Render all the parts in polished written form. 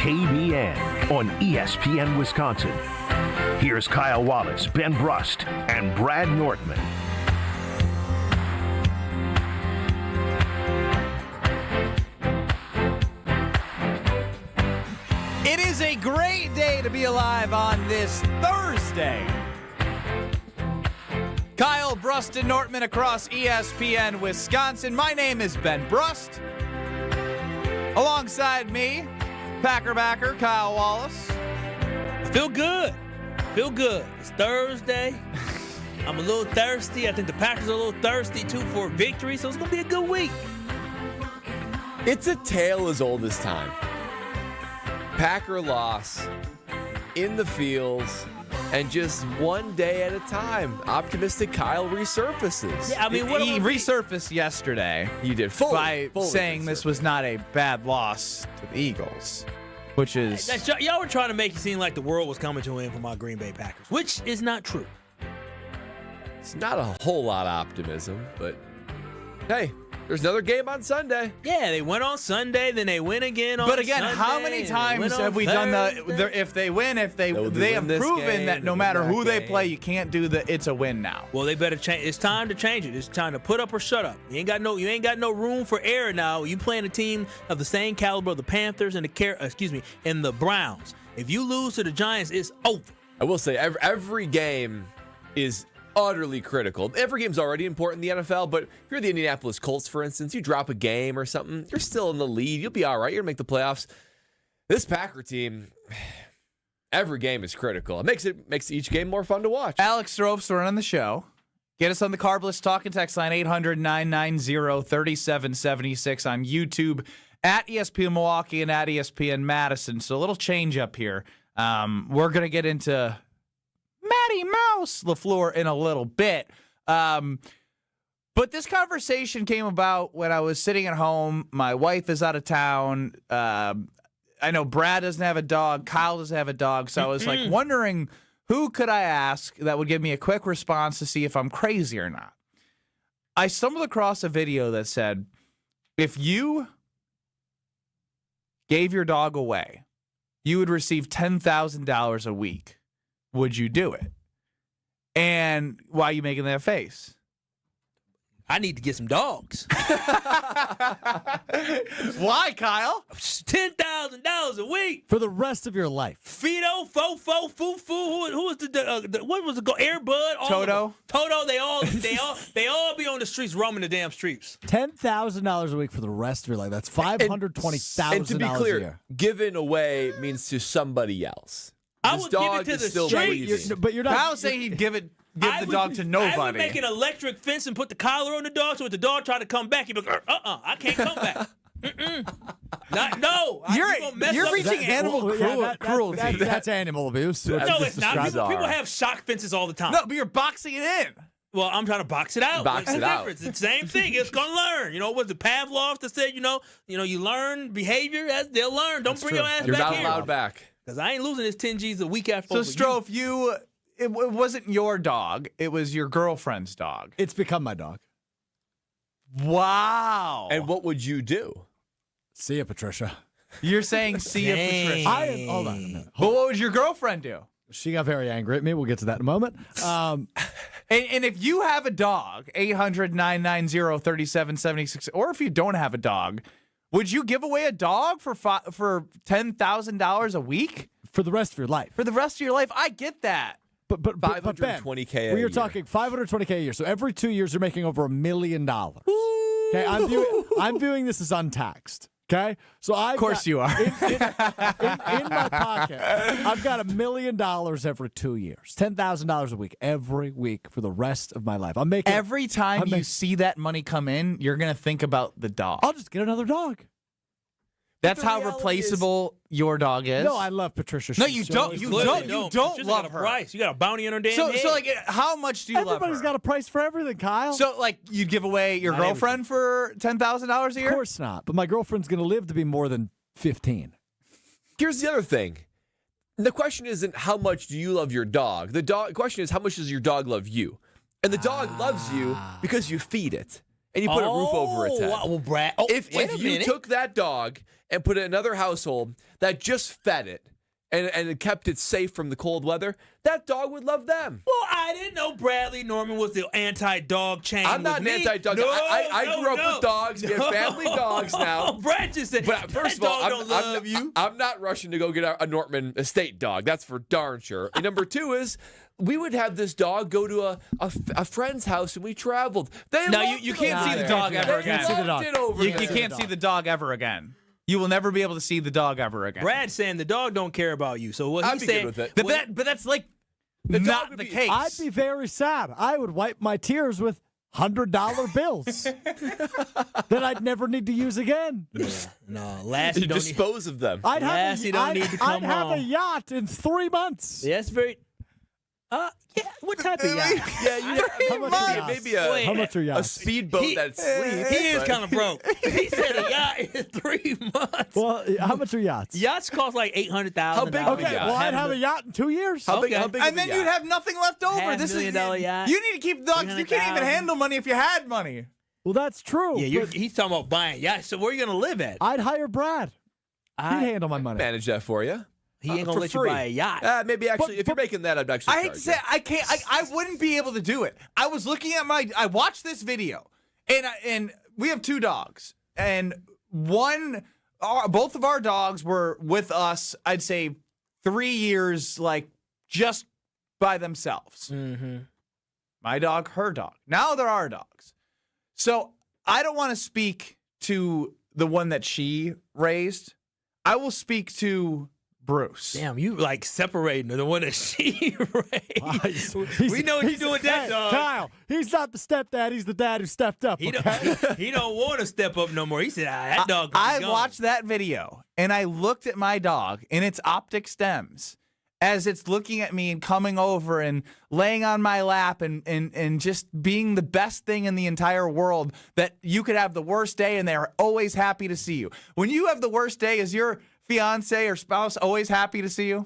KBN on ESPN Wisconsin. Here's Kyle Wallace, Ben Brust, and Brad Nortman. It is a great day to be alive on this Thursday. Kyle, Brust, and Nortman across ESPN Wisconsin. My name is Ben Brust. Alongside me, Packer backer Kyle Wallace. Feel good. It's Thursday. I'm a little thirsty. I think the Packers are a little thirsty, too, for a victory, so it's going to be a good week. It's a tale as old as time. Packer loss in the fields, and just one day at a time, optimistic Kyle resurfaces. Yeah, I mean, He resurfaced yesterday You did by fully saying this was not a bad loss to the Eagles, which is... Y'all were trying to make it seem like the world was coming to an end for my Green Bay Packers, which is not true. It's not a whole lot of optimism, but hey, there's another game on Sunday. Yeah, they went on Sunday, then they win again on Sunday. But again, how many times have we done if they win, they have proven that no matter who they play, you can't do it's a win now. Well, they better change. It's time to change it. It's time to put up or shut up. You ain't got no room for error now. You playing a team of the same caliber of the Panthers and the Browns. If you lose to the Giants, it's over. I will say every game is utterly critical. Every game's already important in the NFL, but if you're the Indianapolis Colts, for instance, you drop a game or something, you're still in the lead. You'll be all right. You're going to make the playoffs. This Packer team, every game is critical. It makes each game more fun to watch. Alex Strouf's running the show. Get us on the Carbless Talk and Text line 800-990-3776 on YouTube at ESPN Milwaukee and at ESPN Madison. So a little change up here. We're going to get into Matty Mouse LaFleur in a little bit. But this conversation came about when I was sitting at home. My wife is out of town. I know Brad doesn't have a dog. Kyle doesn't have a dog. So I was like wondering who could I ask that would give me a quick response to see if I'm crazy or not. I stumbled across a video that said, if you gave your dog away, you would receive $10,000 a week. Would you do it? And why are you making that face? I need to get some dogs. Why, Kyle? $10,000 a week for the rest of your life. Fido, Fofo, Fufu. Who was what was the Air Bud? Toto. They all be on the streets, roaming the damn streets. $10,000 a week for the rest of your life. That's $520,000 And to be a clear, year. given away means to somebody else. I This would give dog it to is the still streets. breathing. But you're not. Kyle's saying he'd give the dog to nobody. I would make an electric fence and put the collar on the dog, so if the dog tried to come back, he'd be like, I can't come back. You're reaching animal cruelty. That's animal abuse. No, it's not. People have shock fences all the time. No, but you're boxing it in. Well, I'm trying to box it out. Box What's it the out. difference? It's the same thing. It's gonna learn. Was it Pavlov that said, you learn behavior? They'll learn. Don't bring your ass You're back not here. allowed back. Because I ain't losing this 10 G's a week after. So, Strofe, it wasn't your dog. It was your girlfriend's dog. It's become my dog. Wow. And what would you do? See ya, Patricia. You're saying see ya, Patricia. Hold on a minute. But what would your girlfriend do? She got very angry at me. We'll get to that in a moment. And if you have a dog, 800-990-3776, or if you don't have a dog, would you give away a dog for $10,000 a week? For the rest of your life. For the rest of your life? I get that. But Ben, $520K a we year. are talking $520K a year. So every 2 years, you're making over $1 million. Okay, I'm viewing this as untaxed. Okay, so of course you are. In my pocket, I've got $1 million every 2 years, $10,000 a week every week for the rest of my life. I'm making every time you see that money come in, you're gonna think about the dog. I'll just get another dog. That's how replaceable your dog is. No, I love Patricia. No, you don't. You don't love her. Price. You got a bounty on her damn head. So, like, how much do you love her? Everybody's got a price for everything, Kyle. So, like, you'd give away your girlfriend for $10,000 a year? Of course not. But my girlfriend's going to live to be more than 15. Here's the other thing. The question isn't how much do you love your dog. The question is how much does your dog love you? And the dog loves you because you feed it and you put a roof over its head. Well, Brad. If you took that dog and put it in another household that just fed it and kept it safe from the cold weather, that dog would love them. Well, I didn't know Bradley Norman was the anti-dog chain. I'm not an anti-dog. I grew up with dogs. We have family dogs now. Brad just said, But first of all, don't love you. I'm not rushing to go get a Nortman estate dog. That's for darn sure. And number two is, we would have this dog go to a friend's house and we traveled. You can't see the dog ever again. You You can't see the dog ever again. You will never be able to see the dog ever again. Brad's saying the dog don't care about you. So what I'd he's be saying, good with it. But that's like dog not would the be- case. I'd be very sad. I would wipe my tears with $100 bills that I'd never need to use again. no, Lassie You don't dispose of them. I'd have, Lassie don't need to come I'd have a home. yacht in 3 months. Yeah, that's very. Yeah. What type of yacht? Yeah, you How much are yachts? maybe How much are a yachts? speedboat that sleeps. He is but- kind of broke. He said a yacht in 3 months. Well, how much are yachts? Yachts cost like $800,000. How big of a Okay, yacht? well, I'd have a yacht in 2 years. How big Okay. of and a then yacht? you'd have nothing left over. $500,000 yacht, You need to keep dogs. You can't even 300,000. handle money if you had money. Well, that's true. Yeah, but he's talking about buying yachts. So where are you going to live at? I'd hire Brad. He'd handle my money. manage that for you. He ain't going for to let you free. buy a yacht. Maybe actually, if you're making that, I'd actually. I hate to say it, I can't. I wouldn't be able to do it. I was looking at I watched this video, and we have 2 dogs, and both of our dogs were with us. I'd say 3 years, like just by themselves. Mm-hmm. My dog, her dog. Now they're our dogs. So I don't want to speak to the one that she raised. I will speak to Bruce. Damn, you like separating the one that she raised. We know what you're doing with that dog. Kyle, he's not the stepdad. He's the dad who stepped up. He Okay? he don't want to step up no more. He said, that dog I gone. watched that video and I looked at my dog in its optic stems as it's looking at me and coming over and laying on my lap and just being the best thing in the entire world, that you could have the worst day and they're always happy to see you. When you have the worst day, is your fiance or spouse always happy to see you?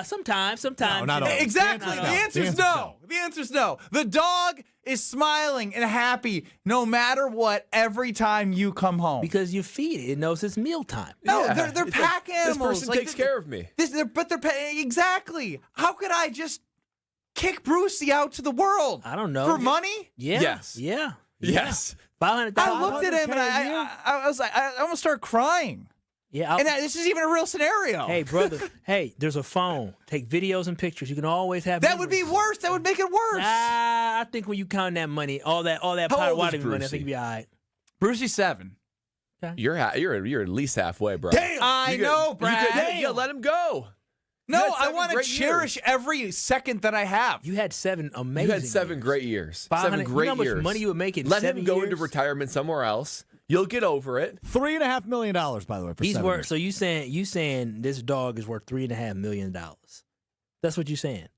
Sometimes. No, not always. Exactly. No. The answer's no. The answer's no. The dog is smiling and happy no matter what every time you come home. Because you feed it. It knows it's mealtime. No, Yeah. they're It's pack like, animals. This person takes care of me. Exactly. How could I just kick Brucey out to the world? I don't know. For money? Yeah. Yes. Yeah. Yes. $500,000. I looked at him and I was like, I almost started crying. Yeah. And this is even a real scenario. Hey, brother. Hey, there's a phone. Take videos and pictures. You can always have. That would be memories. worse. That would make it worse. I think when you count that money, all that How pot old is water money, I Brucey? think you'd be all right. Brucey's 7. You're at least halfway, bro. Damn. I know, Brad. You let him go. No, You had I 7 want to great cherish years. every second that I have. You had 7 amazing. You had 7 years. great years. 500 7 you know great how much years. money you would make in Let 7 him go years? into retirement somewhere else. You'll get over it. $3.5 million, by the way. For He's 7 worth. years. So you saying this dog is worth $3.5 million? That's what you're saying.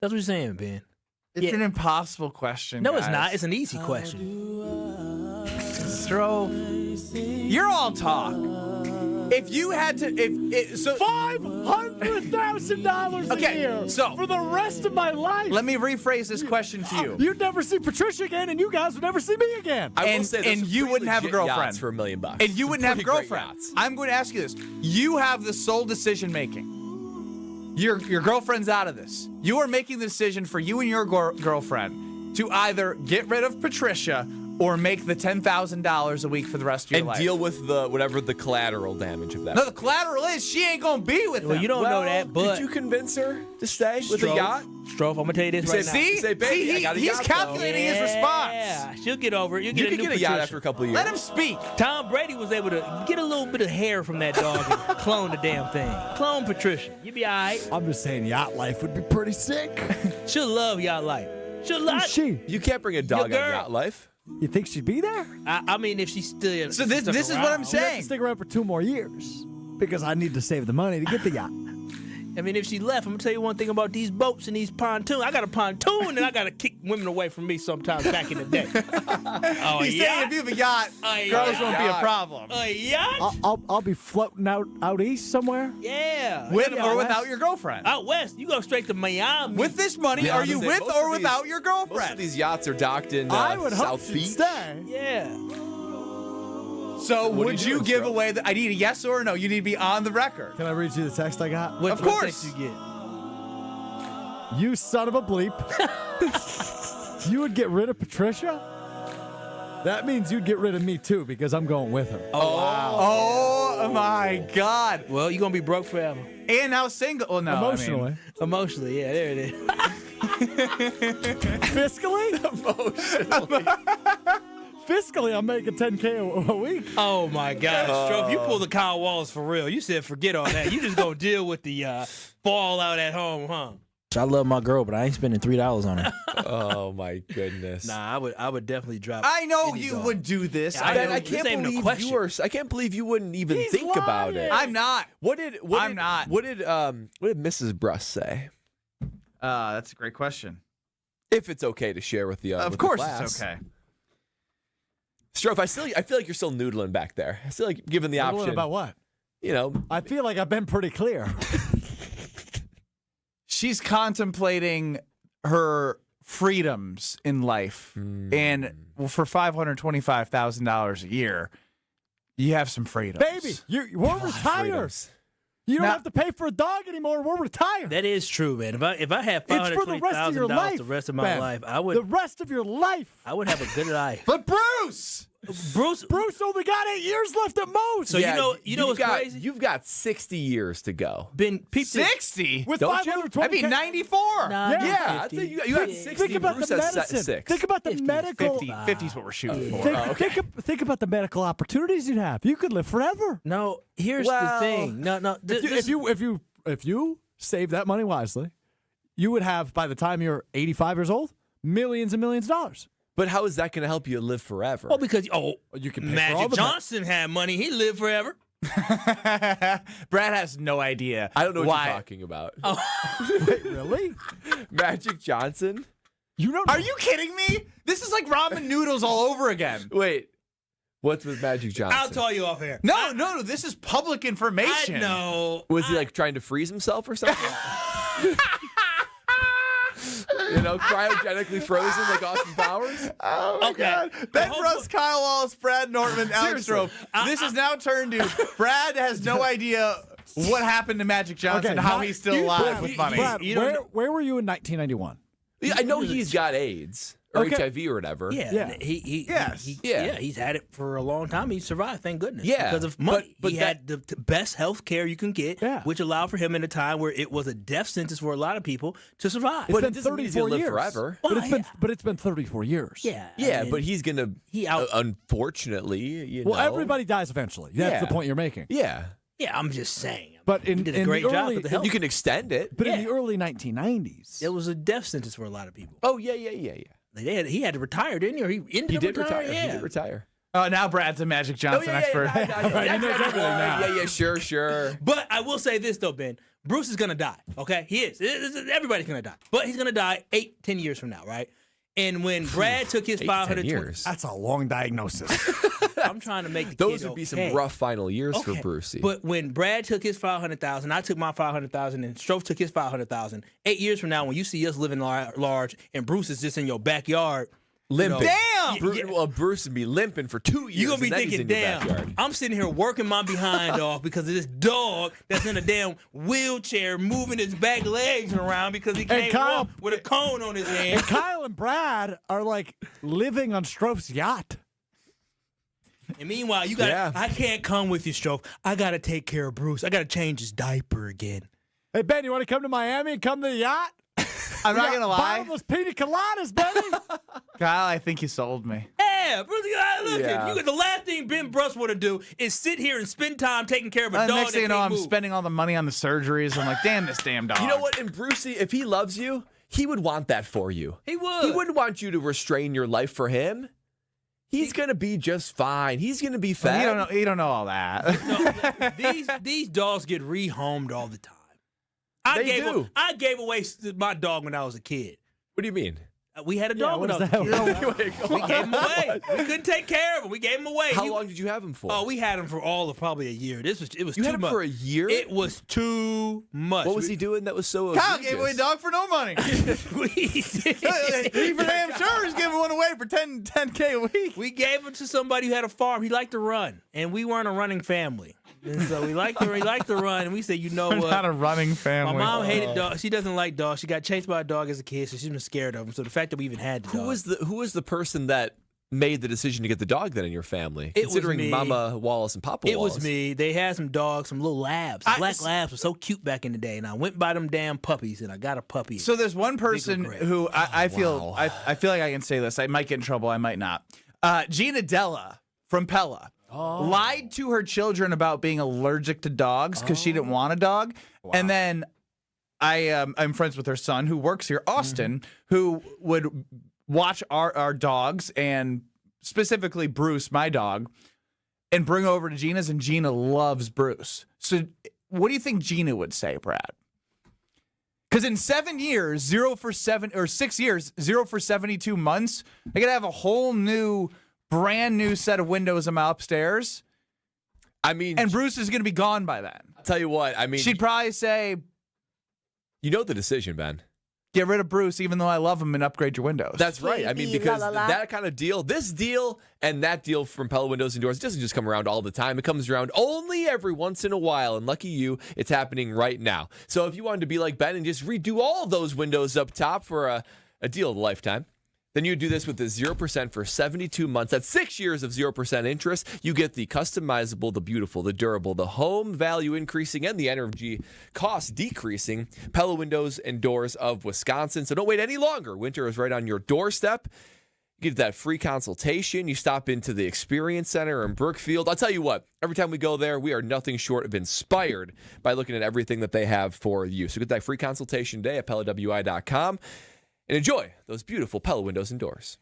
That's what you're saying, Ben. It's Yeah. an impossible question. No, it's guys. not. It's an easy question. Throw. You're all talk. If you had to, $500,000 a Okay, year so- for the rest of my life. let me rephrase this question to you. You'd never see Patricia again, and you guys would never see me again. I will And- say there's and some you pretty wouldn't have a legit girlfriend. yachts for $1 million. And you Some wouldn't have a pretty great girlfriend. yachts. I'm going to ask you this. You have the sole decision making. Your girlfriend's out of this. You are making the decision for you and your girlfriend to either get rid of Patricia or make the $10,000 a week for the rest of your And life. deal with whatever the collateral damage of that. No, the collateral is she ain't going to be with Well, him. you don't know that, but Did you convince her to stay with a yacht? Strofe, I'm gonna tell you this right now. See? Say, baby, I got a he's yacht, though. calculating his response. Yeah, she'll get over it. You can get a yacht after a couple of years. Let him speak. Tom Brady was able to get a little bit of hair from that dog and clone the damn thing. Clone Patricia. You'll be all right. I'm just saying, yacht life would be pretty sick. She'll love yacht life. She'll love. Who's she? You can't bring a dog on girl. yacht life. You think she'd be there? I mean, if she's still. So this is what I'm She'd have to saying. stick around for 2 more years because I need to save the money to get the yacht. I mean, if she left, I'm gonna tell you one thing about these boats and these pontoons. I got a pontoon, and I gotta kick women away from me sometimes back in the day. Oh, He's yeah. saying if you have a yacht, A girls won't be a yacht. problem. A yacht? I'll be floating out east somewhere. Yeah. With Yeah, or West. without your girlfriend. Out west, you go straight to Miami. With this money, Yeah, I are was you gonna say, with most or of these- without your Most of girlfriend? these yachts are docked in I would hope South she'd Beach. stay. Yeah. So What are would you you doing, give Stroh? away the? I need a yes or a no. You need to be on the record. Can I read you the text I got? What, Of what course. text you get? You son of a bleep. You would get rid of Patricia? That means you'd get rid of me too because I'm going with her. Oh my God. Well, you're going to be broke forever. And now single. Well, no. Emotionally. Emotionally, yeah, there it is. Fiscally? Fiscally, I'm making $10K a week. Oh, my gosh. Stroh, if you pull the Kyle Wallace for real, you said forget all that. You just going to deal with the fallout at home, huh? I love my girl, but I ain't spending $3 on her. Oh my goodness. Nah, I would definitely drop. I know any you dog. would do this. Yeah, Ben, I This can't ain't even a believe question. you are. I can't believe you wouldn't even He's think about it. lying. I'm not. What did Mrs. Brust say? That's a great question. If it's okay to share with the Of with course the it's class. okay. Stroh, I feel like you're still noodling back there. I feel like given the Noodling option. about what? You know, I feel like I've been pretty clear. She's contemplating her freedoms in life, and for $525,000 a year, you have some freedom, Baby, we're retired. freedoms. You don't Now- have to pay for a dog anymore. We're retired. That is true, man. If I had It's for the rest of your $520,000 life. the rest of my Ben. life, I The would rest of your life. have a good life. But Bruce, Bruce, Bruce only got 8 years left at most. So you know what's crazy? You've got 60 years to go. been peep this. 60. with Don't you? 520K. That'd be 94. Nah, Yeah. Yeah, I'd 50. say you got 60. Think about Bruce the has medicine. 6. Think about the 50, medical. 50 is what we're shooting for. Think about the medical opportunities you'd have. You could live forever. No, here's the Well, thing. No. If you save that money wisely, you would have, by the time you're 85 years old, millions and millions of dollars. But how is that going to help you live forever? Well, because You can pay for all Magic the Johnson had money. He lived forever. Brad has no idea. I don't know what why. you're talking about. Really? Magic Johnson? You don't. Are you kidding me? This is like ramen noodles all over again. Wait. What's with Magic Johnson? I'll tell you off air. No. This is public I information. know. Was he like trying to freeze himself or something? You know, cryogenically frozen like Austin Powers? Oh my Okay. God. Ben Hold Brust, Kyle Wallace, Brad Nortman, Alex Seriously. Strove. This has now turned to Brad has no idea what happened to Magic Johnson, how he's still alive with money. Brad, You don't where were you in 1991? Yeah, I know he's got AIDS or Okay. HIV or whatever. Yeah. Yes. Yeah. He's had it for a long time. He survived, thank goodness. Yeah, Because of money. but he had the best health care you can get, Yeah. which allowed for him in a time where it was a death sentence for a lot of people to survive. But It's it been doesn't mean he's gonna 34 live years. forever. But Well, it's been 34 years. yeah. Yeah, I mean, but he's going to, he out. unfortunately, you Well, know. everybody dies eventually. That's Yeah. the point you're making. Yeah. Yeah, I'm just saying. But he did a great job with the health. You can extend it. But in Yeah. the early 1990s, It was a death sentence for a lot of people. Oh, yeah. He had to retire, didn't he? Or he ended He up did retiring? retire. Yeah. He did retire. Now Brad's a Magic Johnson expert. Yeah, sure. But I will say this, though, Ben. Bruce is going to die, okay? He is. Everybody's going to die. But he's going to die 8-10 years from now, right? And when Brad took his 10 $520, years. that's a long diagnosis. I'm trying to make the Those kid would be okay. some rough final years for Okay. Brucey. But when Brad took his $500,000, I took my $500,000, and Strove took his $500,000. 8 years from now, when you see us living large and Bruce is just in your backyard, limping. Damn! Well, Bruce would be limping for 2 years. you're going to be and then he's thinking, in your damn, backyard. I'm sitting here working my behind off because of this dog that's in a damn wheelchair moving his back legs around because he can't Kyle- walk with a cone on his hand. And Kyle and Brad are like living on Strove's yacht. And meanwhile, you got Yeah. I can't come with you, Strove. I got to take care of Bruce. I got to change his diaper again. Hey, Ben, you want to come to Miami and come to the yacht? I'm not going to lie. Bottomless pina coladas, baby. Kyle, I think you sold me. Yeah, Bruce, look, Yeah. you got the last thing Ben Brust want to do is sit here and spend time taking care of a dog Next that thing you know, can't I'm move. spending all the money on the surgeries. I'm like, damn this damn dog. You know what? And Brucey, if he loves you, he would want that for you. He would. He wouldn't want you to restrain your life for him. He's gonna be just fine. He's gonna be fed. You don't know all that. These dogs get rehomed all the time. They do. I gave away my dog when I was a kid. What do you mean? We had a dog when I was a kid. We gave him away. We couldn't take care of him. We gave him away. How long did you have him for? Oh, we had him for all of probably a year. It was You too had him much. for a year? It was too much. What was he doing that was so Kyle egregious? gave away a dog for no money. He for damn sure is giving one away for $10K a week. We gave him to somebody who had a farm. He liked to run, and we weren't a running family. And so we liked to run, and we said, you know We're what? not a running family. My mom hated dogs. She doesn't like dogs. She got chased by a dog as a kid, so she's been scared of them. So the fact that we even had the dog. Who was the person that made the decision to get the dog then in your family? It was Considering me. Mama Wallace and Papa It Wallace. was me. They had some dogs, some little labs. Black labs were so cute back in the day, and I went by them damn puppies, and I got a puppy. So there's one person great. who I feel I feel like I can say this. I might get in trouble. I might not. Gina Della from Pella lied to her children about being allergic to dogs because she didn't want a dog. And then I'm friends with her son who works here, Austin, who would watch our dogs and specifically Bruce, my dog, and bring over to Gina's, and Gina loves Bruce. So what do you think Gina would say, Brad? Because in 7 years, 0 for 7, or 6 years, 0 for 72 months, I gotta have a whole new, brand new set of windows in my upstairs. I mean, And Bruce is gonna be gone by then. I'll tell you what. I mean, She'd probably say, you know the decision, Ben. get rid of Bruce, even though I love him, and upgrade your windows. That's right. I mean, because that kind of deal, this deal and that deal from Pella Windows and Doors doesn't just come around all the time. It comes around only every once in a while. And lucky you, it's happening right now. So if you wanted to be like Ben and just redo all those windows up top for a deal of a lifetime, then you do this with the 0% for 72 months. That's 6 years of 0% interest. You get the customizable, the beautiful, the durable, the home value increasing, and the energy cost decreasing Pella Windows and Doors of Wisconsin. So don't wait any longer. Winter is right on your doorstep. You get that free consultation. You stop into the Experience Center in Brookfield. I'll tell you what, every time we go there, we are nothing short of inspired by looking at everything that they have for you. So get that free consultation today at PellaWI.com. And enjoy those beautiful Pella Windows and Doors.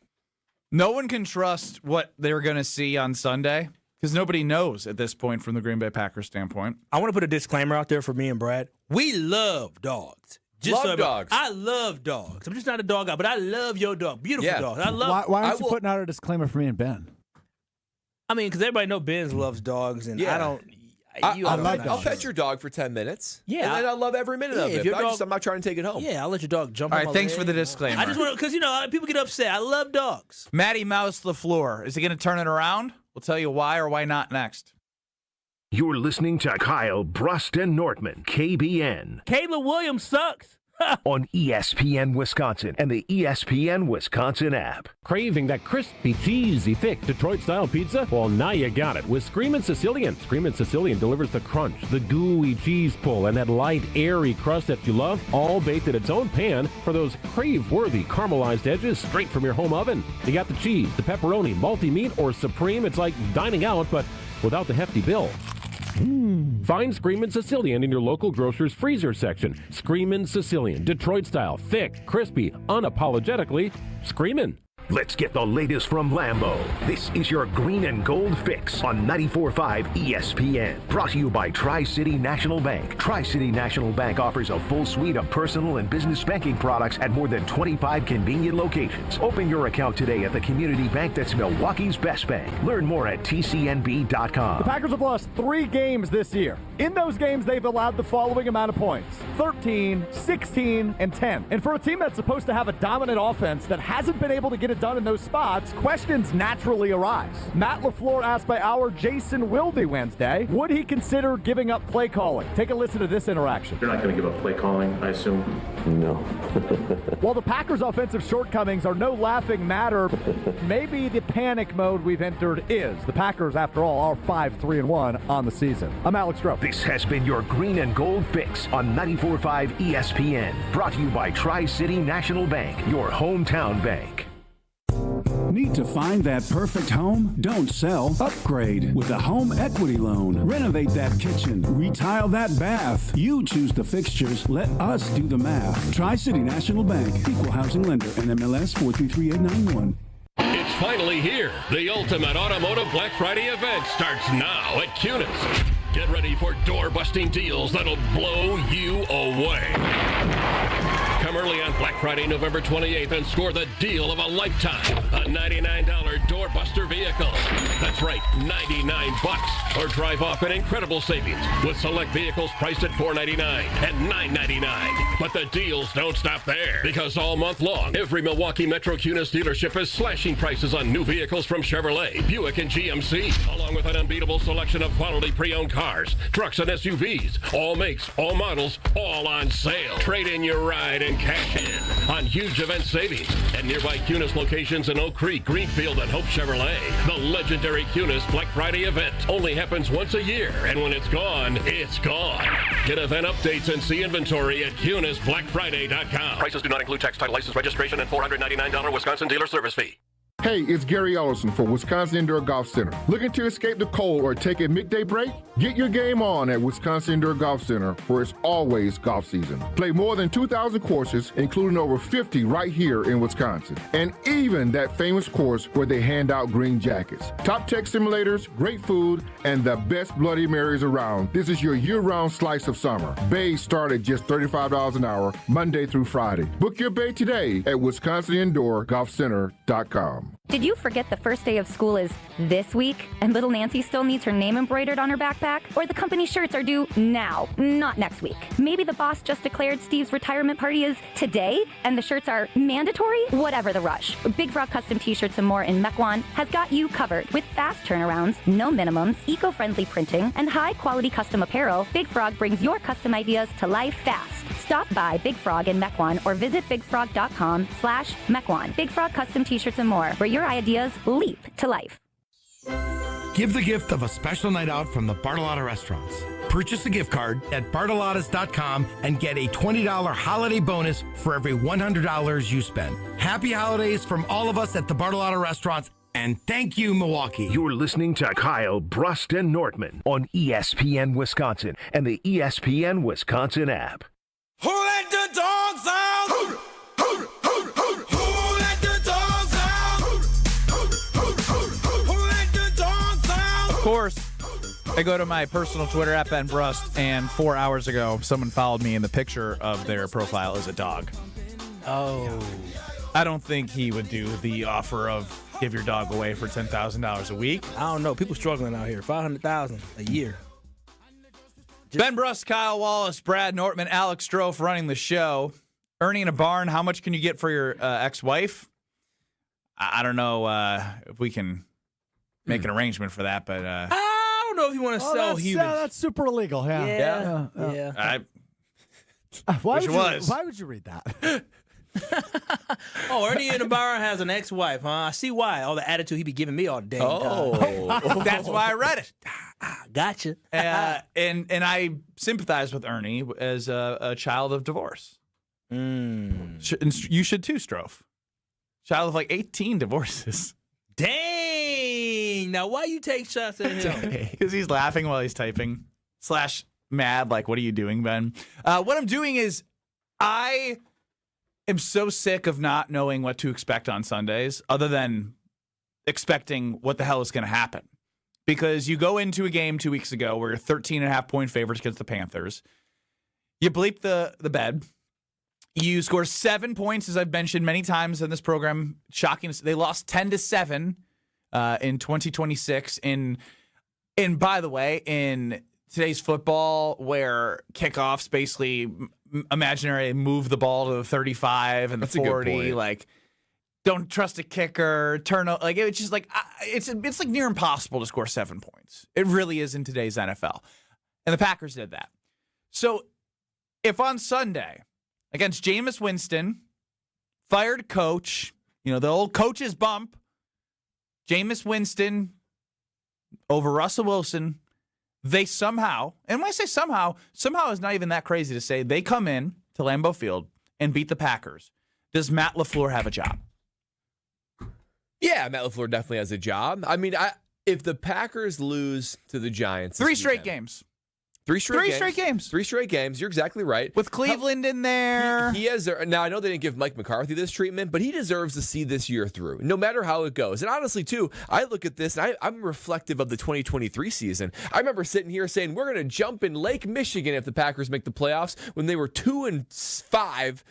No one can trust what they're going to see on Sunday because nobody knows at this point from the Green Bay Packers standpoint. I want to put a disclaimer out there for me and Brad. We love dogs. Dogs. I love dogs. I'm just not a dog guy, but I love your dog. Beautiful dogs. I love. Why aren't you putting out a disclaimer for me and Ben? I mean, because everybody knows Ben loves dogs, and I don't. I'll pet your dog for 10 minutes. Yeah. And then I love every minute of if it. your I'm not trying to take it home. Yeah, I'll let your dog jump. All on right, my thanks leg. for the disclaimer. I just want to, because people get upset. I love dogs. Matty Mouse LaFleur, is he going to turn it around? We'll tell you why or why not next. You're listening to Kyle, Brust, and Nortman, KBN, Kayla Williams sucks. on ESPN Wisconsin and the ESPN Wisconsin app. Craving that crispy, cheesy, thick Detroit-style pizza? Well, now you got it with Screamin' Sicilian. Screamin' Sicilian delivers the crunch, the gooey cheese pull, and that light, airy crust that you love, all baked in its own pan for those crave-worthy caramelized edges straight from your home oven. You got the cheese, the pepperoni, multi-meat, or supreme. It's like dining out, but without the hefty bill. Find Screamin' Sicilian in your local grocer's freezer section. Screamin' Sicilian, Detroit style, thick, crispy, unapologetically screamin'. Let's get the latest from Lambeau. This is your green and gold fix on 94.5 ESPN. Brought to you by Tri-City National Bank. Tri-City National Bank offers a full suite of personal and business banking products at more than 25 convenient locations. Open your account today at the community bank that's Milwaukee's best bank. Learn more at tcnb.com. The Packers have lost 3 games this year. In those games, they've allowed the following amount of points: 13, 16, and 10. And for a team that's supposed to have a dominant offense that hasn't been able to get it done in those spots, questions naturally arise. Matt LaFleur asked by our Jason Wilde Wednesday, would he consider giving up play calling? Take a listen to this interaction. You're not going to give up play calling, I assume? No. While the Packers' offensive shortcomings are no laughing matter, maybe the panic mode we've entered is. The Packers, after all, are 5-3-1 on the season. I'm Alex Stroh. This has been your green and gold fix on 94.5 ESPN. Brought to you by Tri-City National Bank, your hometown bank. Need to find that perfect home? Don't sell. Upgrade with a home equity loan. Renovate that kitchen. Retile that bath. You choose the fixtures. Let us do the math. Tri-City National Bank. Equal housing lender. NMLS 433891. It's finally here. The ultimate automotive Black Friday event starts now at Cunis. Get ready for door-busting deals that'll blow you away. Come early on Black Friday, November 28th, and score the deal of a lifetime. A $99 doorbuster vehicle. That's right, $99. Or drive off an incredible savings with select vehicles priced at $499 and $999. But the deals don't stop there, because all month long, every Milwaukee Metro Cunis dealership is slashing prices on new vehicles from Chevrolet, Buick, and GMC, along with an unbeatable selection of quality pre-owned cars, trucks, and SUVs. All makes, all models, all on sale. Trade in your ride and cash in on huge event savings at nearby Cunis locations in Oak Creek, Greenfield, and Hope Chevrolet. The legendary Cunis Black Friday event only happens once a year, and when it's gone, it's gone. Get event updates and see inventory at CunisBlackFriday.com. Prices do not include tax, title, license, registration, and $499 Wisconsin dealer service fee. Hey, it's Gary Ellison for Wisconsin Indoor Golf Center. Looking to escape the cold or take a midday break? Get your game on at Wisconsin Indoor Golf Center, where it's always golf season. Play more than 2,000 courses, including over 50 right here in Wisconsin. And even that famous course where they hand out green jackets. Top tech simulators, great food, and the best Bloody Marys around. This is your year-round slice of summer. Bays start at just $35 an hour, Monday through Friday. Book your bay today at WisconsinIndoorGolfCenter.com. Did you forget the first day of school is this week and little Nancy still needs her name embroidered on her backpack? Or the company shirts are due now, not next week? Maybe the boss just declared Steve's retirement party is today and the shirts are mandatory? Whatever the rush, Big Frog Custom T-shirts and more in Mequon has got you covered. With fast turnarounds, no minimums, eco-friendly printing, and high-quality custom apparel, Big Frog brings your custom ideas to life fast. Stop by Big Frog in Mequon or visit bigfrog.com/Mequon. Big Frog Custom T-shirts and more, where your ideas leap to life. Give the gift of a special night out from the Bartolotta restaurants. Purchase a gift card at bartolottas.com and get a $20 holiday bonus for every $100 you spend. Happy holidays from all of us at the Bartolotta restaurants, and thank you, Milwaukee. You're listening to Kyle, Brust, and Nortman on ESPN Wisconsin and the ESPN Wisconsin app. Who let the dogs out? Who let the dogs out? Who let the dogs out? Of course, I go to my personal Twitter at Ben Brust, and 4 hours ago, someone followed me, and the picture of their profile is a dog. Oh. I don't think he would do the offer of give your dog away for $10,000 a week. I don't know. People struggling out here. $500,000 a year. Ben Brust, Kyle Wallace, Brad Nortman, Alex Strofe running the show. Ernie in a barn, how much can you get for your ex-wife? I don't know if we can make an arrangement for that, but... I don't know if you want to sell humans. That's super illegal, yeah. Why would you read that? Oh, Ernie in the barn has an ex-wife, huh? I see why. All the attitude he be giving me all day. Oh. That's why I read it. Gotcha. And I sympathize with Ernie as a child of divorce. And you should too, Strofe. Child of like 18 divorces. Dang! Now, why you take shots at him? Because he's laughing while he's typing. / mad, like, what are you doing, Ben? What I'm doing is I am so sick of not knowing what to expect on Sundays, other than expecting what the hell is going to happen. Because you go into a game 2 weeks ago where you're 13.5-point favorites against the Panthers. You bleep the bed. You score 7 points, as I've mentioned many times in this program. Shocking. They lost 10-7 in 2026. And by the way, in today's football, where kickoffs basically imaginary move the ball to the 35 and the 40, like don't trust a kicker, like it's just like it's like near impossible to score 7 points. It really is in today's NFL. And the Packers did that. So if on Sunday against Jameis Winston, fired coach, the old coach's bump, Jameis Winston over Russell Wilson, they somehow, and when I say somehow is not even that crazy to say, they come in to Lambeau Field and beat the Packers. Does Matt LaFleur have a job? Yeah, Matt LaFleur definitely has a job. I mean, if the Packers lose to the Giants... 3 straight games. 3 straight games. 3 straight games. You're exactly right. With Cleveland in there. He has. Now, I know they didn't give Mike McCarthy this treatment, but he deserves to see this year through, no matter how it goes. And honestly, too, I look at this, and I'm reflective of the 2023 season. I remember sitting here saying, we're going to jump in Lake Michigan if the Packers make the playoffs when they were 2-5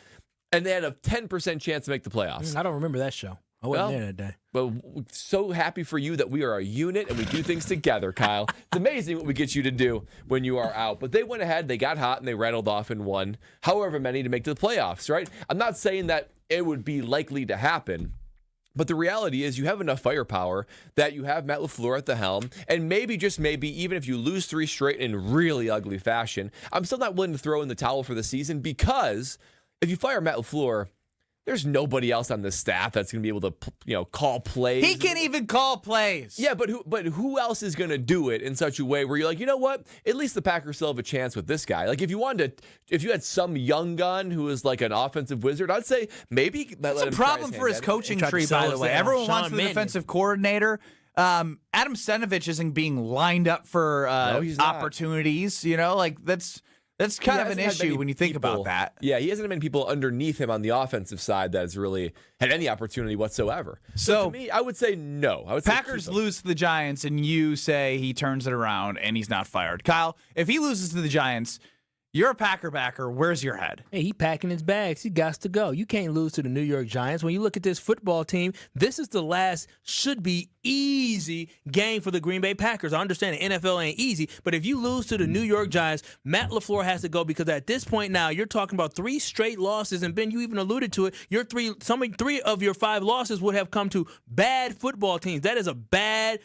and they had a 10% chance to make the playoffs. I don't remember that show. I wasn't there that day. But so happy for you that we are a unit and we do things together, Kyle. It's amazing what we get you to do when you are out. But they went ahead, they got hot, and they rattled off and won however many to make to the playoffs, right? I'm not saying that it would be likely to happen, but the reality is you have enough firepower that you have Matt LaFleur at the helm, and maybe, just maybe, even if you lose 3 straight in really ugly fashion, I'm still not willing to throw in the towel for the season, because if you fire Matt LaFleur, there's nobody else on the staff that's going to be able to, call plays. He can't even call plays. Yeah, but who else is going to do it in such a way where you're like, you know what? At least the Packers still have a chance with this guy. Like, if you had some young gun who was like an offensive wizard, I'd say maybe that's a problem for his coaching tree, by the way. Everyone wants the defensive coordinator. Adam Stenavich isn't being lined up for opportunities. That's kind of an issue when you think about that. Yeah, he hasn't had many people underneath him on the offensive side that has really had any opportunity whatsoever. So to me, I would say no. Packers lose to the Giants, and you say he turns it around and he's not fired. Kyle, if he loses to the Giants, you're a Packer backer. Where's your head? Hey, he packing his bags. He got to go. You can't lose to the New York Giants. When you look at this football team, this is the last should be easy game for the Green Bay Packers. I understand the NFL ain't easy, but if you lose to the New York Giants, Matt LaFleur has to go, because at this point now, you're talking about 3 straight losses, and Ben, you even alluded to it. Three of your 5 losses would have come to bad football teams. That is a bad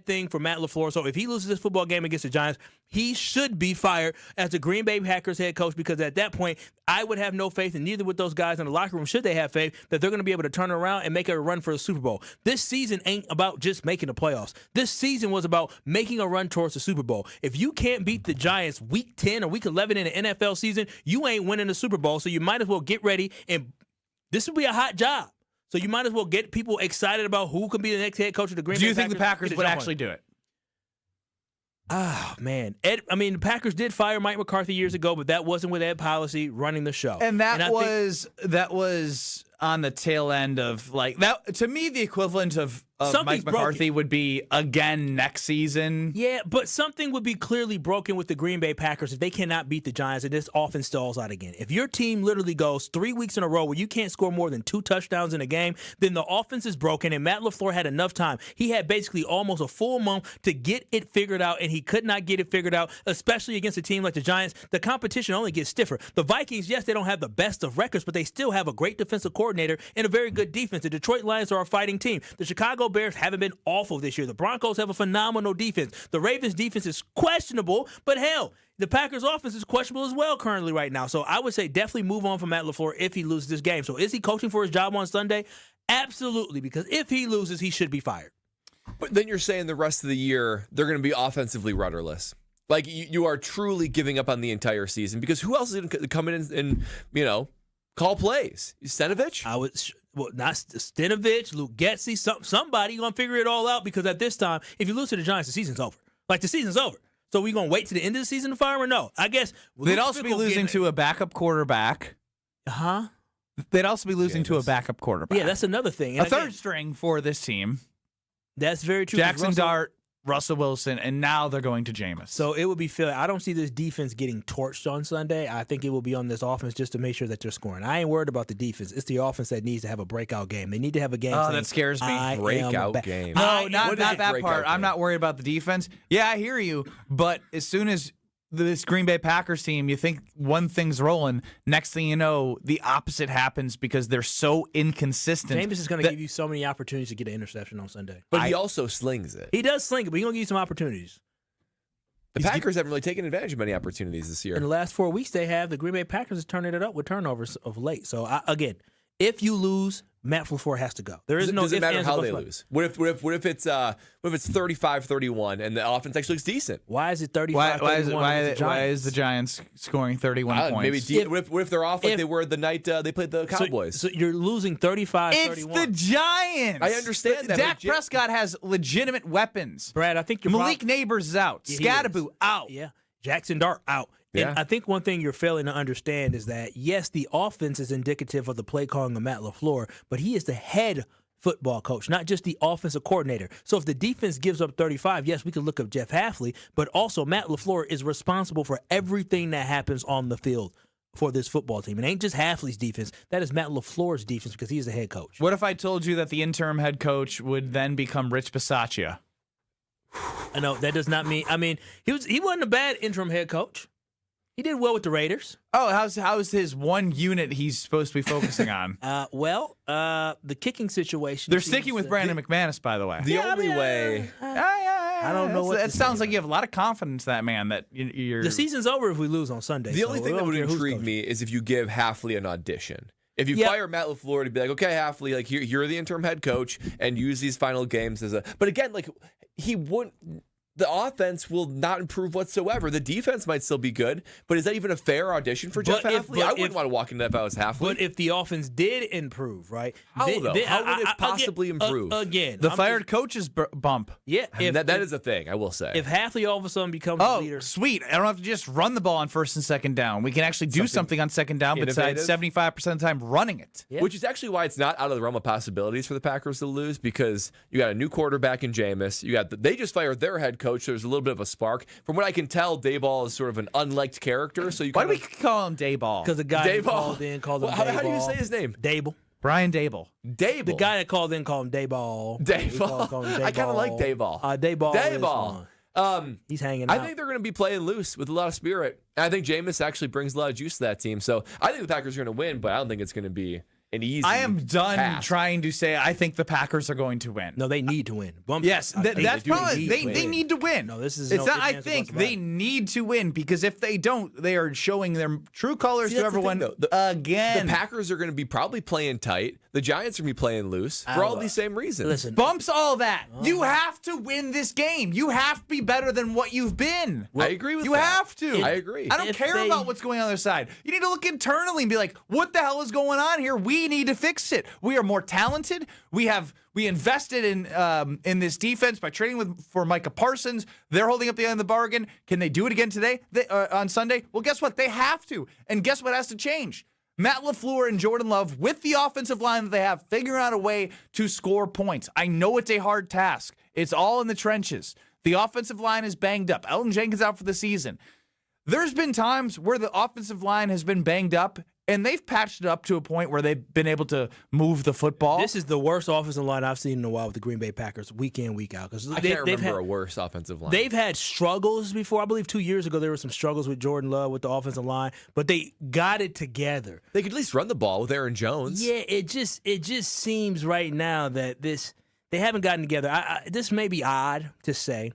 thing for Matt LaFleur. So if he loses this football game against the Giants, he should be fired as the Green Bay Packers head coach, because at that point, I would have no faith, and neither would those guys in the locker room, should they have faith, that they're going to be able to turn around and make a run for the Super Bowl. This season ain't about just making the playoffs. This season was about making a run towards the Super Bowl. If you can't beat the Giants week 10 or week 11 in the NFL season, you ain't winning the Super Bowl, so you might as well get ready, and this will be a hot job. So you might as well get people excited about who can be the next head coach of the Green Bay Packers. Do you think the Packers would actually do it? Oh, man. The Packers did fire Mike McCarthy years ago, but that wasn't with Ed Policy running the show. And that was on the tail end of, like, that. To me, the equivalent of Mike McCarthy would be again next season. Yeah, but something would be clearly broken with the Green Bay Packers if they cannot beat the Giants and this offense stalls out again. If your team literally goes 3 weeks in a row where you can't score more than 2 touchdowns in a game, then the offense is broken, and Matt LaFleur had enough time. He had basically almost a full month to get it figured out, and he could not get it figured out, especially against a team like the Giants. The competition only gets stiffer. The Vikings, yes, they don't have the best of records, but they still have a great defensive coordinator and a very good defense. The Detroit Lions are a fighting team. The Chicago Bears haven't been awful this year. The Broncos have a phenomenal defense. The Ravens' defense is questionable, but hell, the Packers' offense is questionable as well currently right now. So I would say definitely move on from Matt LaFleur if he loses this game. So is he coaching for his job on Sunday? Absolutely, because if he loses, he should be fired. But then you're saying the rest of the year they're going to be offensively rudderless. Like, you are truly giving up on the entire season, because who else is going to come in and call plays? Stenavich? Not Stenavich, Luke Getsy, somebody going to figure it all out, because at this time, if you lose to the Giants, the season's over. Like, the season's over. So we going to wait to the end of the season to fire him, or no? I guess they'd also be losing to a backup quarterback. Huh? They'd also be losing to a backup quarterback. Yeah, that's another thing. And third string for this team. That's very true. Jackson Dart, Russell Wilson, and now they're going to Jameis. So it would be Philly. I don't see this defense getting torched on Sunday. I think it will be on this offense just to make sure that they're scoring. I ain't worried about the defense. It's the offense that needs to have a breakout game. They need to have a game. Oh, that scares me. Breakout game. No, not that part. I'm not worried about the defense. Yeah, I hear you. But as soon as this Green Bay Packers team, you think one thing's rolling, next thing you know, the opposite happens because they're so inconsistent. Jameis is going to give you so many opportunities to get an interception on Sunday. But he also slings it. He does sling it, but he's going to give you some opportunities. The Packers haven't really taken advantage of many opportunities this year. In the last 4 weeks they have, the Green Bay Packers is turning it up with turnovers of late. So, again, if you lose, Matt LaFleur has to go. There is no. Doesn't matter how they lose. What if it's 35-31 and the offense actually looks decent? Why is it 35-31? Why is the Giants scoring 31 points? Maybe what if they're off like they were the night they played the Cowboys? So you're losing 35-31. It's the Giants. I understand that. Dak Prescott has legitimate weapons. Brad, I think Malik Neighbors is out. Scatterboo out. Yeah. Jackson Dart out. And I think one thing you're failing to understand is that, yes, the offense is indicative of the play calling of Matt LaFleur, but he is the head football coach, not just the offensive coordinator. So if the defense gives up 35, yes, we could look up Jeff Hafley, but also Matt LaFleur is responsible for everything that happens on the field. for this football team. It ain't just Hafley's defense. That is Matt LaFleur's defense because he's the head coach. What if I told you that the interim head coach would then become Rich Bisaccia? I know that does not mean. I mean, he wasn't a bad interim head coach. He did well with the Raiders. Oh, how's his one unit he's supposed to be focusing on? The kicking situation. They're sticking with Brandon McManus, by the way. The only way. I don't know what. It sounds like you have a lot of confidence in that man. That you're. The season's over if we lose on Sunday. The only thing that would intrigue me is if you give Hafley an audition. If you fire Matt LaFleur to be like, okay, Hafley, like you're the interim head coach and use these final games as a. But again, like he wouldn't. The offense will not improve whatsoever. The defense might still be good, but is that even a fair audition for Jeff Hafley? I wouldn't want to walk into that if I was Hafley. But if the offense did improve, right? How would it possibly improve? Again, the fired coach's bump. Yeah, that is a thing, I will say. If Hafley all of a sudden becomes the leader. Sweet. I don't have to just run the ball on first and second down. We can actually do something on second down besides 75% of the time running it. Yeah. Which is actually why it's not out of the realm of possibilities for the Packers to lose, because you got a new quarterback in Jameis. They just fired their head coach. There's a little bit of a spark. From what I can tell, Dayball is sort of an unliked character. So why do we call him Dayball? Because the guy who called him Dayball. How do you say his name? Dable. Brian Daboll. Daboll. The guy that called in called him Dayball. Dayball. I kind of like Dayball. Dayball. He's hanging out. I think they're going to be playing loose with a lot of spirit. And I think Jameis actually brings a lot of juice to that team. So I think the Packers are going to win, but I don't think it's going to be an easy I am done task. trying to say I think the Packers are going to win. No, they need to win. Yes, that's probably they need to win. No, this is it's not. I think they need to win because if they don't, they are showing their true colors to everyone again. The Packers are going to be probably playing tight. The Giants are going to be playing loose for all these same reasons. Listen, bumps all that. You have to win this game. You have to be better than what you've been. I agree with you. that. You have to. I agree. I don't care about what's going on the other side. You need to look internally and be like, what the hell is going on here? We need to fix it. We are more talented. We invested in this defense by trading for Micah Parsons. They're holding up the end of the bargain. Can they do it again today on Sunday? Well, guess what? They have to. And guess what has to change? Matt LaFleur and Jordan Love, with the offensive line that they have, figuring out a way to score points. I know it's a hard task. It's all in the trenches. The offensive line is banged up. Elton Jenkins out for the season. There's been times where the offensive line has been banged up, and they've patched it up to a point where they've been able to move the football. This is the worst offensive line I've seen in a while with the Green Bay Packers, week in, week out. I can't remember a worse offensive line. They've had struggles before. I believe 2 years ago there were some struggles with Jordan Love with the offensive line, but they got it together. They could at least run the ball with Aaron Jones. Yeah, it just seems right now that they haven't gotten together. This may be odd to say,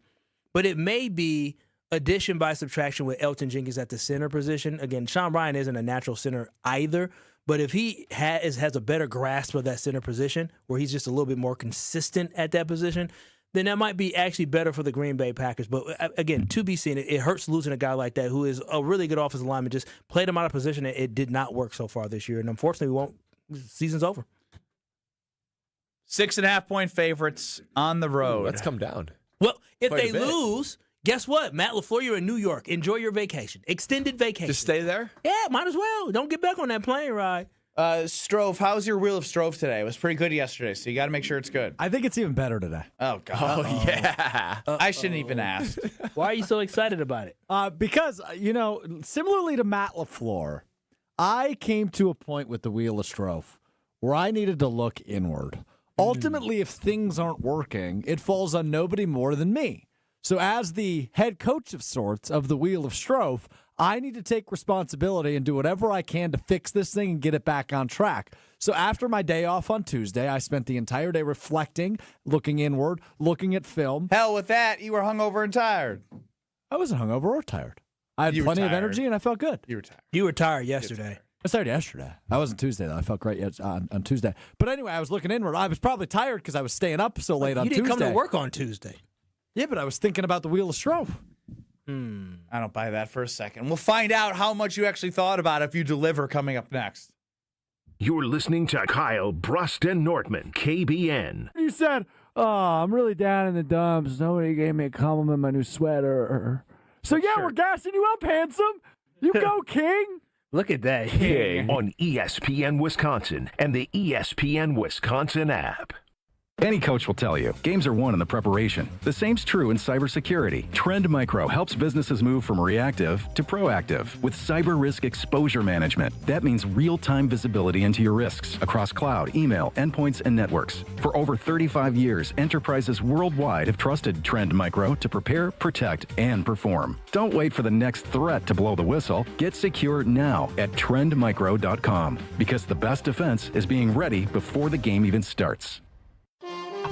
but it may be addition by subtraction with Elton Jenkins at the center position. Again, Sean Ryan isn't a natural center either, but if he has a better grasp of that center position, where he's just a little bit more consistent at that position, then that might be actually better for the Green Bay Packers. But again, to be seen, it hurts losing a guy like that who is a really good offensive lineman. Just played him out of position. It did not work so far this year, and unfortunately, season's over. 6.5-point favorites on the road. Let's come down. Well, if they lose, guess what? Matt LaFleur, you're in New York. Enjoy your vacation. Extended vacation. Just stay there? Yeah, might as well. Don't get back on that plane ride. Strove, how's your Wheel of Strove today? It was pretty good yesterday, so you got to make sure it's good. I think it's even better today. Oh, God. Oh, yeah. I shouldn't even ask. Why are you so excited about it? Because, similarly to Matt LaFleur, I came to a point with the Wheel of Strove where I needed to look inward. Ultimately, if things aren't working, it falls on nobody more than me. So as the head coach of sorts of the Wheel of Strove, I need to take responsibility and do whatever I can to fix this thing and get it back on track. So after my day off on Tuesday, I spent the entire day reflecting, looking inward, looking at film. Hell with that. You were hungover and tired. I wasn't hungover or tired. I had plenty of energy and I felt good. You were tired. You were tired yesterday. I started yesterday. I wasn't Tuesday, though. I felt great on Tuesday. But anyway, I was looking inward. I was probably tired because I was staying up so late on Tuesday. You didn't come to work on Tuesday. Yeah, but I was thinking about the Wheel of Strove. I don't buy that for a second. We'll find out how much you actually thought about it if you deliver coming up next. You're listening to Kyle, Brust, and Nortman, KBN. You said, I'm really down in the dumps. Nobody gave me a compliment on my new sweater. So, we're gassing you up, handsome. You go, King. Look at that. On ESPN Wisconsin and the ESPN Wisconsin app. Any coach will tell you, games are won in the preparation. The same's true in cybersecurity. Trend Micro helps businesses move from reactive to proactive with cyber risk exposure management. That means real-time visibility into your risks across cloud, email, endpoints, and networks. For over 35 years, enterprises worldwide have trusted Trend Micro to prepare, protect, and perform. Don't wait for the next threat to blow the whistle. Get secure now at trendmicro.com, because the best defense is being ready before the game even starts.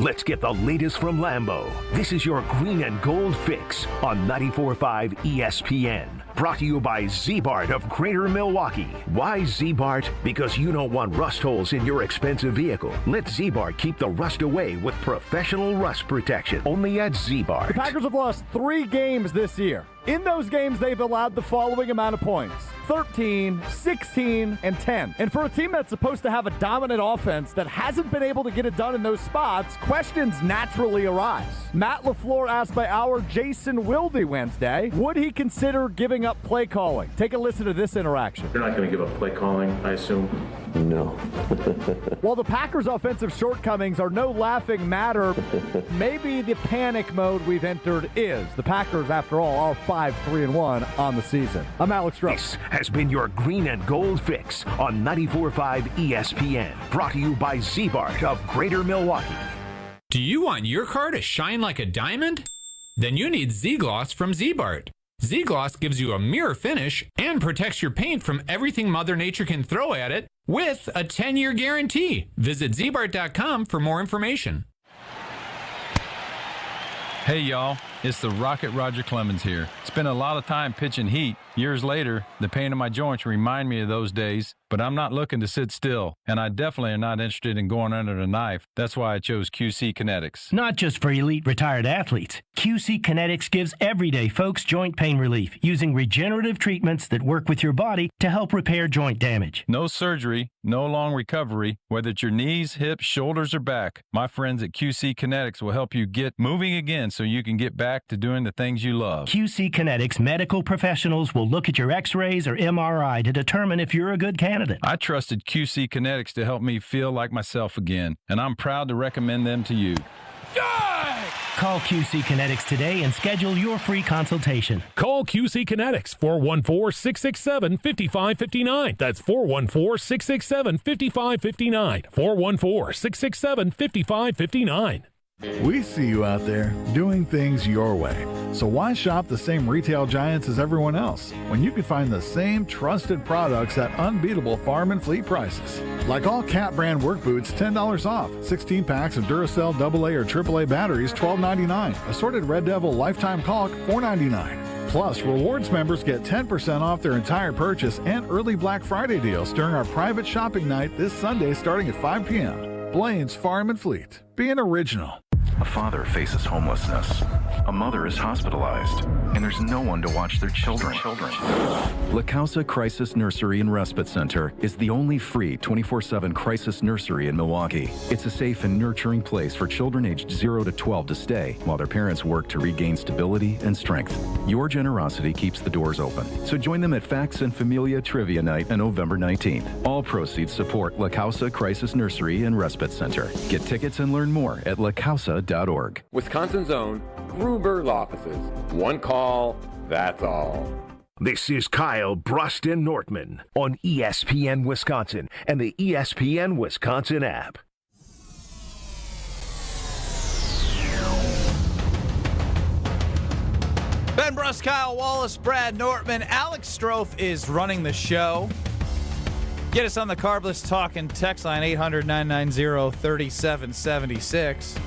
Let's get the latest from Lambeau. This is your green and gold fix on 94.5 ESPN. Brought to you by Z-Bart of Greater Milwaukee. Why Z-Bart? Because you don't want rust holes in your expensive vehicle. Let Z-Bart keep the rust away with professional rust protection. Only at Z-Bart. The Packers have lost 3 games this year. In those games, they've allowed the following amount of points: 13, 16, and 10. And for a team that's supposed to have a dominant offense that hasn't been able to get it done in those spots, questions naturally arise. Matt LaFleur asked by our Jason Wilde Wednesday, would he consider giving up play calling? Take a listen to this interaction. You're not going to give up play calling, I assume? No. While the Packers' offensive shortcomings are no laughing matter, maybe the panic mode we've entered is. The Packers, after all, are 5-3-1 on the season. I'm Alex Stroh. This has been your green and gold fix on 94.5 ESPN. Brought to you by Z-Bart of Greater Milwaukee. Do you want your car to shine like a diamond? Then you need Z-Gloss from Z-Bart. Z-Gloss gives you a mirror finish and protects your paint from everything Mother Nature can throw at it with a 10-year guarantee. Visit zbart.com for more information. Hey y'all, it's the Rocket Roger Clemens here. Spent a lot of time pitching heat. Years later, the pain in my joints remind me of those days, but I'm not looking to sit still, and I definitely am not interested in going under the knife. That's why I chose QC Kinetics. Not just for elite retired athletes. QC Kinetics gives everyday folks joint pain relief using regenerative treatments that work with your body to help repair joint damage. No surgery, no long recovery, whether it's your knees, hips, shoulders, or back. My friends at QC Kinetics will help you get moving again so you can get back to doing the things you love. QC Kinetics medical professionals will look at your x-rays or MRI to determine if you're a good candidate. I trusted QC Kinetics to help me feel like myself again, and I'm proud to recommend them to you. Call QC Kinetics today and schedule your free consultation. Call QC Kinetics, 414-667-5559. That's 414-667-5559. 414-667-5559. We see you out there doing things your way. So why shop the same retail giants as everyone else when you can find the same trusted products at unbeatable farm and fleet prices? Like all Cat brand work boots, $10 off. 16 packs of Duracell AA or AAA batteries, $12.99. Assorted Red Devil lifetime caulk, $4.99. Plus, rewards members get 10% off their entire purchase and early Black Friday deals during our private shopping night this Sunday starting at 5 p.m. Blaine's Farm and Fleet. Being original. A father faces homelessness. A mother is hospitalized, and there's no one to watch their children. La Causa Crisis Nursery and Respite Center is the only free 24/7 crisis nursery in Milwaukee. It's a safe and nurturing place for children aged 0 to 12 to stay while their parents work to regain stability and strength. Your generosity keeps the doors open, so join them at Facts and Familia Trivia Night on November 19th. All proceeds support La Causa Crisis Nursery and Respite Center. Get tickets and learn more at lacausa.org. Wisconsin's own Gruber's offices. One call, that's all. This is Kyle Brust Nortman on ESPN Wisconsin and the ESPN Wisconsin app. Ben Brust, Kyle Wallace, Brad Nortman. Alex Stroh is running the show. Get us on the Carbless Talk and text line 800-990-3776.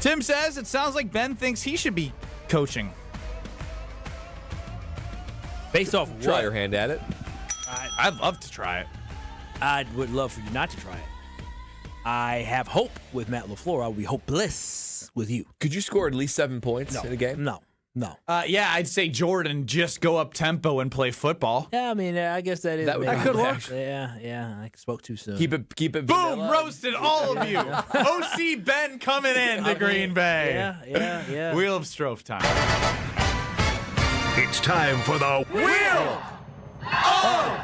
Tim says it sounds like Ben thinks he should be coaching. Based off of what? Try your hand at it. I'd love to try it. I would love for you not to try it. I have hope with Matt LaFleur. I would be hopeless with you. Could you score at least 7 points in a game? No. Yeah, I'd say Jordan, just go up tempo and play football. Yeah, I mean, I guess that is. That could work. Yeah, I spoke too soon. Keep it. Boom! Roasted all of you. OC Ben coming in to Green Bay. Yeah. Wheel of Stroh time. It's time for the Wheel of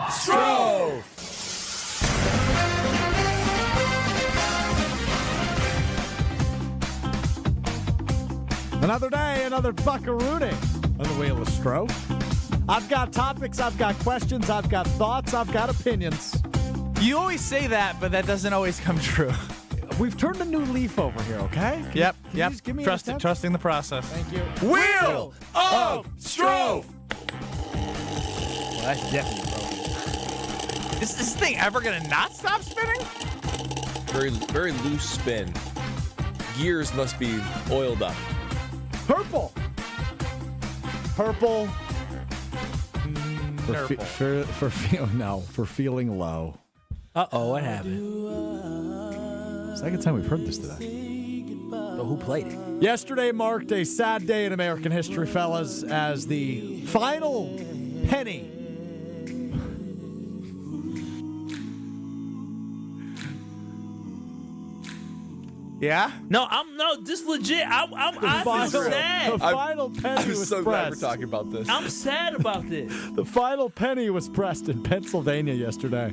Stroh. Another day, another buckaroonie on the wheel of Stroh. I've got topics, I've got questions, I've got thoughts, I've got opinions. You always say that, but that doesn't always come true. We've turned a new leaf over here, okay? Yep. Just give me an attempt? Trusting the process. Thank you. Wheel of Stroh. Well, that's definitely broken. Is this thing ever going to not stop spinning? Very, very loose spin. Gears must be oiled up. Purple. For feeling low. Uh-oh, what happened? Second time we've heard this today. So who played it? Yesterday marked a sad day in American history, fellas, as the final penny Yeah? No, this legit. I'm sad. The final penny was so glad we're pressed. talking about this. I'm sad about this. The final penny was pressed in Pennsylvania yesterday.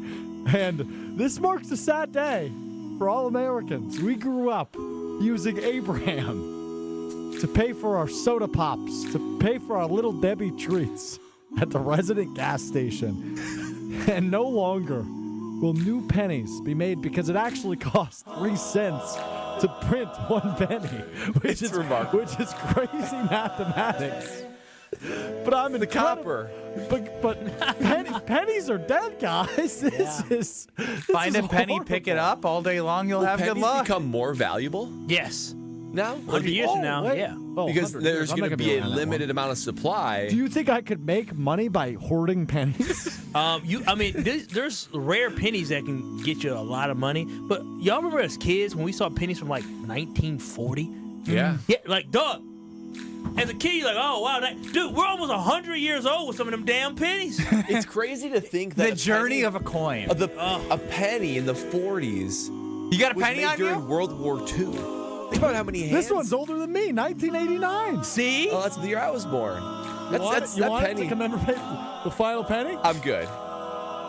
And this marks a sad day for all Americans. We grew up using Abraham to pay for our soda pops, to pay for our Little Debbie treats at the resident gas station. And no longer will new pennies be made because it actually costs 3 cents to print 1 penny, which is crazy mathematics. But I'm in the copper. But pennies are dead, guys. This Find is a penny, horrible. pick it up all day long. You'll have good pennies luck. become more valuable Yes. now? 100 years from now, wait. yeah. Oh, Because 100 there's years. I'm going not to gonna be a around that long. limited amount of supply. Do you think I could make money by hoarding pennies? There's rare pennies that can get you a lot of money. But y'all remember as kids when we saw pennies from like 1940? Yeah. Yeah, like, dog. As a kid, you're like, oh, wow. Dude, we're almost 100 years old with some of them damn pennies. It's crazy to think that The journey of a coin. a penny in the 40s. You got a was penny made on during you? World War II. Think about how many hands. This one's older than me, 1989. See? Oh, that's the year I was born. You want That it penny. to commemorate the final penny? I'm good.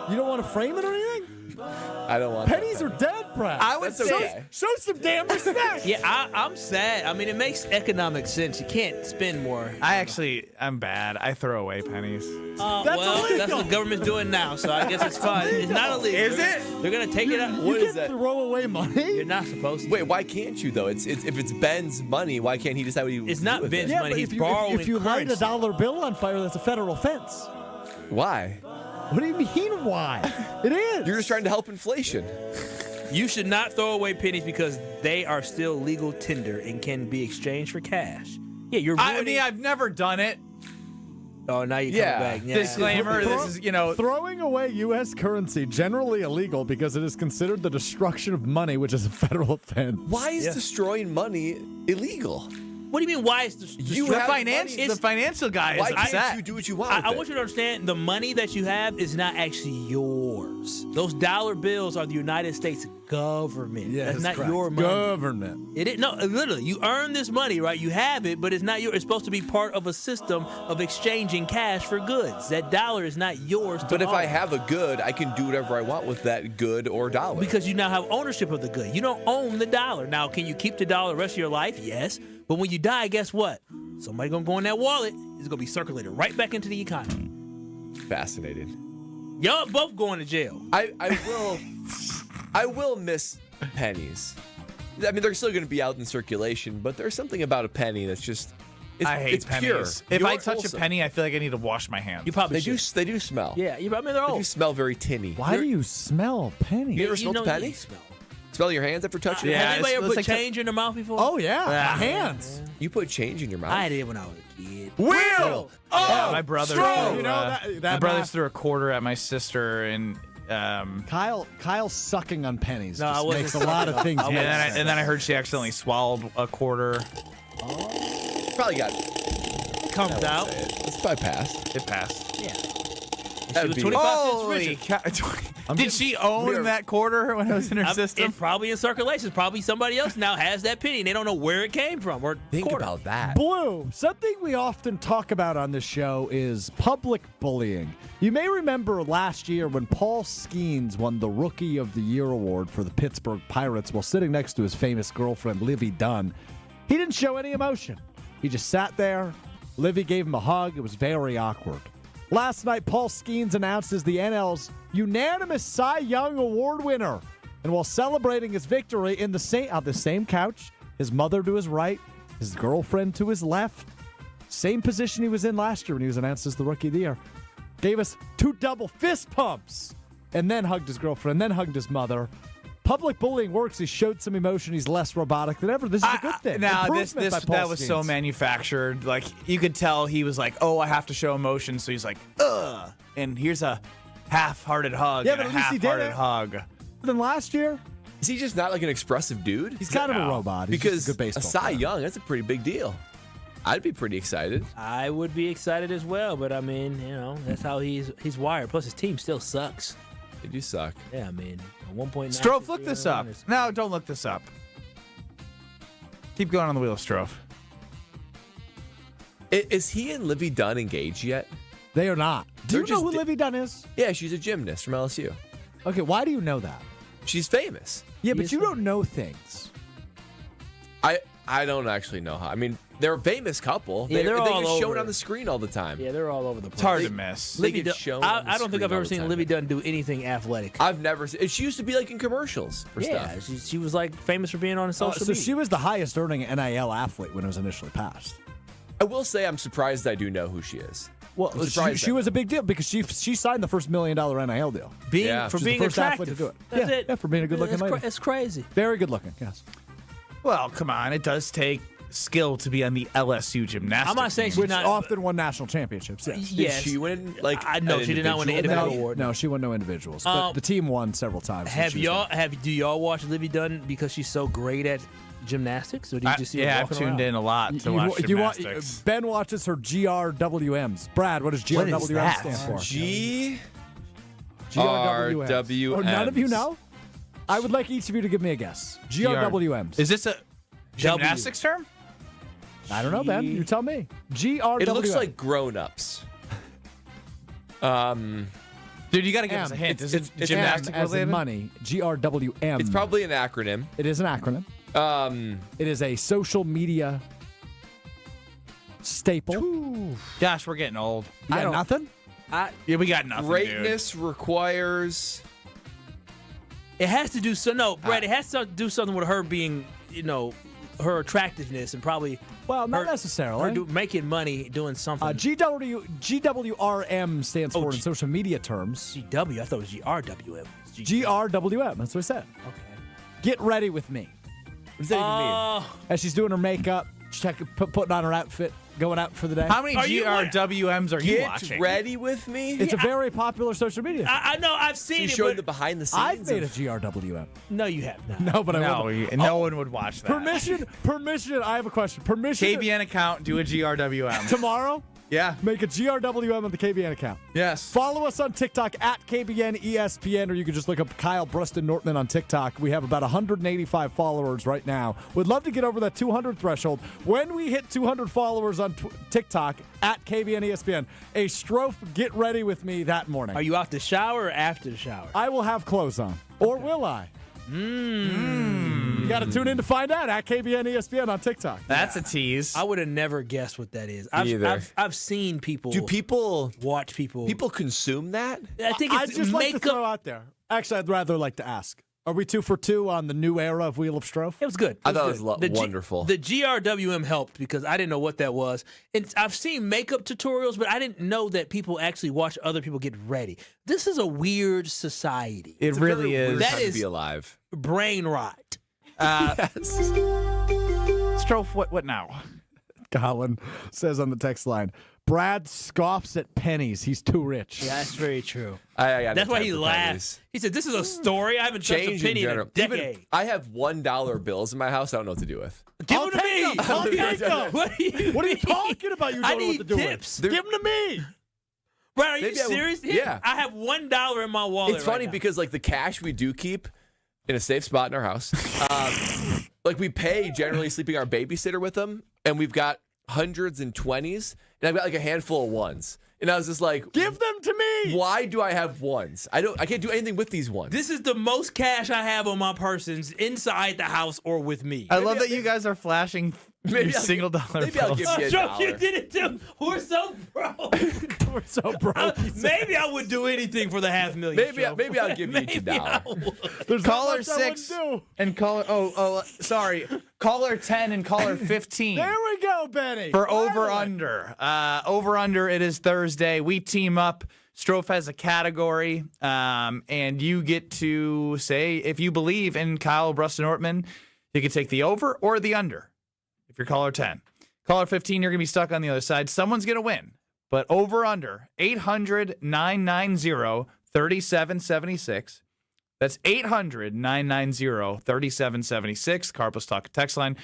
You don't want to frame it or anything? I don't want Pennies are dead, Brad. I would That's say okay. Show some damn respect. Yeah, I'm sad. I mean, it makes economic sense. You can't spend more. I'm bad. I throw away pennies. That's illegal. That's what the government's doing now, so I guess it's fine. It's not illegal. Is it? They're going to take it out. You can throw away money? You're not supposed to. Wait, why can't you though? It's if it's Ben's money, why can't he decide what he It's do not with Ben's it? Yeah, money. but He's if borrowing you light currency. a dollar bill on fire, that's a federal offense. Why? What do you mean, why? It is. You're just trying to help inflation. You should not throw away pennies because they are still legal tender and can be exchanged for cash. Yeah, you're ruining. I mean, I've never done it. Oh, now you're Yeah. coming back. Yeah. Disclaimer, this is, Throwing away U.S. currency generally illegal because it is considered the destruction of money, which is a federal offense. Why is destroying money illegal? What do you mean? Why is this? You the have financial guy is Why upset. can't you do what you want? I with want it? you to understand the money that you have is not actually yours. Those dollar bills are the United States government. Yeah, that's not correct. your money. Government. It is, no, literally, you earn this money, right? You have it, but it's not yours. It's supposed to be part of a system of exchanging cash for goods. That dollar is not yours. But if I own. have a good, I can do whatever I want with that good or dollar. Because you now have ownership of the good. You don't own the dollar. Now, can you keep the dollar the rest of your life? Yes. But when you die, guess what? Somebody gonna go in that wallet. It's gonna be circulated right back into the economy. Fascinated. Y'all both going to jail. I will miss pennies. I mean, they're still going to be out in circulation, but there's something about a penny that's just. I hate it's pennies. pure. If I You're touch wholesome. a penny, I feel like I need to wash my hands. You probably They should. do smell. Yeah, I mean they're They old. do smell very tinny. Why do you smell pennies? You ever smelled a penny? You smell. Smell your hands after touching Yeah, Has anybody it's ever put like change in their mouth before? Oh, yeah. Yeah. My hands. You put change in your mouth. I did when I was a kid. Wheel! Oh, my brother Stroh! threw, You know, that my brother math- threw a quarter at my sister, and Kyle sucking on pennies No, I just wasn't makes a lot of things and make then, sense. and then I heard she accidentally swallowed a quarter. Probably got. It comes out. It's probably passed. It passed. Yeah. That She would was be. 25 Holy cents richer. cow. Did she own that quarter when it was in her system? It's probably in circulation. Probably somebody else now has that penny and they don't know where it came from. Or Think quarter. about that. Blue, something we often talk about on this show is public bullying. You may remember last year when Paul Skeens won the Rookie of the Year award for the Pittsburgh Pirates while sitting next to his famous girlfriend, Livy Dunn. He didn't show any emotion. He just sat there. Livy gave him a hug. It was very awkward. Last night, Paul Skeens announced as the NL's unanimous Cy Young Award winner. And while celebrating his victory on the same couch, his mother to his right, his girlfriend to his left, same position he was in last year when he was announced as the Rookie of the Year, gave us 2 double fist pumps, and then hugged his girlfriend, then hugged his mother. Public bullying works. He showed some emotion. He's less robotic than ever. This is a good thing. Now, Improvement by Paul that was so Skeens. manufactured. Like, you could tell he was like, oh, I have to show emotion. So he's like, ugh. And here's a half-hearted hug Yeah, and but a at least he did half-hearted it. hug. Than last year? Is he just not like an expressive dude? He's kind of a robot. He's Because just a good baseball Cy player. Young, that's a pretty big deal. I'd be pretty excited. I would be excited as well, but I mean, that's how he's wired. Plus, his team still sucks. They do suck. Yeah, I mean, 1.9. Strofe, look this up. No, don't look this up. Keep going on the wheel of Strofe. Is he and Livy Dunn engaged yet? They are not. Do you They're know who just- Livy Dunn is? Yeah, she's a gymnast from LSU. Okay, why do you know that? She's famous. Yeah, but you don't know things. I don't actually know how. I mean, they're a famous couple. Yeah, they're all get shown over. on the screen all the time. Yeah, they're all over the place. It's hard to miss. They Livy get Dunn- shown on the I don't think screen I've all ever the seen time. Livy Dunn do anything athletic. I've never seen. She used to be like in commercials for Yeah, stuff. she was like famous for being on social So media. she was the highest earning NIL athlete when it was initially passed. I will say I'm surprised I do know who she is. Well, I'm surprised she was a big deal because she signed the first $1 million NIL deal. for She's being the first athlete attractive. to do it. That's yeah, it. Yeah, for being a good-looking lady. It's crazy. Very good looking, yes. Well, come on. It does take skill to be on the LSU gymnastics I'm not saying team. she's Which not. often won national championships, yes. Did she win like I know an she did not win the individual individual medal? award. No, she won no individuals. But the team won several times. since she was there. Do y'all watch Livy Dunn because she's so great at gymnastics, or do you just see her I've walking tuned around? in a lot to watch gymnastics. Ben watches her GRWMs. Brad, what does GRWM that? stand for? GRWMs. GRWMs. Oh, none of you know? I would like each of you to give me a guess. GRWMs. Is this a gymnastics term? I don't know, Ben. You tell me. GRWM. It looks like grown-ups. Dude, you got to give us a hint. Is it gymnastics as in related? money. GRWM. It's probably an acronym. It is an acronym. It is a social media staple. Gosh, we're getting old. You got nothing? Yeah, we got nothing, Greatness requires. It has to do so. No, Brad. It has to do something with her being, her attractiveness and probably. Well, not her, necessarily. Her making money doing something. GWRM stands for in social media terms. GW. I thought it was GRWM. GRWM. That's what I said. Okay. Get ready with me. What does that even mean? As she's doing her makeup, putting on her outfit, going out for the day. How many GRWMs are you watching? Get ready with me? It's a very popular social media. I know. I've seen You it. showed But the behind the scenes. I've made a GRWM. no, you have not. No, but I No, will. no one would watch that. Permission. I have a question. Permission. KBN account, do a GRWM. Tomorrow, Yeah. make a GRWM on the KBN account. Yes. Follow us on TikTok at KBN ESPN, or you can just look up Kyle Brust Nortman on TikTok. We have about 185 followers right now. Would love to get over that 200 threshold. When we hit 200 followers on TikTok at KBN ESPN, a Strofe Get Ready with me that morning. Are you out the shower or after the shower? I will have clothes on. Or will I? You got to tune in to find out at KBN ESPN on TikTok. That's a tease. I would have never guessed what that is. either. I've seen people. Do people watch people? People consume that? I think I'd it's just like to makeup. throw out there. Actually, I'd rather like to ask. Are we 2 for 2 on the new era of Wheel of Strofe? It was good. I thought it was good. wonderful. The GRWM helped because I didn't know what that was. And I've seen makeup tutorials, but I didn't know that people actually watch other people get ready. This is a weird society. It really is. That Time to is be alive. brain rot. Strofe, what now? Colin says on the text line, Brad scoffs at pennies. He's too rich. Yeah, that's very true. I got That's no why time he for laughs. pennies. He said, "This is a story. I haven't touched a Change penny in a general. decade." Even, I have $1 bills in my house. I don't know what to do with. Give them to me. I'll take them. What are you talking about? You I don't know what need to do tips. with. Give them to me. Brad, are you Maybe I will- serious? yeah. I have $1 in my wallet. It's funny right now. because like the cash we do keep in a safe spot in our house, like we pay generally sleeping our babysitter with them, and we've got hundreds and 20s, and I've got like a handful of ones. And I was just like, give them to me. Why do I have ones? I can't do anything with these ones. This is the most cash I have on my persons inside the house or with me. I love that you guys are flashing Maybe single dollar maybe I'll bills. give you $1. You did it too. We're so broke. We're so broke. Maybe I would do anything for the $500,000. Maybe I'll give you $2. There's caller 6 and caller caller 10 and caller 15. There we go, Benny. For over-under. Over-under, it is Thursday. We team up. Strofe has a category, and you get to say if you believe in Kyle Brust Nortman, you can take the over or the under. If you're caller 10. Caller 15, you're going to be stuck on the other side. Someone's going to win. But over-under, 800-990-3776. That's 800-990-3776. Carpus Talk text line.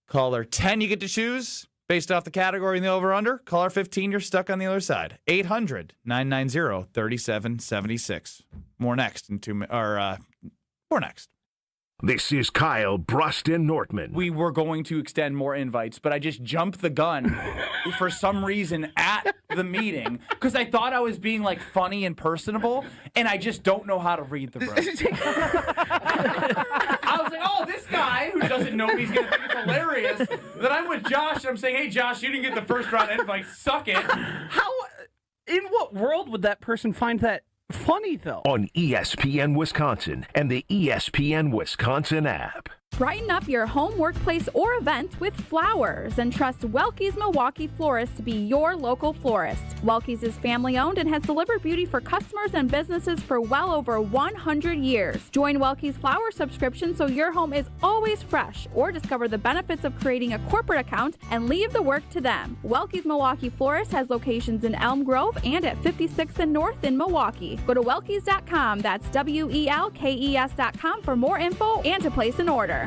Caller 10, you get to choose based off the category in the over-under. Caller 15, you're stuck on the other side. 800-990-3776. More next. More next. This is Kyle Brust and Nortman. We were going to extend more invites, but I just jumped the gun for some reason at the meeting because I thought I was being like funny and personable, and I just don't know how to read the room. I was like, oh, this guy who doesn't know me, he's going to think it's hilarious. Then I'm with Josh, and I'm saying, hey, Josh, you didn't get the first round invite. Suck it. In what world would that person find that funny, though? On ESPN Wisconsin and the ESPN Wisconsin app. Brighten up your home, workplace, or event with flowers and trust Welke's Milwaukee Florist to be your local florist. Welke's is family-owned and has delivered beauty for customers and businesses for well over 100 years. Join Welke's flower subscription so your home is always fresh, or discover the benefits of creating a corporate account and leave the work to them. Welke's Milwaukee Florist has locations in Elm Grove and at 56th and North in Milwaukee. Go to welkes.com, that's WELKES.com for more info and to place an order.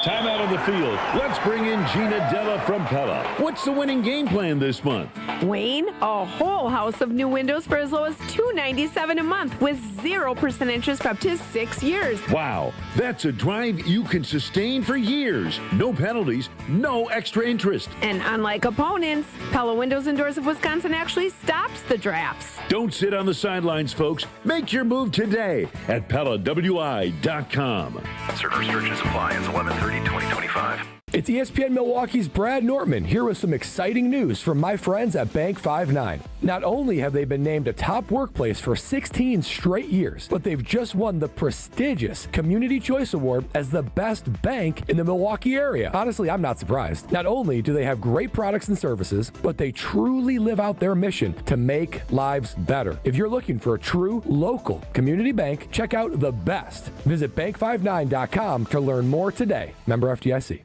Time out on the field. Let's bring in Gina Della from Pella. What's the winning game plan this month? Wayne, a whole house of new windows for as low as $297 a month with 0% interest for up to 6 years. Wow, that's a drive you can sustain for years. No penalties, no extra interest. And unlike opponents, Pella Windows and Doors of Wisconsin actually stops the drafts. Don't sit on the sidelines, folks. Make your move today at PellaWI.com. Certain restrictions apply. It's 11/30/2025. It's ESPN Milwaukee's Brad Nortman here with some exciting news from my friends at Bank 5-9. Not only have they been named a top workplace for 16 straight years, but they've just won the prestigious Community Choice Award as the best bank in the Milwaukee area. Honestly, I'm not surprised. Not only do they have great products and services, but they truly live out their mission to make lives better. If you're looking for a true local community bank, check out the best. Visit bank59.com to learn more today. Member FDIC.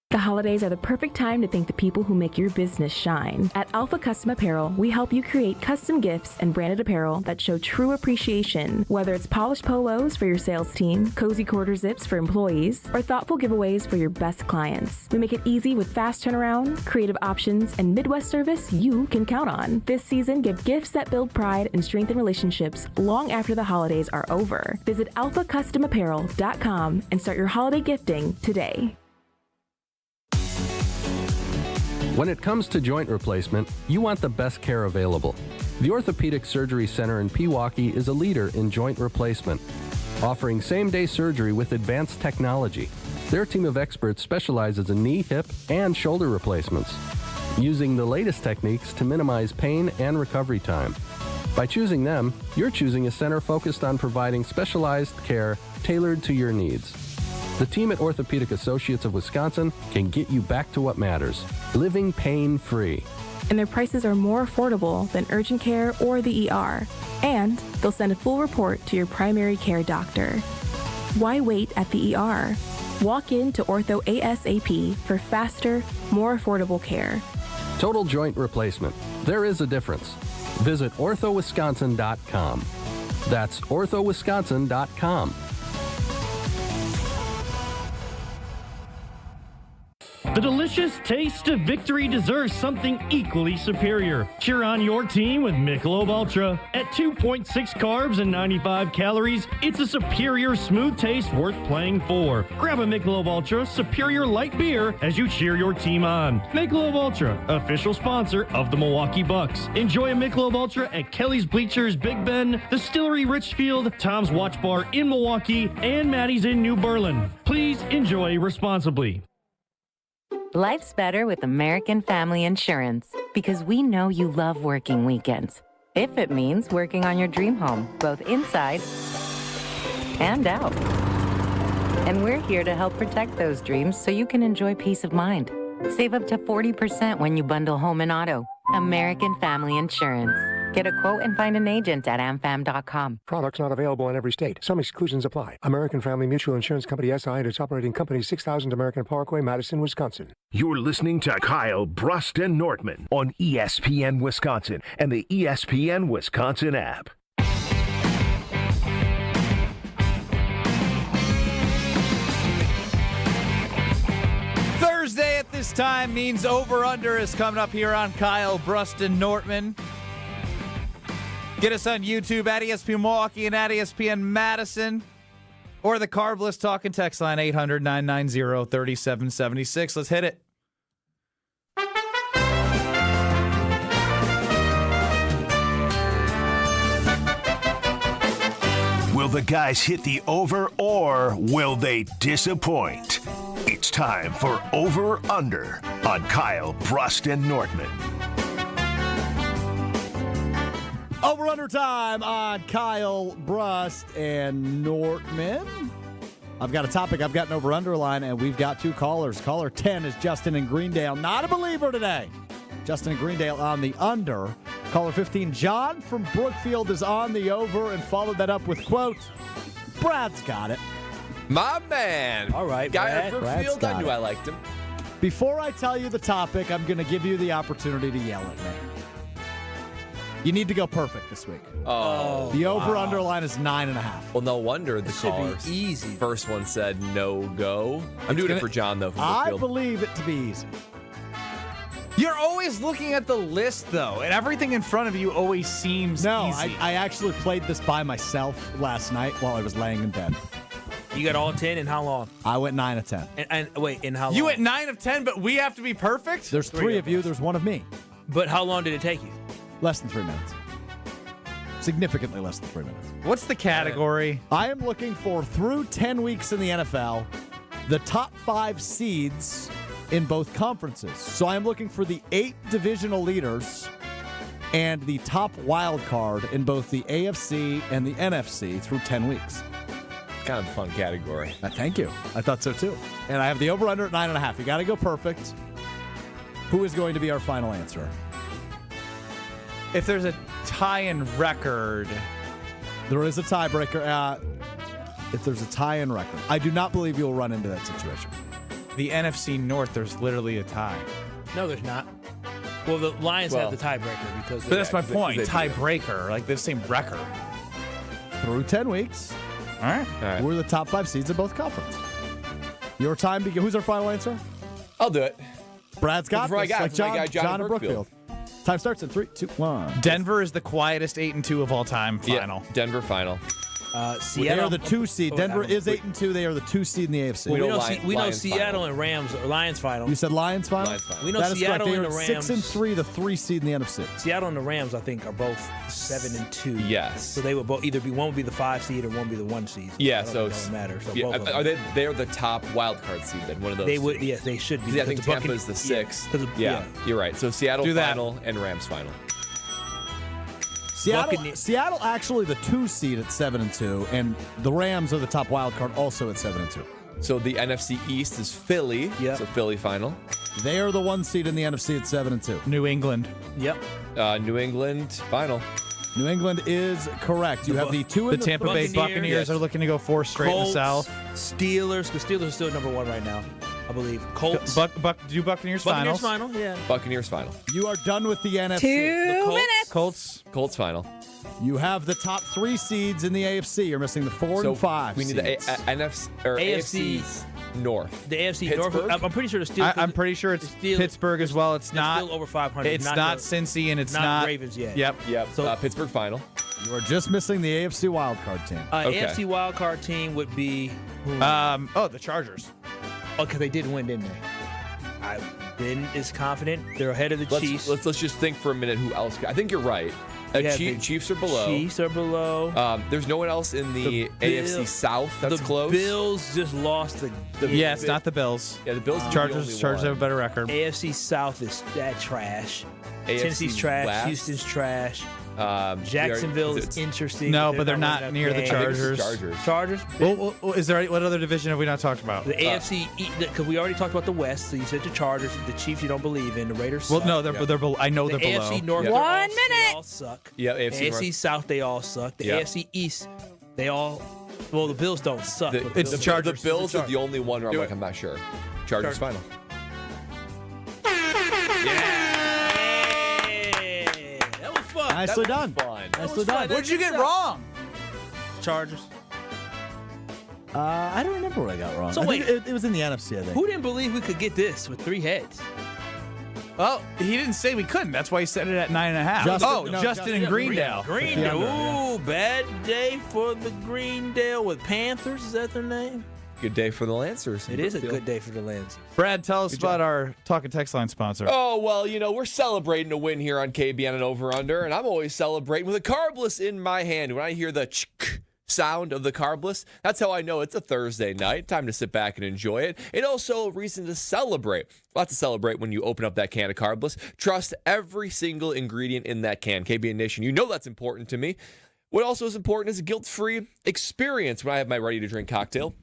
The holidays are the perfect time to thank the people who make your business shine. At Alpha Custom Apparel, we help you create custom gifts and branded apparel that show true appreciation. Whether it's polished polos for your sales team, cozy quarter zips for employees, or thoughtful giveaways for your best clients. We make it easy with fast turnaround, creative options, and Midwest service you can count on. This season, give gifts that build pride and strengthen relationships long after the holidays are over. Visit alphacustomapparel.com and start your holiday gifting today. When it comes to joint replacement, you want the best care available. The Orthopedic Surgery Center in Pewaukee is a leader in joint replacement, offering same-day surgery with advanced technology. Their team of experts specializes in knee, hip, and shoulder replacements, using the latest techniques to minimize pain and recovery time. By choosing them, you're choosing a center focused on providing specialized care tailored to your needs. The team at Orthopedic Associates of Wisconsin can get you back to what matters, living pain-free. And their prices are more affordable than urgent care or the ER. And they'll send a full report to your primary care doctor. Why wait at the ER? Walk in to Ortho ASAP for faster, more affordable care. Total joint replacement. There is a difference. Visit orthowisconsin.com. That's orthowisconsin.com. The delicious taste of victory deserves something equally superior. Cheer on your team with Michelob Ultra. At 2.6 carbs and 95 calories, it's a superior smooth taste worth playing for. Grab a Michelob Ultra Superior Light Beer as you cheer your team on. Michelob Ultra, official sponsor of the Milwaukee Bucks. Enjoy a Michelob Ultra at Kelly's Bleachers Big Bend, Distillery Richfield, Tom's Watch Bar in Milwaukee, and Maddie's in New Berlin. Please enjoy responsibly. Life's better with American Family Insurance because we know you love working weekends. If it means working on your dream home, both inside and out. And we're here to help protect those dreams so you can enjoy peace of mind. Save up to 40% when you bundle home and auto. American Family Insurance. Get a quote and find an agent at amfam.com. Products not available in every state. Some exclusions apply. American Family Mutual Insurance Company SI and its operating company 6000 American Parkway, Madison, Wisconsin. You're listening to Kyle, Brust, and Nortman on ESPN Wisconsin and the ESPN Wisconsin app. Thursday at this time means over-under is coming up here on Kyle, Brust, and Nortman. Get us on YouTube at ESPN Milwaukee and at ESPN Madison. Or the Carbless Talk and Text line 800-990-3776. Let's hit it. Will the guys hit the over or will they disappoint? It's time for Over Under on Kyle, Brust, and Nortman. Over under time on Kyle, Brust, and Nortman. I've got a topic. I've got an over underline, and we've got two callers. Caller 10 is Justin in Greendale. Not a believer today. Justin in Greendale on the under. Caller 15, John from Brookfield, is on the over and followed that up with, quote, Brad's got it. My man. All right, Guy Brad. at Brookfield, I knew I liked him. Before I tell you the topic, I'm going to give you the opportunity to yell at me. You need to go perfect this week. Oh, the over-under line is 9.5. Well, no wonder the callers. Easy. First one said no go. I'm doing it for John though. From I Brookfield. believe it to be easy. You're always looking at the list, though, and everything in front of you always seems easy. I actually played this by myself last night while I was laying in bed. You got all 10 in how long? I went 9 of 10. And wait, in how long? You went 9 of 10, but we have to be perfect? There's three of you. There's one of me. But how long did it take you? Less than 3 minutes. Significantly less than 3 minutes. What's the category? I am looking for, through 10 weeks in the NFL, the top 5 seeds in both conferences. So I am looking for the 8 divisional leaders and the top wild card in both the AFC and the NFC through 10 weeks. Kind of a fun category. Thank you. I thought so too. And I have the over-under at 9.5. You got to go perfect. Who is going to be our final answer? If there's a tie-in record. There is a tiebreaker. If there's a tie-in record. I do not believe you'll run into that situation. The NFC North, there's literally a tie. No, there's not. Well, the Lions have the tiebreaker because. But that's my point. Tiebreaker, like the same record. Through 10 weeks. All right. We're the top 5 seeds in both conferences. Your time begins. Who's our final answer? I'll do it. Brad's got this, like John in Brookfield. Time starts in 3, 2, 1. Denver is the quietest 8-2 of all time. Final. Yeah, Denver final. Seattle. They are the 2 seed. Denver is 8-2. They are the 2 seed in the AFC. Well, we know Seattle and Rams or Lions final. You said Lions final? Lions final. We know that Seattle is and correct. the They are Rams. 6-3, the 3 seed in the NFC. Seattle and the Rams, I think, are both 7-2. Yes. So they would both either be one would be the 5 seed or one would be the 1 seed. Yeah. So So it doesn't matter. So yeah, both of them. are they're the top wild card seed then? One of those. They would. Yes, they should be. Yeah, I think because the Tampa's the 6th. Yeah. You're right. So Seattle Do that. final and Rams final. Seattle actually the 2 seed at 7-2, and the Rams are the top wild card also at 7-2. So the NFC East is Philly. Yep. So Philly final. They are the 1 seed in the NFC at 7-2. New England. Yep. New England final. New England is correct. You have the 2 The in the Tampa Bay Buccaneers are looking to go 4 straight in the South. Steelers. The Steelers are still number 1 right now, I believe. Colts. Do Buccaneers finals? final. Yeah. Buccaneers final. You are done with the NFC. 2 minutes. Colts final. You have the top 3 seeds in the AFC. You're missing the 4 and 5. We need seeds. the NFC or AFC North. The AFC Pittsburgh? North. I'm pretty sure the Steelers. I'm pretty sure it's Steelers- Pittsburgh as well. It's They're not still over 500. It's not the- Cincy and it's not not Ravens yet. Yep. So Pittsburgh final. You are just missing the AFC wildcard team. Okay. AFC wildcard team would be. The Chargers. Oh, because they did win, didn't they? I've been as confident. They're ahead of the Chiefs. Let's just think for a minute who else. I think you're right. Chiefs are below. Chiefs are below. There's no one else in the AFC South that's close. The Bills just lost the Yeah, it's not the Bills. Yeah, the Bills. Chargers have a better record. AFC South is that trash. AFC Tennessee's trash. West. Houston's trash. Jacksonville is interesting. No, but they're not near the Chargers. Chargers. Well, is there what other division have we not talked about? The AFC, because we already talked about the West. So you said the Chargers, the Chiefs. You don't believe in the Raiders. Well, suck. no, they're below. I know they're below. AFC North. 1 minute. They all suck. Yeah, AFC AFC North. South. They all suck. The AFC East. They all. Well, the Bills don't suck. It's the Chargers. The Bills are the only one where I'm like, I'm not sure. Chargers final. Nicely done. Nicely done. What'd you get wrong? Chargers. I don't remember what I got wrong. So I wait. think it was in the NFC, I think. Who didn't believe we could get this with 3 heads? Well, he didn't say we couldn't. That's why he set it at 9.5. Justin and Greendale. Greendale. Ooh, bad day for the Greendale with Panthers. Is that their name? Good day for the Lancers. It is a good day for the Lancers. Brad, tell us about our Talk and Text Line sponsor. Oh, well, we're celebrating a win here on KBN and Over Under, and I'm always celebrating with a carbless in my hand. When I hear the sound of the carbless, that's how I know it's a Thursday night. Time to sit back and enjoy it. And also a reason to celebrate. Lots to celebrate when you open up that can of carbless. Trust every single ingredient in that can. KBN Nation, you know that's important to me. What also is important is a guilt-free experience when I have my ready-to-drink cocktail.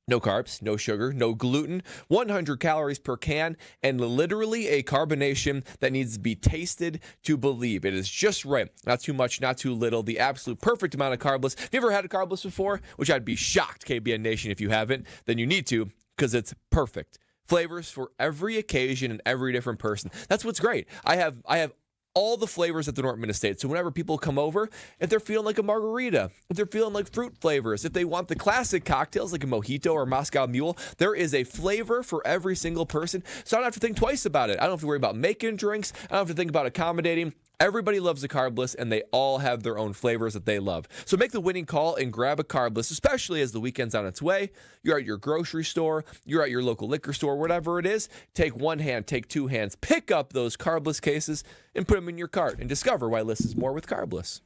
No carbs, no sugar, no gluten, 100 calories per can, and literally a carbonation that needs to be tasted to believe. It is just right. Not too much, not too little. The absolute perfect amount of carbless. Have you ever had a carbless before? Which I'd be shocked, KBN Nation, if you haven't. Then you need to, because it's perfect. Flavors for every occasion and every different person. That's what's great. I have all the flavors at the Nortman Estate. So whenever people come over, if they're feeling like a margarita, if they're feeling like fruit flavors, if they want the classic cocktails like a mojito or Moscow Mule, there is a flavor for every single person. So I don't have to think twice about it. I don't have to worry about making drinks. I don't have to think about accommodating. Everybody loves a carbless, and they all have their own flavors that they love. So make the winning call and grab a carbless, especially as the weekend's on its way. You're at your grocery store, you're at your local liquor store, whatever it is. Take one hand, take two hands, pick up those carbless cases and put them in your cart and discover why less is more with carbless.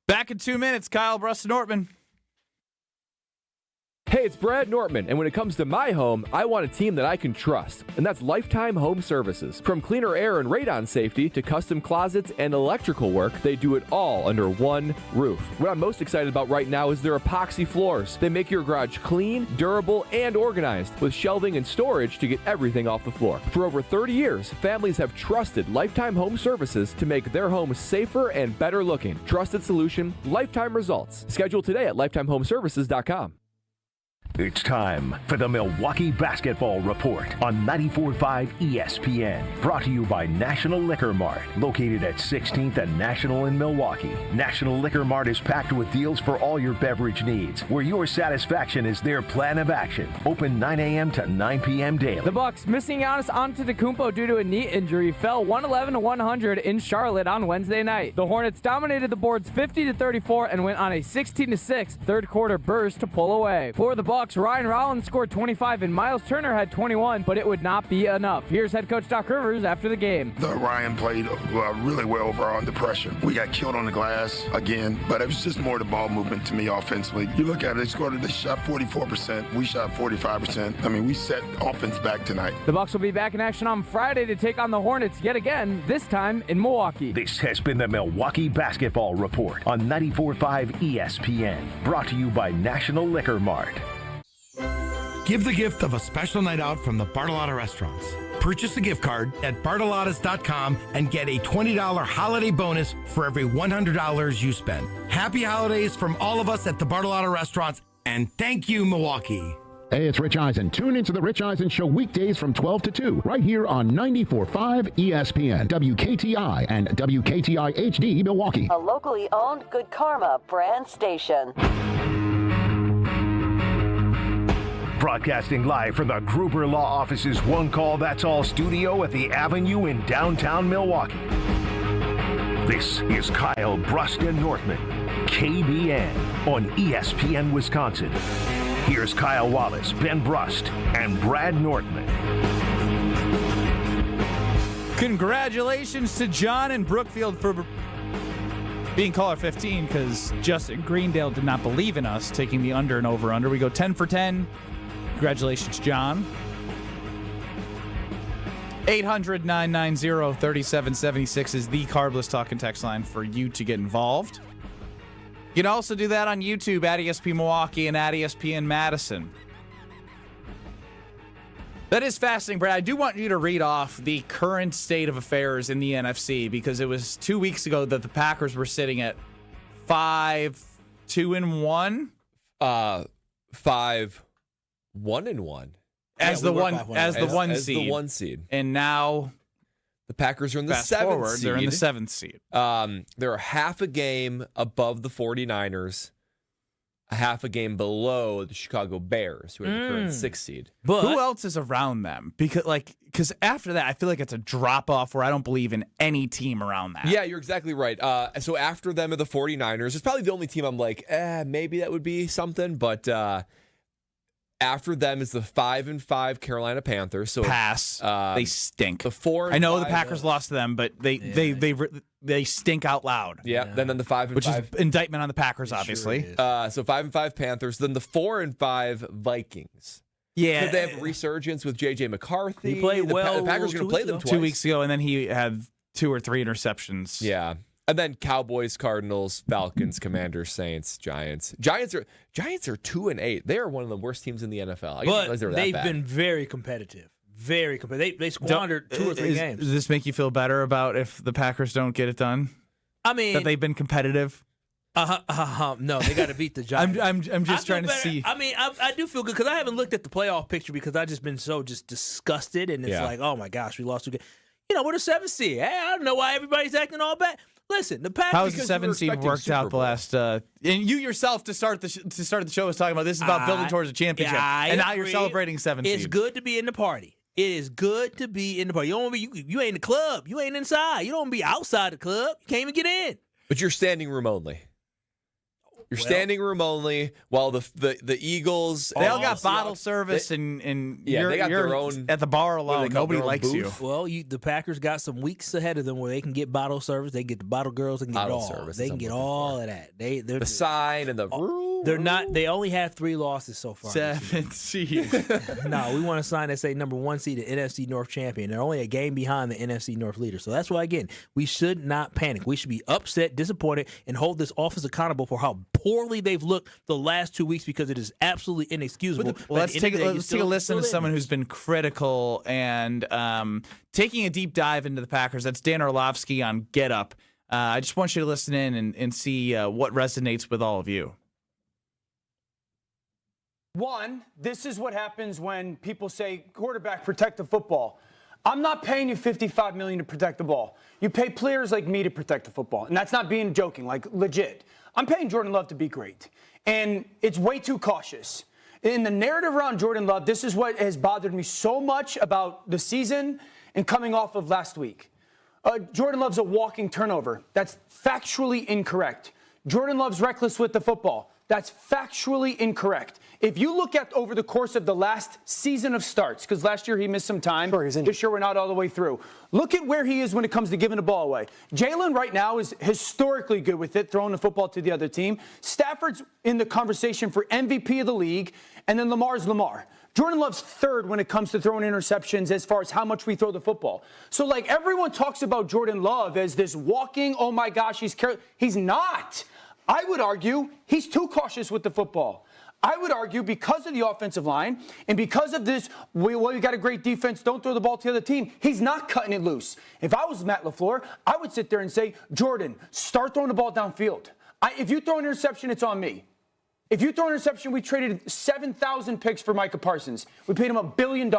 Back in 2 minutes, Kyle, Brust Nortman. Hey, it's Brad Nortman, and when it comes to my home, I want a team that I can trust, and that's Lifetime Home Services. From cleaner air and radon safety to custom closets and electrical work, they do it all under one roof. What I'm most excited about right now is their epoxy floors. They make your garage clean, durable, and organized, with shelving and storage to get everything off the floor. For over 30 years, families have trusted Lifetime Home Services to make their homes safer and better looking. Trusted solution, lifetime results. Schedule today at lifetimehomeservices.com. It's time for the Milwaukee Basketball Report on 94.5 ESPN. Brought to you by National Liquor Mart, located at 16th and National in Milwaukee. National Liquor Mart is packed with deals for all your beverage needs, where your satisfaction is their plan of action. Open 9 a.m. to 9 p.m. daily. The Bucks, missing Giannis Antetokounmpo due to a knee injury, fell 111-100 in Charlotte on Wednesday night. The Hornets dominated the boards 50-34 and went on a 16-6 third-quarter burst to pull away. For the Bucks, Ryan Rollins scored 25 and Miles Turner had 21, but it would not be enough. Here's head coach Doc Rivers after the game. Ryan played really well overall under pressure. We got killed on the glass again, but it was just more the ball movement to me offensively. You look at it, they shot 44%. We shot 45%. I mean, we set offense back tonight. The Bucks will be back in action on Friday to take on the Hornets yet again, this time in Milwaukee. This has been the Milwaukee Basketball Report on 94.5 ESPN. Brought to you by National Liquor Mart. Give the gift of a special night out from the Bartolotta Restaurants. Purchase a gift card at bartolottas.com and get a $20 holiday bonus for every $100 you spend. Happy holidays from all of us at the Bartolotta Restaurants, and thank you, Milwaukee. Hey, it's Rich Eisen. Tune into The Rich Eisen Show weekdays from 12 to 2, right here on 94.5 ESPN, WKTI, and WKTI HD Milwaukee. A locally owned Good Karma brand station. Broadcasting live from the Gruber Law Office's One Call That's All studio at the Avenue in downtown Milwaukee. This is Kyle Brust Nortman, KBN on ESPN Wisconsin. Here's Kyle Wallace, Ben Brust, and Brad Nortman. Congratulations to John in Brookfield for being caller 15 because Justin Greendale did not believe in us taking the under and over. We go 10 for 10. Congratulations, John. 800-990-3776 is the Carbless Talk and Text line for you to get involved. You can also do that on YouTube at ESPN Milwaukee and at ESPN Madison. That is fascinating, Brad. I do want you to read off the current state of affairs in the NFC because it was 2 weeks ago that the Packers were sitting at 5-2-1. 5-1-1. As the one seed. And now the Packers are in the 7th seed. They're in the 7th seed. They're half a game above the 49ers, a half a game below the Chicago Bears, who are the current 6th seed. But who else is around them? Because after that, I feel like it's a drop-off where I don't believe in any team around that. Yeah, you're exactly right. So after them are the 49ers. It's probably the only team I'm like, maybe that would be something, but after them is the 5-5 Carolina Panthers. So pass. They stink. The 4. I know the Packers lost to them, but they stink out loud. Yeah. Then the 5-5, which is indictment on the Packers, obviously. Sure so 5-5 Panthers. Then the 4-5 Vikings. Yeah. Could they have a resurgence with JJ McCarthy? He played well. The Packers are going to play them twice. 2 weeks ago, and then he had 2 or 3 interceptions. Yeah. And then Cowboys, Cardinals, Falcons, Commanders, Saints, Giants. Giants are 2-8. They are one of the worst teams in the NFL. I didn't realize they were that they've bad. been very competitive. Very competitive. They squandered 2 or 3 games. Does this make you feel better about if the Packers don't get it done? I mean, that they've been competitive. No, they got to beat the Giants. I'm just trying to see. I mean, I do feel good because I haven't looked at the playoff picture because I've just been so disgusted, and it's like, oh my gosh, we lost 2 games. We're the 7th seed. Hey, I don't know why everybody's acting all bad. Listen, the Packers. How's the 7th seed worked out the last? And you yourself to start the show was talking about this is about building towards a championship, and now you're celebrating 7th seed. It's good to be in the party. It is good to be in the party. You don't want to be. You ain't in the club. You ain't inside. You don't want to be outside the club. You can't even get in. But you're standing room only. You're standing room only while the Eagles. They all got bottle service and they got their own at the bar alone. Nobody likes you. Well, the Packers got some weeks ahead of them where they can get bottle service. They get the bottle girls. They can get it all. Service they can get all of that. They're the sign and the room. They're not. They only have 3 losses so far. 7th seed. No, we want a sign that say number 1 seed, the NFC North champion. They're only a game behind the NFC North leader. So that's why, again, we should not panic. We should be upset, disappointed, and hold this office accountable for how poorly they've looked the last 2 weeks because it is absolutely inexcusable. Well, let's take a listen to someone who's been critical and taking a deep dive into the Packers. That's Dan Orlovsky on Get Up. I just want you to listen in and see what resonates with all of you. One, this is what happens when people say, quarterback, protect the football. I'm not paying you $55 million to protect the ball. You pay players like me to protect the football. And that's not being joking, like legit. I'm paying Jordan Love to be great. And it's way too cautious. In the narrative around Jordan Love, this is what has bothered me so much about the season and coming off of last week. Jordan Love's a walking turnover. That's factually incorrect. Jordan Love's reckless with the football. That's factually incorrect. If you look at over the course of the last season of starts, because last year he missed some time, this year we're not all the way through. Look at where he is when it comes to giving the ball away. Jalen right now is historically good with it, throwing the football to the other team. Stafford's in the conversation for MVP of the league, and then Lamar's Lamar. Jordan Love's 3rd when it comes to throwing interceptions as far as how much we throw the football. So, like, everyone talks about Jordan Love as this walking, oh my gosh, he's not. I would argue he's too cautious with the football. I would argue because of the offensive line and because of this, we got a great defense, don't throw the ball to the other team, he's not cutting it loose. If I was Matt LaFleur, I would sit there and say, Jordan, start throwing the ball downfield. If you throw an interception, it's on me. If you throw an interception, we traded 7,000 picks for Micah Parsons. We paid him $1 billion.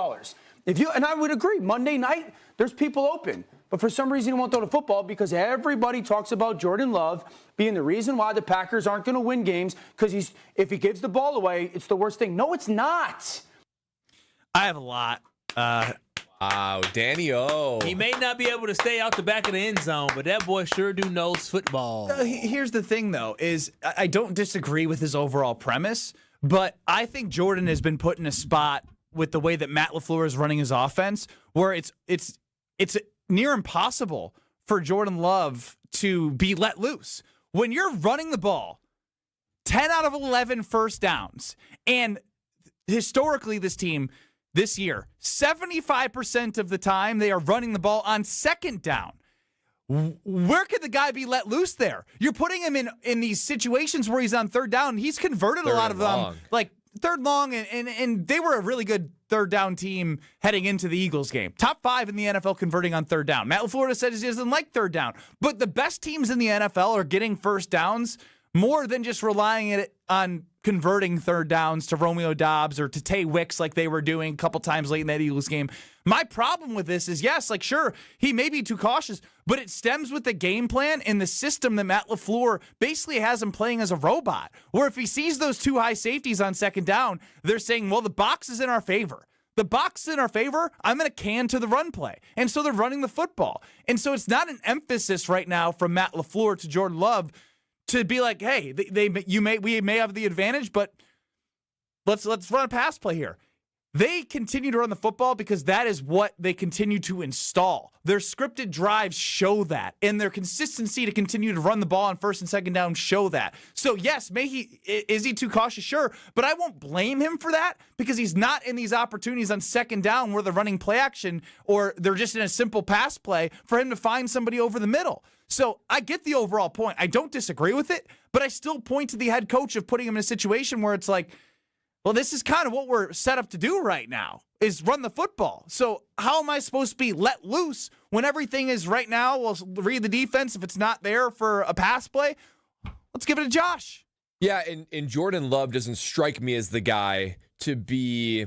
And I would agree, Monday night, there's people open. But for some reason, he won't throw the football because everybody talks about Jordan Love being the reason why the Packers aren't going to win games because if he gives the ball away, it's the worst thing. No, it's not. I have a lot. Wow, Danny O. He may not be able to stay out the back of the end zone, but that boy sure do knows football. Here's the thing, though, is I don't disagree with his overall premise, but I think Jordan has been put in a spot with the way that Matt LaFleur is running his offense where it's near impossible for Jordan Love to be let loose. when you're running the ball, 10 out of 11 first downs, and historically this team this year, 75% of the time they are running the ball on second down. Where could the guy be let loose there? You're putting him in these situations where he's on third down. He's converted a lot of them, like third long, and they were a really good third down team heading into the Eagles game. Top 5 in the NFL converting on third down. Matt LaFleur said he doesn't like third down, but the best teams in the NFL are getting first downs more than just relying on converting third downs to Romeo Doubs or to Tay Wicks like they were doing a couple times late in that Eagles game. My problem with this is, yes, like, sure, he may be too cautious, but it stems with the game plan and the system that Matt LaFleur basically has him playing as a robot, where if he sees those 2 high safeties on second down, they're saying, well, the box is in our favor. The box is in our favor, I'm going to can to the run play. And so they're running the football. And so it's not an emphasis right now from Matt LaFleur to Jordan Love to be like, hey, we may have the advantage, but let's run a pass play here. They continue to run the football because that is what they continue to install. Their scripted drives show that, and their consistency to continue to run the ball on first and second down show that. So yes, is he too cautious? Sure, but I won't blame him for that because he's not in these opportunities on second down where they're running play action or they're just in a simple pass play for him to find somebody over the middle. So I get the overall point. I don't disagree with it, but I still point to the head coach of putting him in a situation where it's like, well, this is kind of what we're set up to do right now, is run the football. So how am I supposed to be let loose when everything is right now? We'll read the defense. If it's not there for a pass play, let's give it to Josh. Yeah, and Jordan Love doesn't strike me as the guy to be,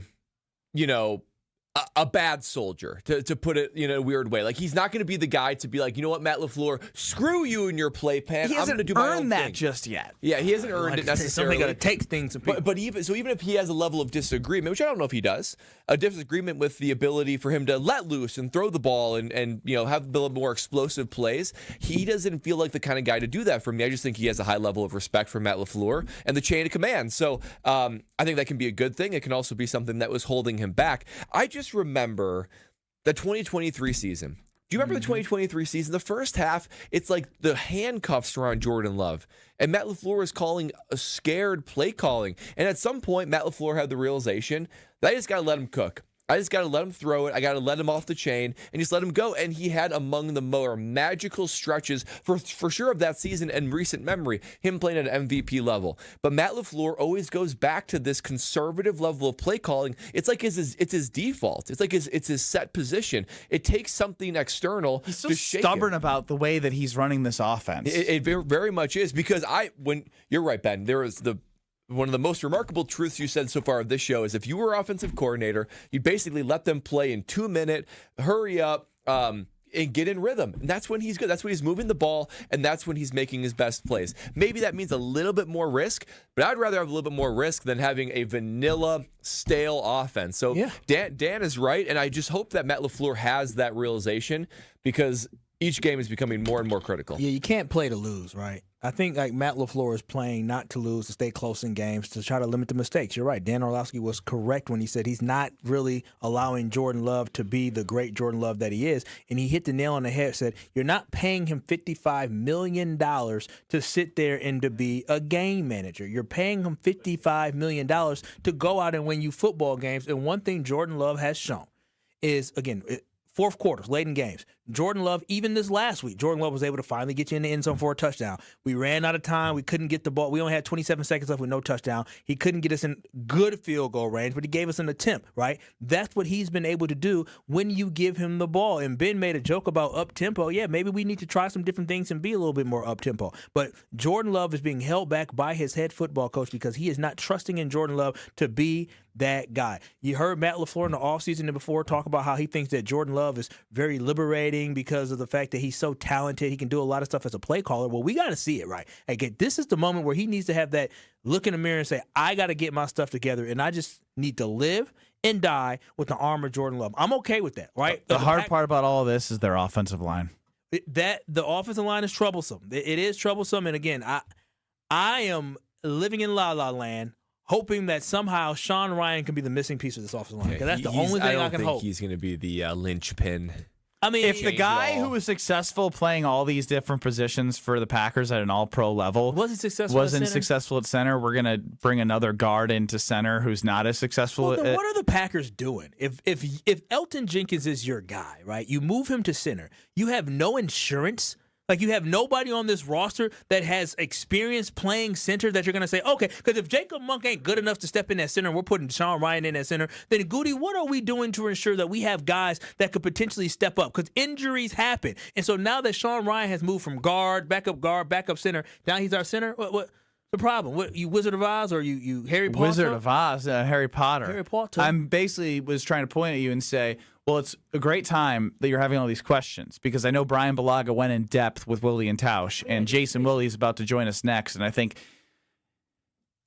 a bad soldier, to put it in a weird way. Like, he's not going to be the guy to be like, you know what, Matt LaFleur, screw you and your playpen. He hasn't earned that just yet. Yeah, he hasn't earned it necessarily. Somebody got to take things. But even if he has a level of disagreement, which I don't know if he does, a disagreement with the ability for him to let loose and throw the ball and have a little more explosive plays, he doesn't feel like the kind of guy to do that for me. I just think he has a high level of respect for Matt LaFleur and the chain of command. So I think that can be a good thing. It can also be something that was holding him back. I just remember the 2023 season. Do you remember the 2023 season? The first half, it's like the handcuffs around Jordan Love. And Matt LaFleur was calling a scared play calling. And at some point, Matt LaFleur had the realization that I just got to let him cook. I just got to let him throw it. I got to let him off the chain and just let him go. And he had among the more magical stretches for sure of that season and recent memory, him playing at an MVP level. But Matt LaFleur always goes back to this conservative level of play calling. It's like it's his default. It's like it's his set position. It takes something external. He's so stubborn about the way that he's running this offense. It very much is, because when you're right, Ben, there is one of the most remarkable truths you said so far of this show is if you were offensive coordinator, you basically let them play in 2 minute, hurry up, and get in rhythm. And that's when he's good. That's when he's moving the ball, and that's when he's making his best plays. Maybe that means a little bit more risk, but I'd rather have a little bit more risk than having a vanilla, stale offense. So yeah. Dan is right, and I just hope that Matt LaFleur has that realization, because each game is becoming more and more critical. Yeah, you can't play to lose, right? I think like Matt LaFleur is playing not to lose, to stay close in games, to try to limit the mistakes. You're right. Dan Orlovsky was correct when he said he's not really allowing Jordan Love to be the great Jordan Love that he is. And he hit the nail on the head, said, you're not paying him $55 million to sit there and to be a game manager. You're paying him $55 million to go out and win you football games. And one thing Jordan Love has shown is, again, fourth quarters, late in games, Jordan Love, even this last week, Jordan Love was able to finally get you in the end zone for a touchdown. We ran out of time. We couldn't get the ball. We only had 27 seconds left with no touchdown. He couldn't get us in good field goal range, but he gave us an attempt, right? That's what he's been able to do when you give him the ball. And Ben made a joke about up-tempo. Yeah, maybe we need to try some different things and be a little bit more up-tempo. But Jordan Love is being held back by his head football coach because he is not trusting in Jordan Love to be that guy. You heard Matt LaFleur in the offseason and before talk about how he thinks that Jordan Love is very liberating because of the fact that he's so talented. He can do a lot of stuff as a play caller. Well, we got to see it, right? Again, this is the moment where he needs to have that look in the mirror and say, I got to get my stuff together, and I just need to live and die with the arm of Jordan Love. I'm okay with that, right? The hard part about all of this is their offensive line. The offensive line is troublesome. It is troublesome, and again, I am living in La La Land, hoping that somehow Sean Ryan can be the missing piece of this offensive line. Because that's the only thing I can hope. I don't think he's going to be the linchpin. I mean, if the guy who was successful playing all these different positions for the Packers at an all-pro level wasn't successful at center, we're going to bring another guard into center who's not as successful. Well, then what are the Packers doing? If Elton Jenkins is your guy, right? You move him to center. You have no insurance. Like, you have nobody on this roster that has experience playing center that you're going to say, okay, because if Jacob Monk ain't good enough to step in that center and we're putting Sean Ryan in that center, then Goody, what are we doing to ensure that we have guys that could potentially step up? Because injuries happen. And so now that Sean Ryan has moved from guard, backup center, now he's our center, what's the problem? What, you Wizard of Oz or you Harry Potter? Wizard of Oz, Harry Potter. Harry Potter. I'm basically was trying to point at you and say, well, it's a great time that you're having all these questions because I know Bryan Bulaga went in depth with Willie and Tausch, and Jason Willie is about to join us next. And I think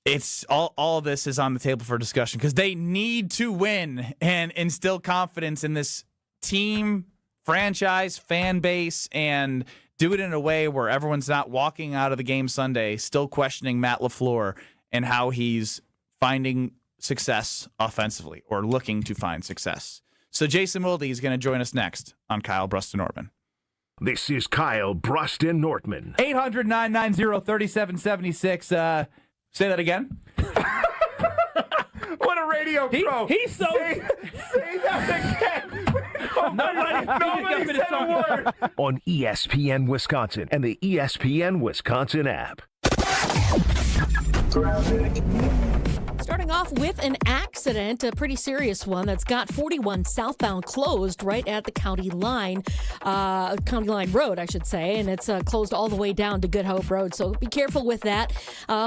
it's all of this is on the table for discussion because they need to win and instill confidence in this team, franchise, fan base, and do it in a way where everyone's not walking out of the game Sunday still questioning Matt LaFleur and how he's finding success offensively or looking to find success. So Jason Wilde is going to join us next on Kyle Brust Nortman. This is Kyle Brust Nortman. 800-990-3776. Say that again. What a radio pro. He's so... Say that again. Nobody said a word. On ESPN Wisconsin and the ESPN Wisconsin app. Starting off with an accident, a pretty serious one that's got 41 southbound closed right at the county line road, I should say, and it's closed all the way down to Good Hope Road, so be careful with that.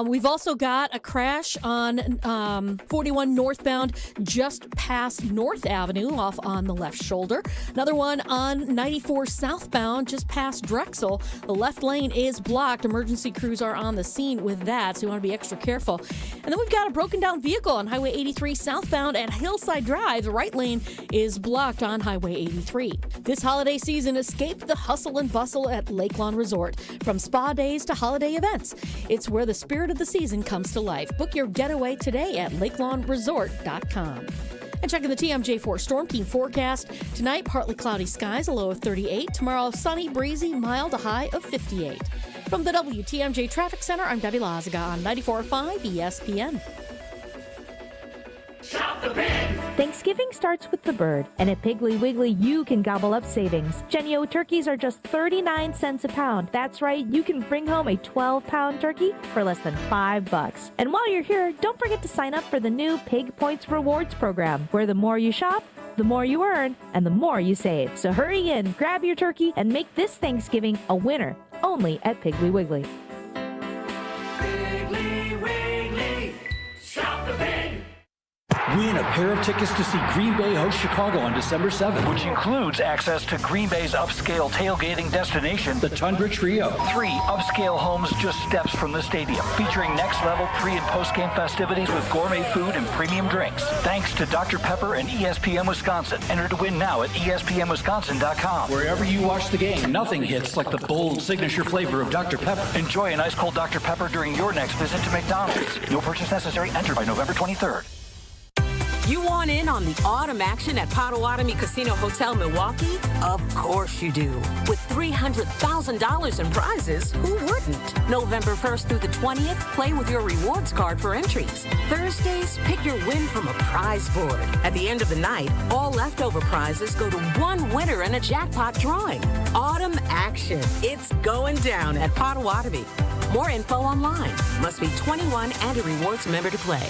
We've also got a crash on 41 northbound just past North Avenue off on the left shoulder. Another one on 94 southbound just past Drexel. The left lane is blocked. Emergency crews are on the scene with that, so you want to be extra careful. And then we've got a broken down vehicle on Highway 83 southbound at Hillside Drive. The right lane is blocked on Highway 83. This holiday season, escape the hustle and bustle at Lake Lawn Resort. From spa days to holiday events, it's where the spirit of the season comes to life. Book your getaway today at lakelawnresort.com. And checking the TMJ4 Storm Team forecast. Tonight, partly cloudy skies, a low of 38. Tomorrow, sunny, breezy, mild, a high of 58. From the WTMJ Traffic Center, I'm Debbie Lazaga on 94.5 ESPN. Shop the pig! Thanksgiving starts with the bird, and at Piggly Wiggly, you can gobble up savings. Jenny-O turkeys are just 39 cents a pound. That's right, you can bring home a 12-pound turkey for less than $5. And while you're here, don't forget to sign up for the new Pig Points Rewards program, where the more you shop, the more you earn, and the more you save. So hurry in, grab your turkey, and make this Thanksgiving a winner, only at Piggly Wiggly. Piggly Wiggly, shop the pig! Win a pair of tickets to see Green Bay host Chicago on December 7th, which includes access to Green Bay's upscale tailgating destination, the Tundra Trio. 3 upscale homes just steps from the stadium, featuring next-level pre- and post-game festivities with gourmet food and premium drinks. Thanks to Dr. Pepper and ESPN Wisconsin. Enter to win now at ESPNWisconsin.com. Wherever you watch the game, nothing hits like the bold signature flavor of Dr. Pepper. Enjoy an ice-cold Dr. Pepper during your next visit to McDonald's. No purchase necessary. Enter by November 23rd. You want in on the autumn action at Potawatomi Casino Hotel Milwaukee? Of course you do. With $300,000 in prizes, who wouldn't? November 1st through the 20th, play with your rewards card for entries. Thursdays, pick your win from a prize board. At the end of the night, all leftover prizes go to one winner in a jackpot drawing. Autumn action. It's going down at Potawatomi. More info online. Must be 21 and a rewards member to play.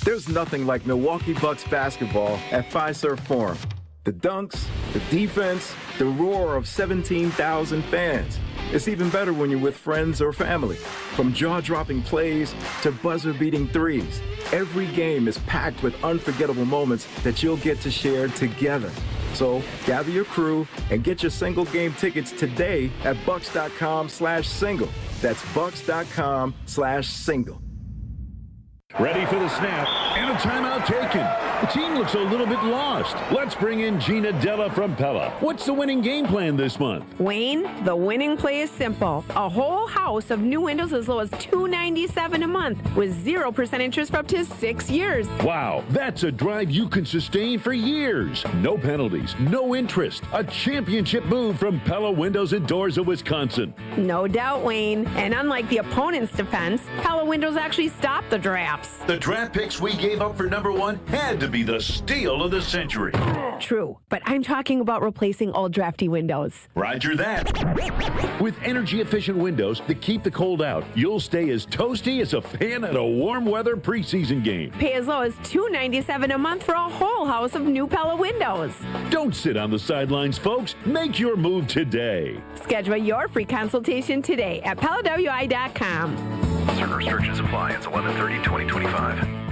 There's nothing like Milwaukee Bucks basketball at Fiserv Forum. The dunks, the defense, the roar of 17,000 fans. It's even better when you're with friends or family. From jaw-dropping plays to buzzer-beating threes, every game is packed with unforgettable moments that you'll get to share together. So gather your crew and get your single game tickets today at bucks.com/single. That's bucks.com/single. Ready for the snap, and a timeout taken. The team looks a little bit lost. Let's bring in Gina Della from Pella. What's the winning game plan this month? Wayne, the winning play is simple. A whole house of new windows as low as $2.99 $297 a month with 0% interest for up to 6 years. Wow, that's a drive you can sustain for years. No penalties, no interest. A championship move from Pella Windows and Doors of Wisconsin. No doubt, Wayne. And unlike the opponent's defense, Pella Windows actually stopped the drafts. The draft picks we gave up for number one had to be the steal of the century. True, but I'm talking about replacing old drafty windows. Roger that. With energy-efficient windows that keep the cold out, you'll stay as toasty as a fan at a warm weather preseason game. Pay as low as $297 a month for a whole house of new Pella windows. Don't sit on the sidelines, folks. Make your move today. Schedule your free consultation today at PellaWI.com. Certain restrictions apply. It's 11/30/2025.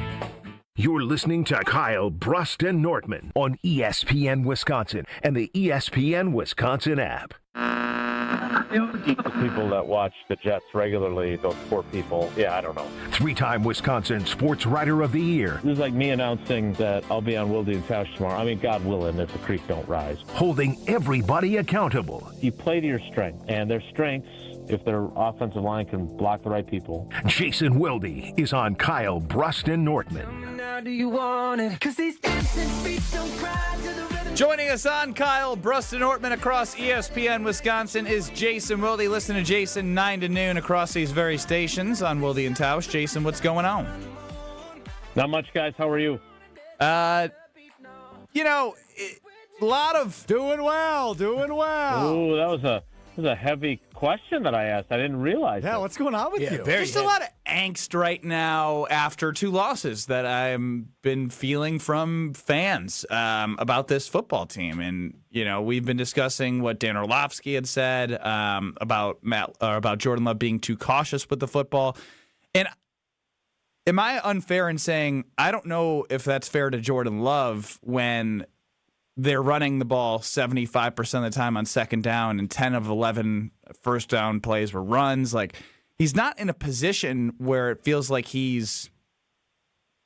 You're listening to Kyle, Brust, and Nortman on ESPN Wisconsin and the ESPN Wisconsin app. The people that watch the Jets regularly, those poor people, I don't know. Three-time Wisconsin Sports Writer of the Year. This is like me announcing that I'll be on Wilde and Tausch tomorrow. I mean, God willing, if the creek don't rise. Holding everybody accountable. You play to your strength, and their strengths, if their offensive line can block the right people. Jason Wilde is on Kyle, Brust, and Nortman. Do you want it? 'Cause these dancing feet don't cry to the rhythm. Joining us on Kyle, Brust, and Nortman across ESPN Wisconsin is Jason Wilde. Listen to Jason 9 to noon across these very stations on Wilde and Tausch. Jason, what's going on? Not much, guys. How are you? A lot of doing well. Ooh, that was a heavy question that I asked. I didn't realize. Yeah, what's going on with you? Just a lot of angst right now after two losses that I've been feeling from fans about this football team. And, we've been discussing what Dan Orlovsky had said about Jordan Love being too cautious with the football. And am I unfair in saying I don't know if that's fair to Jordan Love when they're running the ball 75% of the time on second down, and 10 of 11 first down plays were runs. Like, he's not in a position where it feels like he's,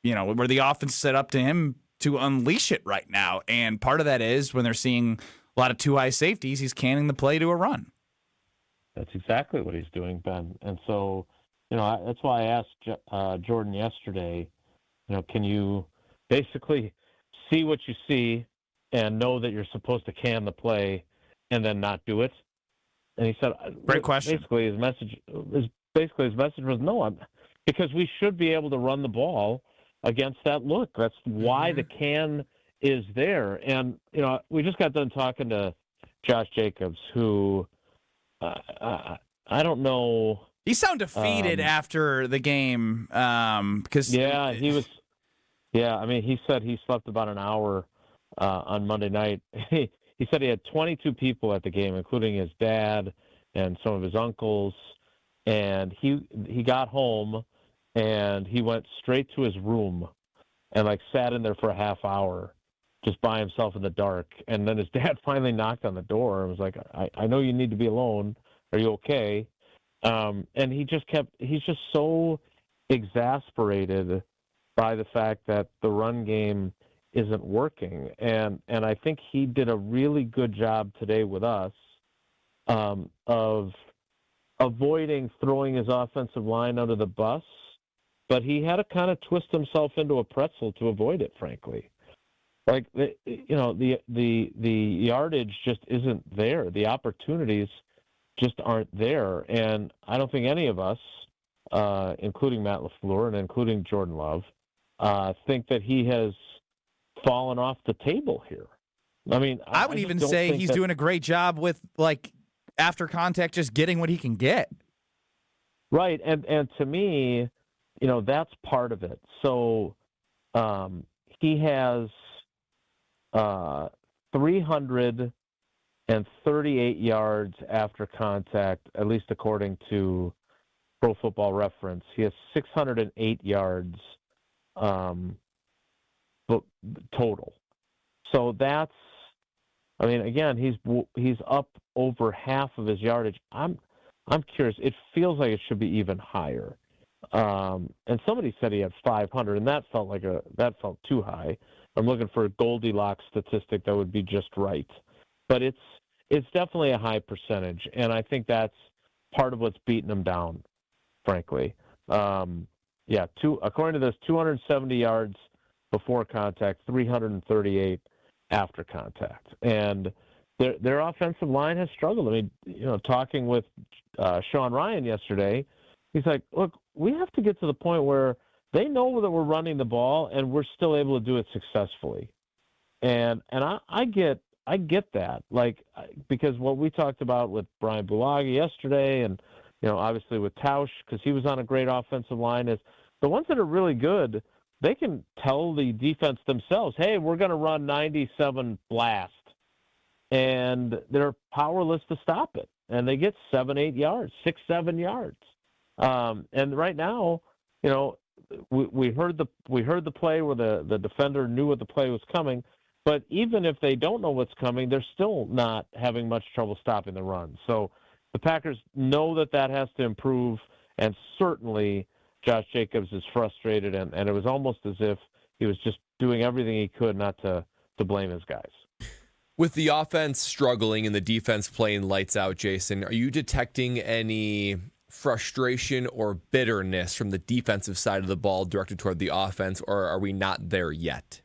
where the offense is set up to him to unleash it right now. And part of that is when they're seeing a lot of two high safeties, he's canning the play to a run. That's exactly what he's doing, Ben. And so, that's why I asked Jordan yesterday, can you basically see what you see and know that you're supposed to can the play and then not do it? And he said, great question. Basically, his message was no, because we should be able to run the ball against that look. That's why the can is there. And, we just got done talking to Josh Jacobs, who I don't know. He sounded defeated after the game because he was. Yeah, I mean, he said he slept about an hour on Monday night. He said he had 22 people at the game, including his dad and some of his uncles. And he got home and he went straight to his room and sat in there for a half hour just by himself in the dark. And then his dad finally knocked on the door and was like, I know you need to be alone. Are you okay? And he's just so exasperated by the fact that the run game isn't working. And I think he did a really good job today with us of avoiding throwing his offensive line under the bus, but he had to kind of twist himself into a pretzel to avoid it, frankly. The yardage just isn't there. The opportunities just aren't there. And I don't think any of us, including Matt LaFleur and including Jordan Love, think that he has fallen off the table here. I mean, I would even say he's doing a great job with after contact, just getting what he can get. Right. And to me, that's part of it. So he has 338 yards after contact, at least according to Pro Football Reference. He has 608 yards total. So that's, again, he's up over half of his yardage. I'm curious. It feels like it should be even higher. And somebody said he had 500, and that felt too high. I'm looking for a Goldilocks statistic that would be just right. But it's definitely a high percentage, and I think that's part of what's beating him down, frankly. According to this, 270 yards before contact, 338 after contact. And their offensive line has struggled. I mean, talking with Sean Ryan yesterday, he's like, look, we have to get to the point where they know that we're running the ball and we're still able to do it successfully. And I get that, like, because what we talked about with Bryan Bulaga yesterday, and obviously with Tausch, because he was on a great offensive line, is the ones that are really good, they can tell the defense themselves, hey, we're going to run 97 blast, and they're powerless to stop it, and they get 7-8 yards, 6-7 yards, and right now, we heard the play where the defender knew what the play was coming. But even if they don't know what's coming, they're still not having much trouble stopping the run. So the Packers know that has to improve, and certainly Josh Jacobs is frustrated, and it was almost as if he was just doing everything he could not to blame his guys. With the offense struggling and the defense playing lights out, Jason, are you detecting any frustration or bitterness from the defensive side of the ball directed toward the offense, or are we not there yet?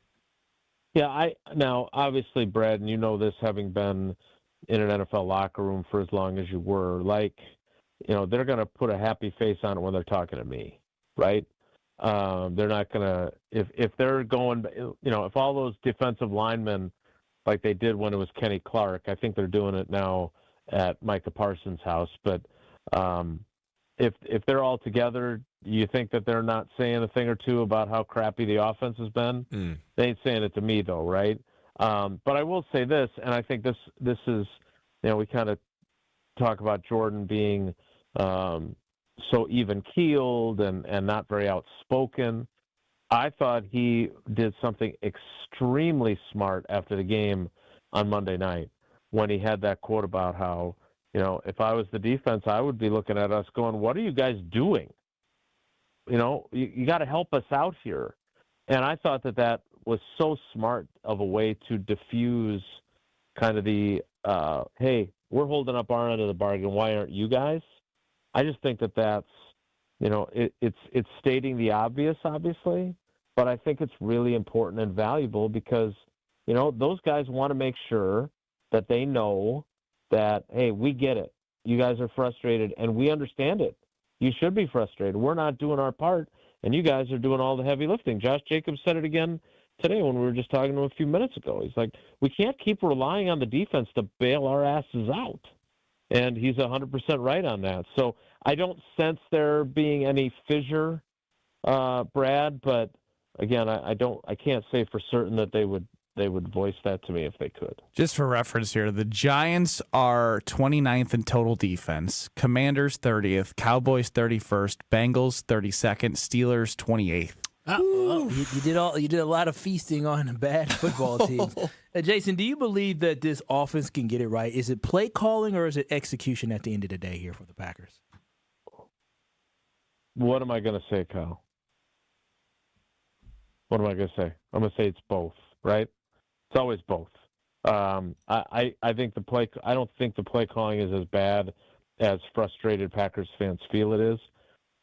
Yeah, now obviously, Brad, and you know this, having been in an NFL locker room for as long as you were, like, they're going to put a happy face on it when they're talking to me, right? They're not going to, if they're going, if all those defensive linemen, like they did when it was Kenny Clark, I think they're doing it now at Micah Parsons' house. But if they're all together, you think that they're not saying a thing or two about how crappy the offense has been? They ain't saying it to me, though, right? But I will say this, and I think this is, we kind of talk about Jordan being so even-keeled and not very outspoken. I thought he did something extremely smart after the game on Monday night when he had that quote about how, if I was the defense, I would be looking at us going, what are you guys doing? You got to help us out here. And I thought that was so smart of a way to diffuse kind of the, hey, we're holding up our end of the bargain. Why aren't you guys? I just think that's, it's stating the obvious, obviously, but I think it's really important and valuable because, those guys want to make sure that they know that, hey, we get it. You guys are frustrated and we understand it. You should be frustrated. We're not doing our part, and you guys are doing all the heavy lifting. Josh Jacobs said it again today when we were just talking to him a few minutes ago. He's like, we can't keep relying on the defense to bail our asses out. And he's 100% right on that. So I don't sense there being any fissure, Brad, but again, I can't say for certain that they would voice that to me if they could. Just for reference here, the Giants are 29th in total defense, Commanders 30th, Cowboys 31st, Bengals 32nd, Steelers 28th. You did a lot of feasting on bad football teams. Jason, do you believe that this offense can get it right? Is it play calling or is it execution at the end of the day here for the Packers? What am I going to say, Kyle? What am I going to say? I'm going to say it's both, right? It's always both. I think I don't think the play calling is as bad as frustrated Packers fans feel it is.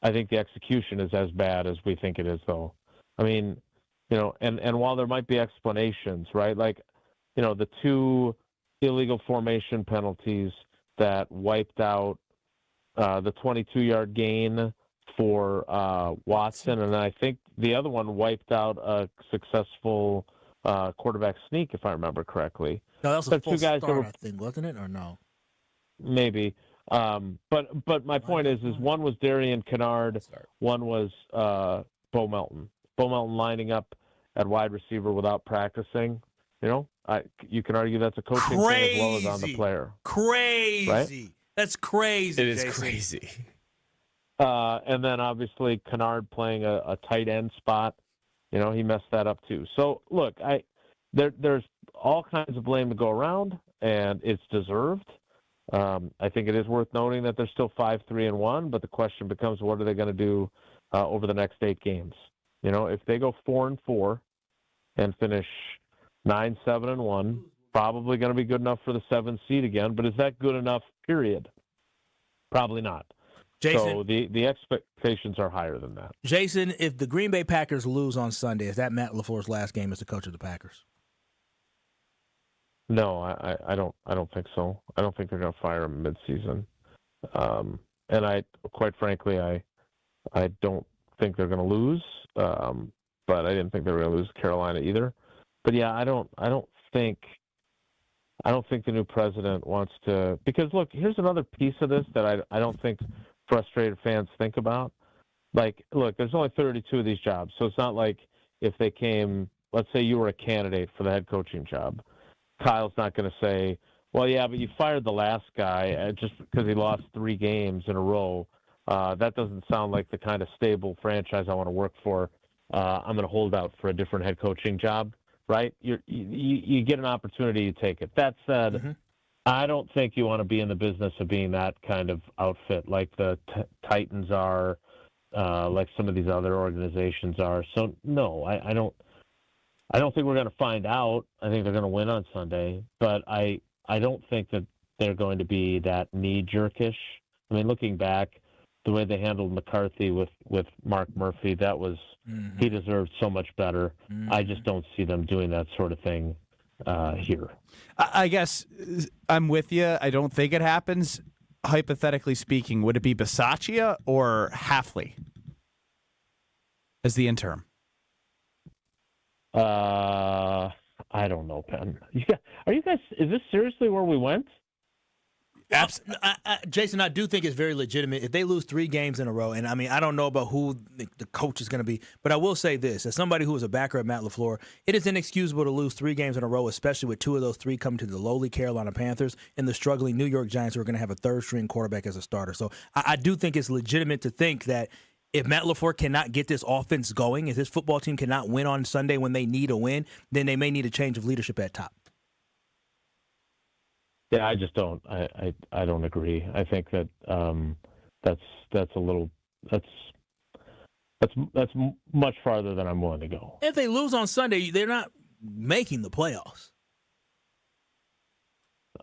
I think the execution is as bad as we think it is, though. I mean, and while there might be explanations, right? Like, the two illegal formation penalties that wiped out the 22-yard gain for Watson, and I think the other one wiped out a successful quarterback sneak, if I remember correctly. No, that was a full start, I think, wasn't it, or no? Maybe. But my point is one was Darian Kennard, one was Bo Melton. Bo Melton lining up at wide receiver without practicing. You can argue that's a coaching thing as well as on the player. Crazy. Right? That's crazy. It is Jason. crazy. And then obviously Kennard playing a tight end spot. He messed that up too. So look, there's all kinds of blame to go around, and it's deserved. I think it is worth noting that they're still 5-3-1, but the question becomes, what are they going to do over the next 8 games? If they go 4-4 and finish 9-7-1, probably going to be good enough for the 7th seed again. But is that good enough? Period. Probably not. Jason, So the expectations are higher than that. Jason, if the Green Bay Packers lose on Sunday, is that Matt LaFleur's last game as the coach of the Packers? No, I don't think so. I don't think they're going to fire him midseason. And quite frankly, I don't think they're going to lose. But I didn't think they were going to lose Carolina either. But yeah, I don't think the new president wants to, because look, here's another piece of this that I don't think frustrated fans think about. Like, look, there's only 32 of these jobs, so it's not like if they came, let's say you were a candidate for the head coaching job, Kyle's not going to say, well, yeah, but you fired the last guy just because he lost 3 games in a row. That doesn't sound like the kind of stable franchise I want to work for. I'm going to hold out for a different head coaching job, right? You get an opportunity, you take it. That said, I don't think you want to be in the business of being that kind of outfit like the Titans are, like some of these other organizations are. So, no, I don't think we're going to find out. I think they're going to win on Sunday, but I don't think that they're going to be that knee-jerkish. I mean, looking back, the way they handled McCarthy with Mark Murphy, that was he deserved so much better. I just don't see them doing that sort of thing here. I guess I'm with you. I don't think it happens. Hypothetically speaking, would it be Bisaccia or Hafley as the interim? I don't know, Penn. Are you guys? Is this seriously where we went? Jason, I do think it's very legitimate. If they lose 3 games in a row, and I mean, I don't know about who the coach is going to be, but I will say this. As somebody who is a backer of Matt LaFleur, it is inexcusable to lose 3 games in a row, especially with 2 of those 3 coming to the lowly Carolina Panthers and the struggling New York Giants who are going to have a third-string quarterback as a starter. So I do think it's legitimate to think that if Matt LaFleur cannot get this offense going, if his football team cannot win on Sunday when they need a win, then they may need a change of leadership at top. Yeah, I just don't. I don't agree. I think that that's a little that's much farther than I'm willing to go. If they lose on Sunday, they're not making the playoffs.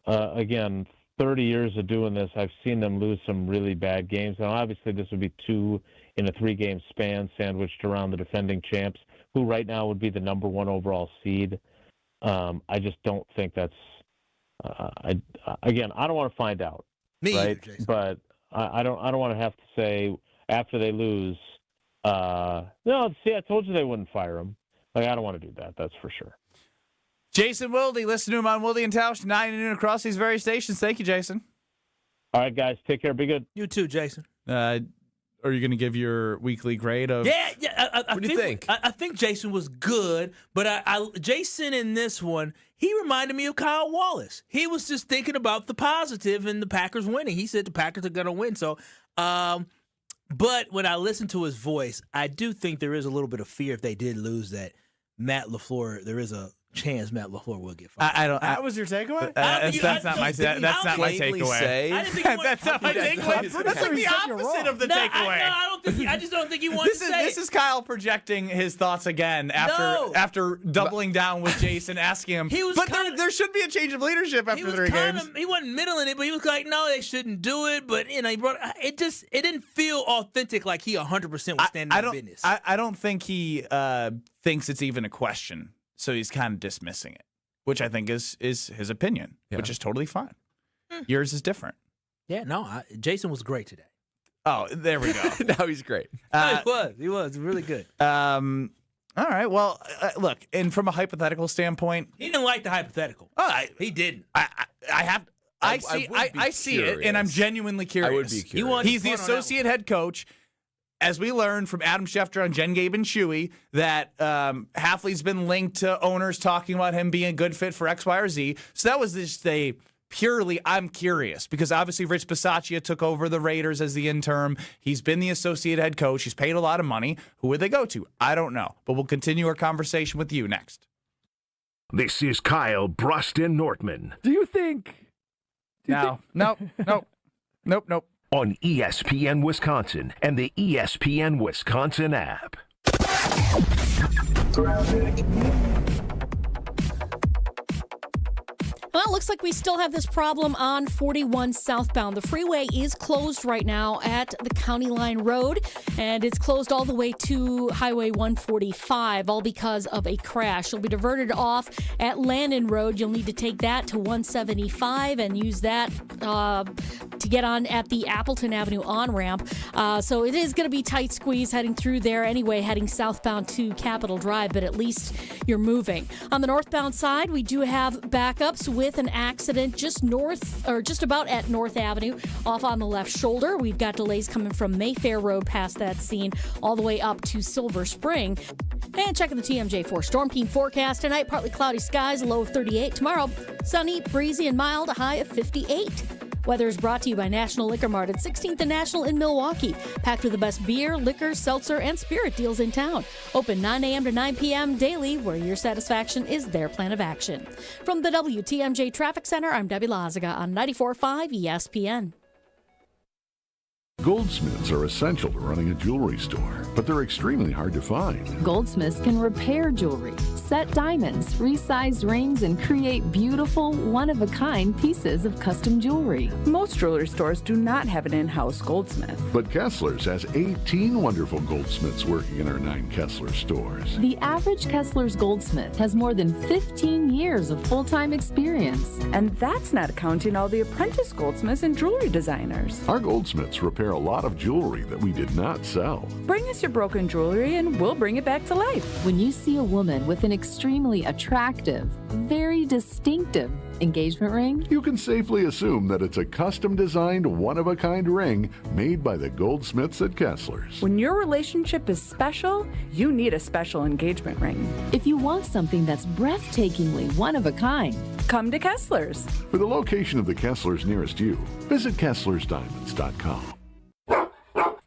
Again, 30 years of doing this, I've seen them lose some really bad games. Now, obviously, this would be 2 in a 3-game span, sandwiched around the defending champs, who right now would be the number 1 overall seed. I just don't think that's. I don't want to find out. Me right? either, Jason. But I don't want to have to say after they lose, no, see, I told you they wouldn't fire him. Like, I don't want to do that. That's for sure. Jason Wilde, listen to him on Wilde and Tausch, 9 and noon across these various stations. Thank you, Jason. All right, guys, take care. Be good. You too, Jason. Are you going to give your weekly grade of? Yeah. What do you think? I think Jason was good, but Jason in this one, he reminded me of Kyle Wallace. He was just thinking about the positive and the Packers winning. He said the Packers are going to win. So, but when I listen to his voice, I do think there is a little bit of fear if they did lose that Matt LaFleur. There is a chance Matt LaFleur will get fired. That was your takeaway? That's not my takeaway. That's not my takeaway. That's like the opposite of the takeaway. I just don't think he wants to say This is Kyle projecting his thoughts again after doubling down with Jason, asking him. There should be a change of leadership after 3 games. He wasn't middling it, but he was like, no, they shouldn't do it. But he brought it. It didn't feel authentic, like he 100% was standing on business. I don't think he thinks it's even a question. So he's kind of dismissing it, which I think is his opinion, which is totally fine. Yours is different. Yeah, no, Jason was great today. Oh, there we go. Now he's great. He was really good. All right. Well, look, and from a hypothetical standpoint, he didn't like the hypothetical. He didn't. I see it, and I'm genuinely curious. I would be curious. He's the associate head coach. As we learned from Adam Schefter on Jen, Gabe, and Chewy, that Hafley's been linked to owners talking about him being a good fit for X, Y, or Z. So that was just I'm curious, because obviously Rich Bisaccia took over the Raiders as the interim. He's been the associate head coach. He's paid a lot of money. Who would they go to? I don't know. But we'll continue our conversation with you next. This is Kyle Brust Nortman. Do you think? Nope. On ESPN Wisconsin and the ESPN Wisconsin app. Well, looks like we still have this problem on 41 southbound. The freeway is closed right now at the County Line Road, and it's closed all the way to Highway 145, all because of a crash. You'll be diverted off at Landon Road. You'll need to take that to 175 and use that to get on at the Appleton Avenue on-ramp. So it is going to be tight squeeze heading through there anyway, heading southbound to Capitol Drive, but at least you're moving. On the northbound side, we do have backups with an accident just north, or just about at North Avenue, off on the left shoulder. We've got delays coming from Mayfair Road past that scene all the way up to Silver Spring. And checking the TMJ4 Storm Team forecast tonight, partly cloudy skies, low of 38. Tomorrow, sunny, breezy, and mild, a high of 58. Weather is brought to you by National Liquor Mart at 16th and National in Milwaukee. Packed with the best beer, liquor, seltzer, and spirit deals in town. Open 9 a.m. to 9 p.m. daily, where your satisfaction is their plan of action. From the WTMJ Traffic Center, I'm Debbie Lazaga on 94.5 ESPN. Goldsmiths are essential to running a jewelry store, but they're extremely hard to find. Goldsmiths can repair jewelry, set diamonds, resize rings, and create beautiful, one-of-a-kind pieces of custom jewelry. Most jewelry stores do not have an in-house goldsmith. But Kessler's has 18 wonderful goldsmiths working in our 9 Kessler stores. The average Kessler's goldsmith has more than 15 years of full-time experience. And that's not counting all the apprentice goldsmiths and jewelry designers. Our goldsmiths repair a lot of jewelry that we did not sell. Bring us your broken jewelry and we'll bring it back to life. When you see a woman with an extremely attractive, very distinctive engagement ring, you can safely assume that it's a custom-designed, one-of-a-kind ring made by the goldsmiths at Kessler's. When your relationship is special, you need a special engagement ring. If you want something that's breathtakingly one-of-a-kind, come to Kessler's. For the location of the Kessler's nearest you, visit KesslersDiamonds.com.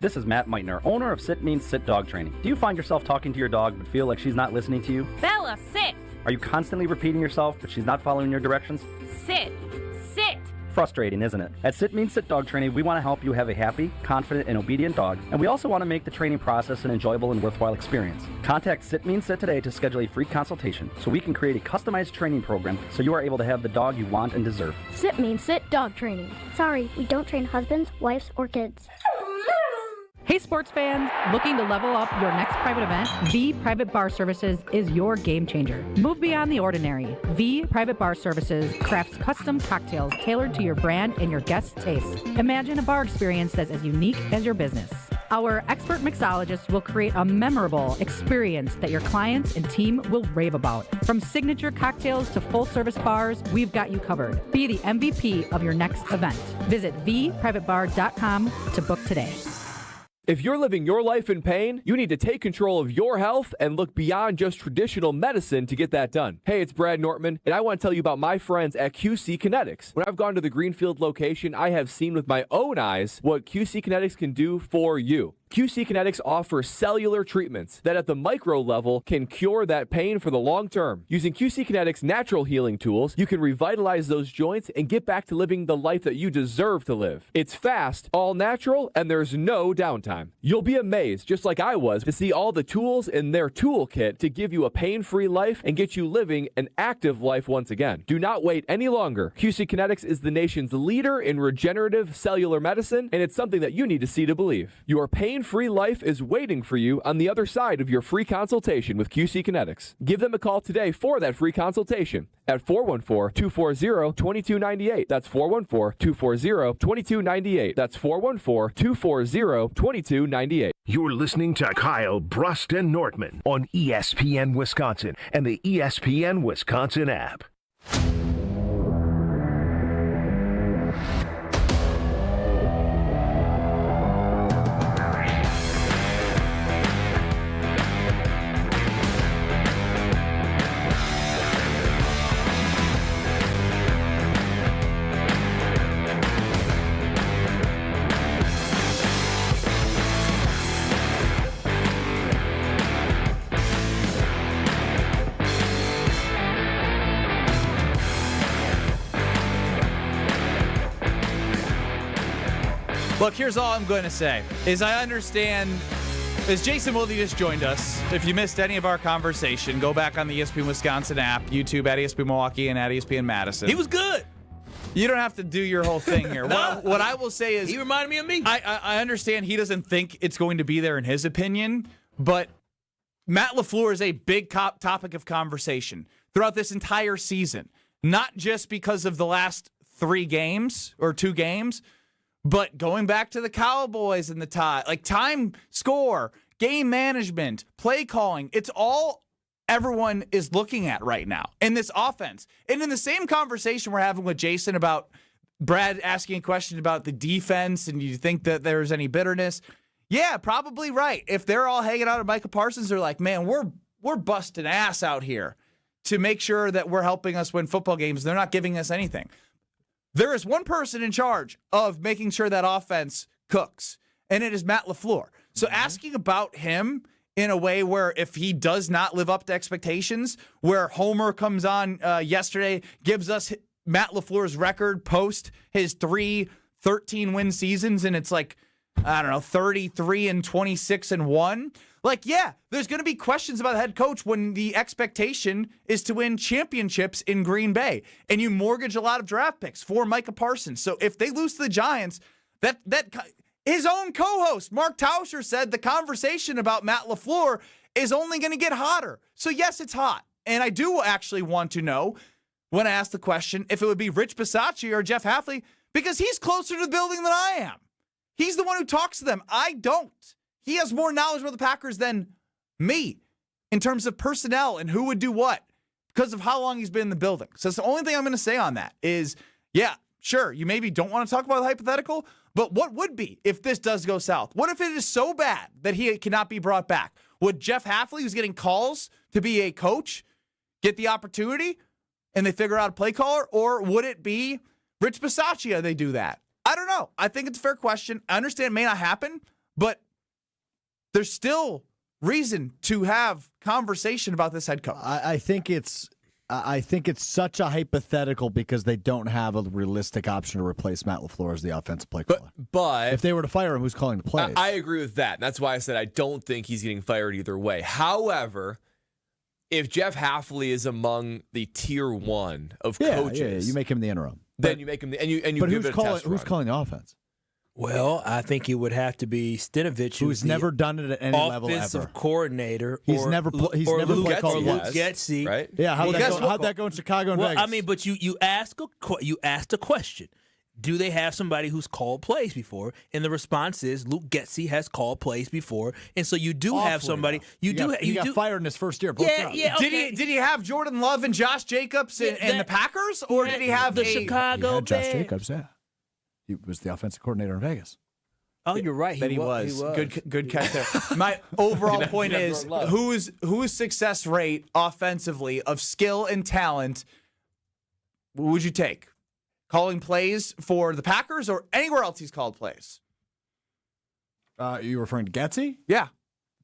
This is Matt Meitner, owner of Sit Means Sit Dog Training. Do you find yourself talking to your dog but feel like she's not listening to you? Bella, sit! Are you constantly repeating yourself but she's not following your directions? Sit! Sit! Frustrating, isn't it? At Sit Means Sit Dog Training, we want to help you have a happy, confident, and obedient dog, and we also want to make the training process an enjoyable and worthwhile experience. Contact Sit Means Sit today to schedule a free consultation so we can create a customized training program so you are able to have the dog you want and deserve. Sit Means Sit Dog Training. Sorry, we don't train husbands, wives, or kids. Hey sports fans, looking to level up your next private event? V Private Bar Services is your game changer. Move beyond the ordinary. V Private Bar Services crafts custom cocktails tailored to your brand and your guests' tastes. Imagine a bar experience that's as unique as your business. Our expert mixologists will create a memorable experience that your clients and team will rave about. From signature cocktails to full-service bars, we've got you covered. Be the MVP of your next event. Visit vprivatebar.com to book today. If you're living your life in pain, you need to take control of your health and look beyond just traditional medicine to get that done. Hey, it's Brad Nortman, and I want to tell you about my friends at QC Kinetics. When I've gone to the Greenfield location, I have seen with my own eyes what QC Kinetics can do for you. QC Kinetics offers cellular treatments that at the micro level can cure that pain for the long term. Using QC Kinetics' natural healing tools, you can revitalize those joints and get back to living the life that you deserve to live. It's fast, all natural, and there's no downtime. You'll be amazed, just like I was, to see all the tools in their toolkit to give you a pain-free life and get you living an active life once again. Do not wait any longer. QC Kinetics is the nation's leader in regenerative cellular medicine, and it's something that you need to see to believe. Your pain-free life is waiting for you on the other side of your free consultation with QC Kinetics. Give them a call today for that free consultation at 414-240-2298. That's 414-240-2298. That's 414-240-2298. You're listening to Kyle, Brust, and Nortman on ESPN Wisconsin and the ESPN Wisconsin app. Look, here's all I'm going to say, is I understand As Jason Wilde just joined us, if you missed any of our conversation, go back on the ESPN Wisconsin app, YouTube at ESPN Milwaukee and at ESPN Madison. He was good. You don't have to do your whole thing here. No. What I will say is... He reminded me of me. I understand he doesn't think it's going to be there in his opinion, but Matt LaFleur is a big topic of conversation throughout this entire season. Not just because of the last 3 games or 2 games, but going back to the Cowboys and the tie, like time, score, game management, play calling, it's all everyone is looking at right now in this offense. And in the same conversation we're having with Jason about Brad asking a question about the defense and you think that there's any bitterness, yeah, probably right. If they're all hanging out at Micah Parsons, they're like, man, we're busting ass out here to make sure that we're helping us win football games. They're not giving us anything. There is one person in charge of making sure that offense cooks, and it is Matt LaFleur. So asking about him in a way where if he does not live up to expectations, where Homer comes on yesterday, gives us Matt LaFleur's record post his 3 13-win seasons, and it's like, I don't know, 33-26-1. Like, yeah, there's going to be questions about the head coach when the expectation is to win championships in Green Bay, and you mortgage a lot of draft picks for Micah Parsons. So if they lose to the Giants, that his own co-host, Mark Tauscher, said the conversation about Matt LaFleur is only going to get hotter. So yes, it's hot. And I do actually want to know, when I ask the question, if it would be Rich Bisaccia or Jeff Hafley, because he's closer to the building than I am. He's the one who talks to them. I don't. He has more knowledge about the Packers than me in terms of personnel and who would do what because of how long he's been in the building. So that's the only thing I'm going to say on that is, yeah, sure, you maybe don't want to talk about the hypothetical, but what would be if this does go south? What if it is so bad that he cannot be brought back? Would Jeff Hafley, who's getting calls to be a coach, get the opportunity and they figure out a play caller? Or would it be Rich Bisaccia they do that? I don't know. I think it's a fair question. I understand it may not happen, but there's still reason to have conversation about this head coach. I think it's such a hypothetical because they don't have a realistic option to replace Matt LaFleur as the offensive play caller. But if they were to fire him, who's calling the plays? I agree with that. And that's why I said I don't think he's getting fired either way. However, if Jeff Hafley is among the tier 1 of coaches, you make him the interim. Then you make him and you but give it a test run. Who's calling the offense? Well, I think it would have to be Stinovich, who's never done it at any level ever. Offensive coordinator. He's never played Luke Getsy, right? Yeah, how'd that go in Chicago and Vegas? I mean, but you asked a question. Do they have somebody who's called plays before? And the response is Luke Getsy has called plays before, and so you do have somebody. He got fired in his first year. Yeah. Okay. Did he have Jordan Love and Josh Jacobs and the Packers, or did he have the Chicago? Josh Jacobs? Yeah, he was the offensive coordinator in Vegas. Oh, you're right. He was. Good catch there. My overall point is whose success rate offensively of skill and talent would you take? Calling plays for the Packers or anywhere else he's called plays? You referring to Getsy? Yeah.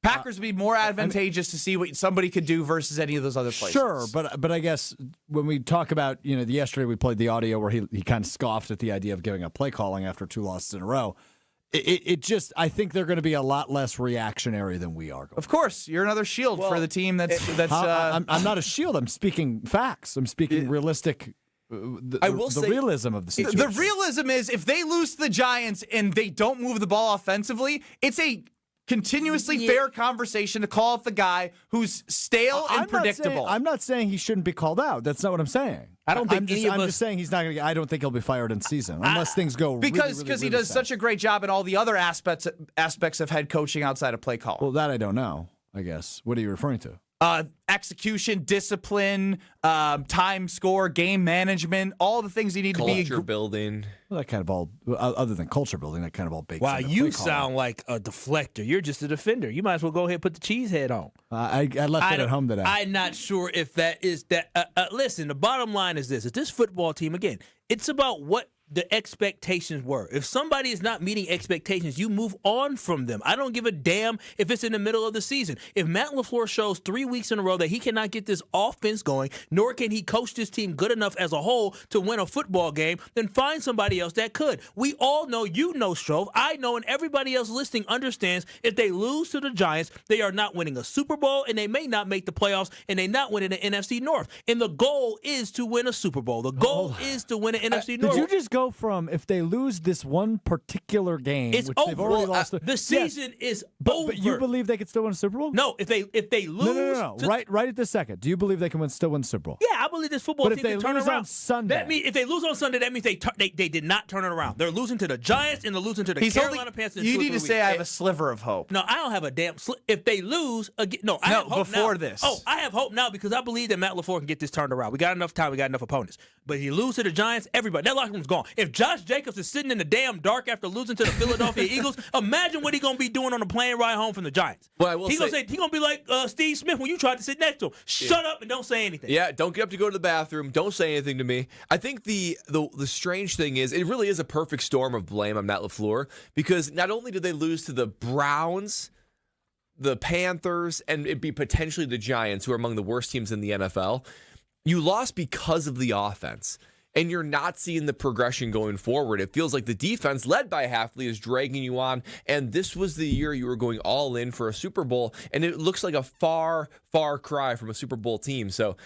Packers would be more advantageous to see what somebody could do versus any of those other places. Sure, but I guess when we talk about, yesterday we played the audio where he kind of scoffed at the idea of giving up play calling after 2 losses in a row. It just, I think they're going to be a lot less reactionary than we are. Of course, you're another shield for the team that's. I'm not a shield. I'm speaking facts. I'm speaking realistic. I will say realism of the situation. The realism is if they lose to the Giants and they don't move the ball offensively, it's a continuously fair conversation to call up the guy who's stale and predictable. I'm not saying he shouldn't be called out. That's not what I'm saying. I don't think I'm just saying he's not going to. I don't think he'll be fired in season unless things go because really he does such a great job in all the other aspects of head coaching outside of play call. Well, that I don't know. I guess. What are you referring to? Execution, discipline, time, score, game management, all the things you need to be. Culture building. Well, that kind of all, other than culture building, that kind of all bakes. Wow, you sound like a deflector. You're just a defender. You might as well go ahead and put the cheese head on. I left it at home today. I'm not sure if that is that. Listen, the bottom line is this: is this football team again? It's about what the expectations were. If somebody is not meeting expectations, you move on from them. I don't give a damn if it's in the middle of the season. If Matt LaFleur shows 3 weeks in a row that he cannot get this offense going, nor can he coach this team good enough as a whole to win a football game, then find somebody else that could. We all know, you know, Strove, I know, and everybody else listening understands if they lose to the Giants, they are not winning a Super Bowl, and they may not make the playoffs, and they not winning the NFC North. And the goal is to win a Super Bowl. The goal is to win an NFC North. Did you just go from if they lose this one particular game, it's which over. they've already lost, the season is over. But you believe they could still win a Super Bowl? No, if they lose, no. Right at this second, do you believe they can still win the Super Bowl? Yeah, I believe this football team can turn it around. But if they lose on Sunday, that means if they lose on Sunday, that means they did not turn it around. They're losing to the Giants and they're losing to the Carolina Panthers. You need to say I have a sliver of hope. No, I don't have a damn. If they lose again, I have hope before now. this. Oh, I have hope now because I believe that Matt LaFleur can get this turned around. We got enough time. We got enough opponents. But if you lose to the Giants, everybody, that locker room's gone. If Josh Jacobs is sitting in the damn dark after losing to the Philadelphia Eagles, imagine what he's going to be doing on the plane ride home from the Giants. Well, He's going to be like Steve Smith when you tried to sit next to him. Shut up and don't say anything. Yeah, don't get up to go to the bathroom. Don't say anything to me. I think the strange thing is it really is a perfect storm of blame on Matt LaFleur because not only did they lose to the Browns, the Panthers, and it'd be potentially the Giants, who are among the worst teams in the NFL, you lost because of the offense. And you're not seeing the progression going forward. It feels like the defense, led by Hafley, is dragging you on. And this was the year you were going all in for a Super Bowl. And it looks like a far, far cry from a Super Bowl team. So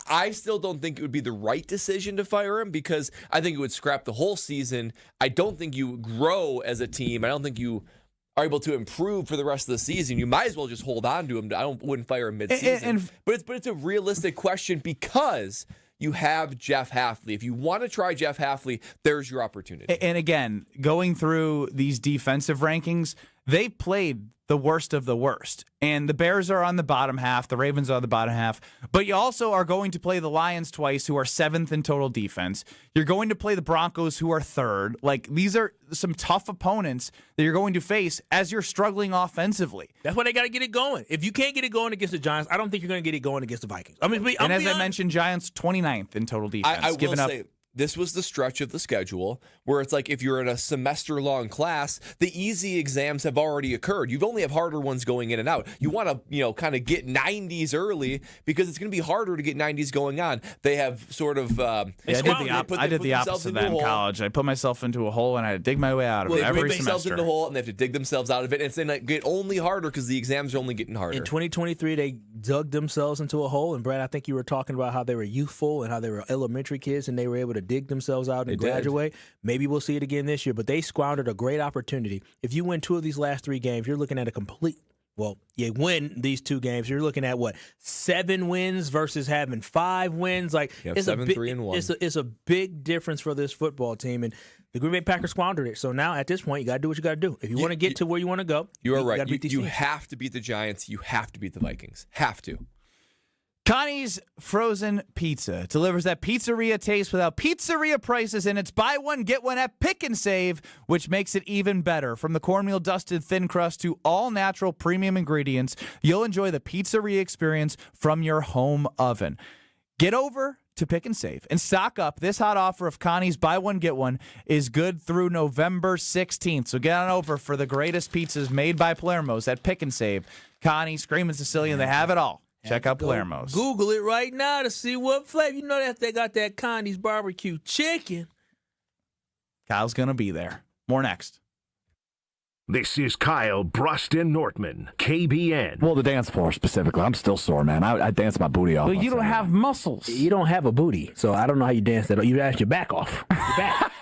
I still don't think it would be the right decision to fire him because I think it would scrap the whole season. I don't think you grow as a team. I don't think you are able to improve for the rest of the season. You might as well just hold on to him. Wouldn't fire him mid-season. But it's a realistic question because you have Jeff Hafley. If you want to try Jeff Hafley, there's your opportunity. And again, going through these defensive rankings, they played the worst of the worst. And the Bears are on the bottom half. The Ravens are on the bottom half. But you also are going to play the Lions twice, who are 7th in total defense. You're going to play the Broncos, who are 3rd. Like, these are some tough opponents that you're going to face as you're struggling offensively. That's why they got to get it going. If you can't get it going against the Giants, I don't think you're going to get it going against the Vikings. I mentioned, Giants 29th in total defense. I will say, this was the stretch of the schedule where it's like if you're in a semester-long class, the easy exams have already occurred. You only have harder ones going in and out. You want to, kind of get 90s early because it's going to be harder to get 90s going on. They have sort of I did the opposite of that in college. I put myself into a hole and I had to dig my way out of it every semester. They put themselves into a hole and they have to dig themselves out of it. And it's going to get only harder because the exams are only getting harder. In 2023, they dug themselves into a hole. And, Brad, I think you were talking about how they were youthful and how they were elementary kids and they were able to dig themselves out and graduate. Maybe we'll see it again this year, but they squandered a great opportunity. If you win 2 of these last 3 games, you're looking at you win these 2 games, you're looking at 7 wins versus having 5 wins. It's 7-3-1. It's a big difference for this football team, and the Green Bay Packers squandered it. So now at this point, you got to do what you got to do. If you want to get to where you want to go, you are right. Gotta beat these you teams. have to beat the Giants. You have to beat the Vikings. Have to. Connie's Frozen Pizza delivers that pizzeria taste without pizzeria prices, and it's buy one, get one at Pick and Save, which makes it even better. From the cornmeal dusted thin crust to all natural premium ingredients, you'll enjoy the pizzeria experience from your home oven. Get over to Pick and Save and stock up. This hot offer of Connie's buy one, get one is good through November 16th. So get on over for the greatest pizzas made by Palermo's at Pick and Save. Connie, Screamin' Sicilian, they have it all. Check out Palermo's. Google it right now to see what flavor. You know that they got that Connie's barbecue chicken. Kyle's going to be there. More next. This is Kyle, Brust Nortman, KBN. Well, the dance floor specifically. I'm still sore, man. I dance my booty off. Well, you don't have muscles. You don't have a booty, so I don't know how you dance that. You ask your back off. Your back.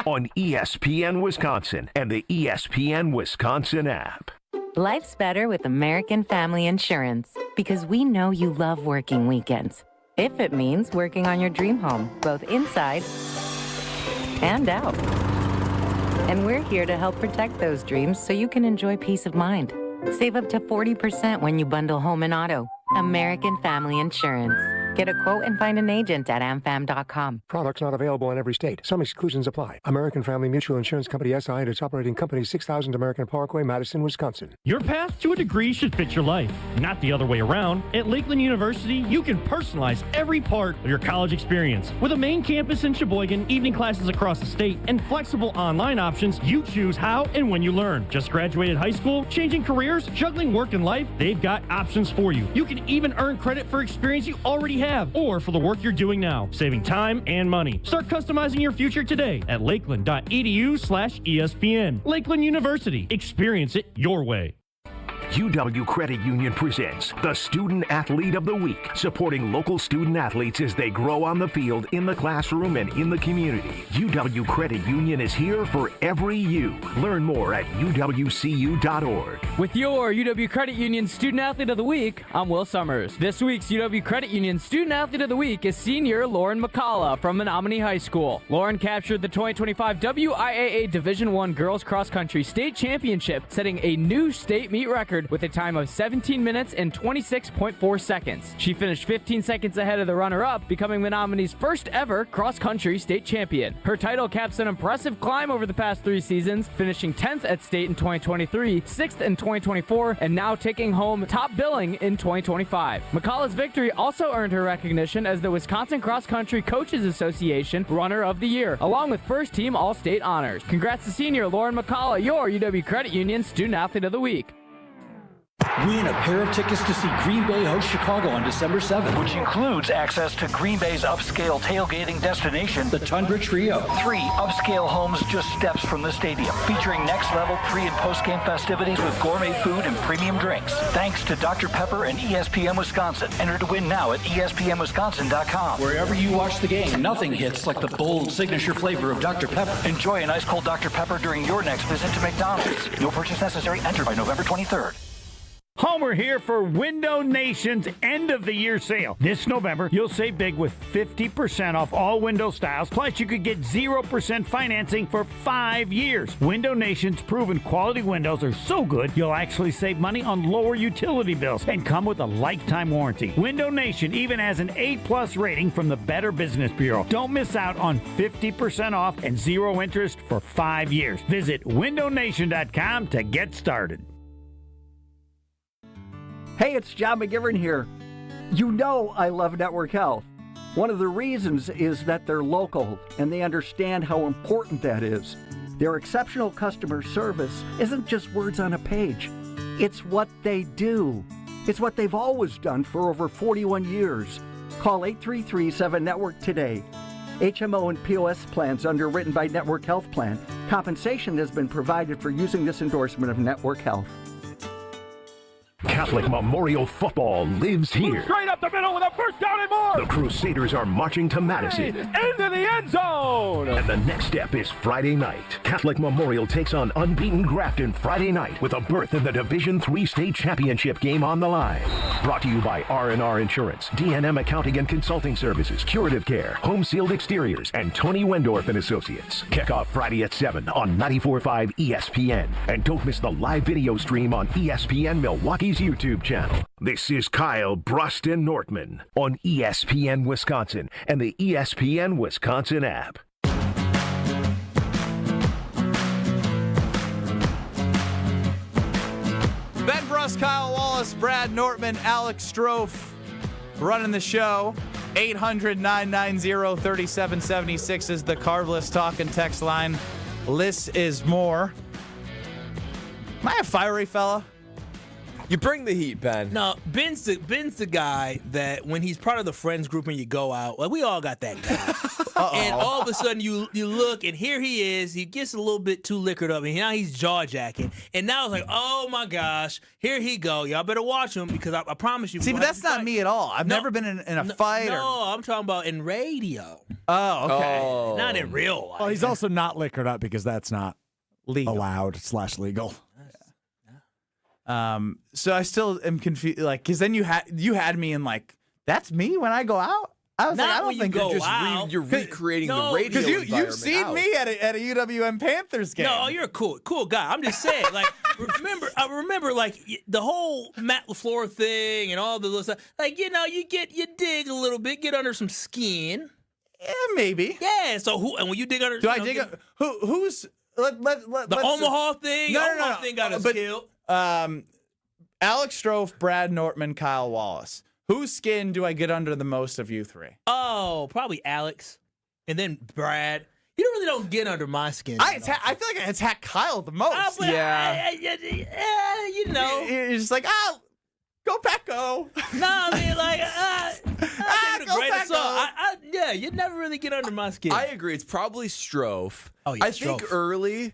On ESPN Wisconsin and the ESPN Wisconsin app. Life's better with American Family Insurance because we know you love working weekends. If it means working on your dream home, both inside and out. And we're here to help protect those dreams so you can enjoy peace of mind. Save up to 40% when you bundle home and auto. American Family Insurance. Get a quote and find an agent at amfam.com. Products not available in every state. Some exclusions apply. American Family Mutual Insurance Company SI and its operating company 6000 American Parkway, Madison, Wisconsin. Your path to a degree should fit your life, not the other way around. At Lakeland University, you can personalize every part of your college experience. With a main campus in Sheboygan, evening classes across the state, and flexible online options, you choose how and when you learn. Just graduated high school, changing careers, juggling work and life, they've got options for you. You can even earn credit for experience you already have, or for the work you're doing now, saving time and money. Start customizing your future today at lakeland.edu/ESPN. Lakeland University. Experience it your way. UW Credit Union presents the Student Athlete of the Week, supporting local student athletes as they grow on the field, in the classroom, and in the community. UW Credit Union is here for every you. Learn more at uwcu.org. With your UW Credit Union Student Athlete of the Week, I'm Will Summers. This week's UW Credit Union Student Athlete of the Week is senior Lauren McCullough from Menominee High School. Lauren captured the 2025 WIAA Division I Girls Cross Country State Championship, setting a new state meet record with a time of 17 minutes and 26.4 seconds. She finished 15 seconds ahead of the runner-up, becoming Menominee's first ever cross-country state champion. Her title caps an impressive climb over the past 3 seasons, finishing 10th at state in 2023, 6th in 2024, and now taking home top billing in 2025. McCullough's victory also earned her recognition as the Wisconsin Cross Country Coaches Association Runner of the Year, along with first-team All-State honors. Congrats to senior Lauren McCullough, your UW Credit Union Student Athlete of the Week. Win a pair of tickets to see Green Bay host Chicago on December 7th, which includes access to Green Bay's upscale tailgating destination, the Tundra Trio. 3 upscale homes just steps from the stadium, featuring next-level pre- and post-game festivities with gourmet food and premium drinks. Thanks to Dr. Pepper and ESPN Wisconsin. Enter to win now at espnwisconsin.com. Wherever you watch the game, nothing hits like the bold signature flavor of Dr. Pepper. Enjoy an ice-cold Dr. Pepper during your next visit to McDonald's. No purchase necessary. Enter by November 23rd. Homer here for Window Nation's end-of-the-year sale. This November, you'll save big with 50% off all window styles, plus you could get 0% financing for 5 years. Window Nation's proven quality windows are so good, you'll actually save money on lower utility bills and come with a lifetime warranty. Window Nation even has an A+ rating from the Better Business Bureau. Don't miss out on 50% off and 0 interest for 5 years. Visit windownation.com to get started. Hey, it's John McGivern here. You know I love Network Health. One of the reasons is that they're local and they understand how important that is. Their exceptional customer service isn't just words on a page. It's what they do. It's what they've always done for over 41 years. Call 833-7-NETWORK today. HMO and POS plans underwritten by Network Health Plan. Compensation has been provided for using this endorsement of Network Health. Catholic Memorial football lives here. Straight up the middle with a first down and more. The Crusaders are marching to Madison. Into the end zone. And the next step is Friday night. Catholic Memorial takes on unbeaten Grafton Friday night with a berth in the Division III state championship game on the line. Brought to you by R&R Insurance, D&M Accounting and Consulting Services, Curative Care, Home Sealed Exteriors, and Tony Wendorf and Associates. Kickoff Friday at 7 on 94.5 ESPN. And don't miss the live video stream on ESPN Milwaukee's YouTube channel. This is Kyle Brust Nortman on ESPN Wisconsin and the ESPN Wisconsin app. Ben Brust, Kyle Wallace, Brad Nortman, Alex Strofe running the show. 800-990-3776 is the Carbless talk and text line. Less is more. Am I a fiery fella? You bring the heat, Ben. No, Ben's the guy that when he's part of the friends group and you go out, like we all got that guy. And all of a sudden you look and here he is. He gets a little bit too liquored up and now he's jaw jacking. And now it's like, oh my gosh, here he go. Y'all better watch him because I promise you. See, but that's not me at all. I've never been in a fight. No, I'm talking about in radio. Oh, okay. Oh. Not in real life. Well, he's also not liquored up because that's not allowed / legal. So I still am confused, like, because then you had me in like, that's me when I go out. I was Not like, I don't when you think go you're just out. You're recreating the radio because you've environment seen out. me at a UWM Panthers game. No, you're a cool guy. I'm just saying, like, I remember, like, the whole Matt LaFleur thing and all the little stuff. Like, you dig a little bit, get under some skin. Yeah, maybe. Yeah. So when you dig under, I dig? Who's the Omaha thing? No. Thing got us killed. Alex Strofe, Brad Nortman, Kyle Wallace. Whose skin do I get under the most of you three? Oh, probably Alex, and then Brad. You really don't get under my skin. I feel like I attack Kyle the most. Yeah. You're just like, go Pecco. No, I mean, like, go Pecco. You never really get under my skin. I agree. It's probably Strofe. Oh, yeah, I think early,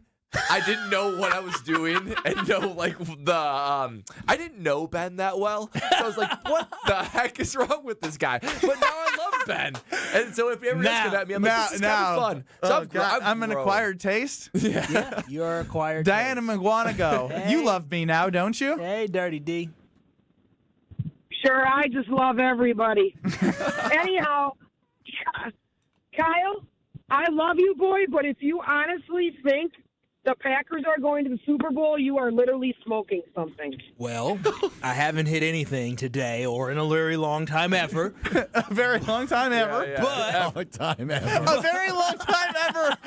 I didn't know what I was doing and know, like, I didn't know Ben that well. So I was like, what the heck is wrong with this guy? But now I love Ben. And so if he ever does come at me, I'm like, this is kind of fun. So I'm an acquired taste. Yeah, you're acquired Diana taste. McGuanago, Hey. you love me now, don't you? Hey, Dirty D. Sure, I just love everybody. Anyhow, Kyle, I love you, boy, but if you honestly think the Packers are going to the Super Bowl, you are literally smoking something. Well, I haven't hit anything today or in a very long time ever. A very long time ever. Yeah. But long time ever. A very long time ever.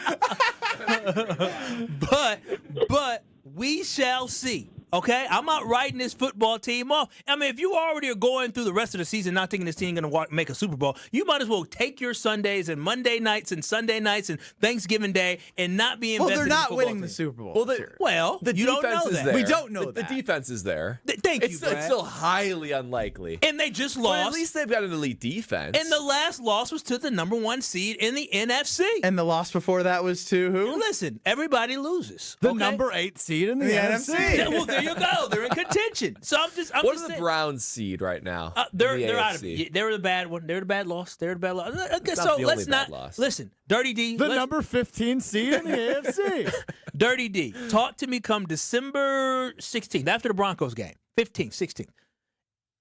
but we shall see. Okay, I'm not writing this football team off. I mean, if you already are going through the rest of the season not thinking this team is going to make a Super Bowl, you might as well take your Sundays and Monday nights and Sunday nights and Thanksgiving Day and not be invested in they're the not football winning team. the Super Bowl. The you don't defense know is that. there. We don't know The that. defense is there. Thank you, Brad. It's still highly unlikely. And they just But lost. at least they've got an elite defense. And the last loss was to the number 1 seed in the NFC. And the loss before that was to who? Listen, everybody loses. The okay? number 8 seed in the NFC. Yeah, well, there you go. They're in contention. So I'm what just are the saying. Browns seed right now? They're out of it. They were the bad one. They were the bad loss. They were the bad loss. Okay, so the let's only not bad loss. listen. Dirty D. The number 15 seed in the AFC. Dirty D. Talk to me come December 16th after the Broncos game. 15th, 16th.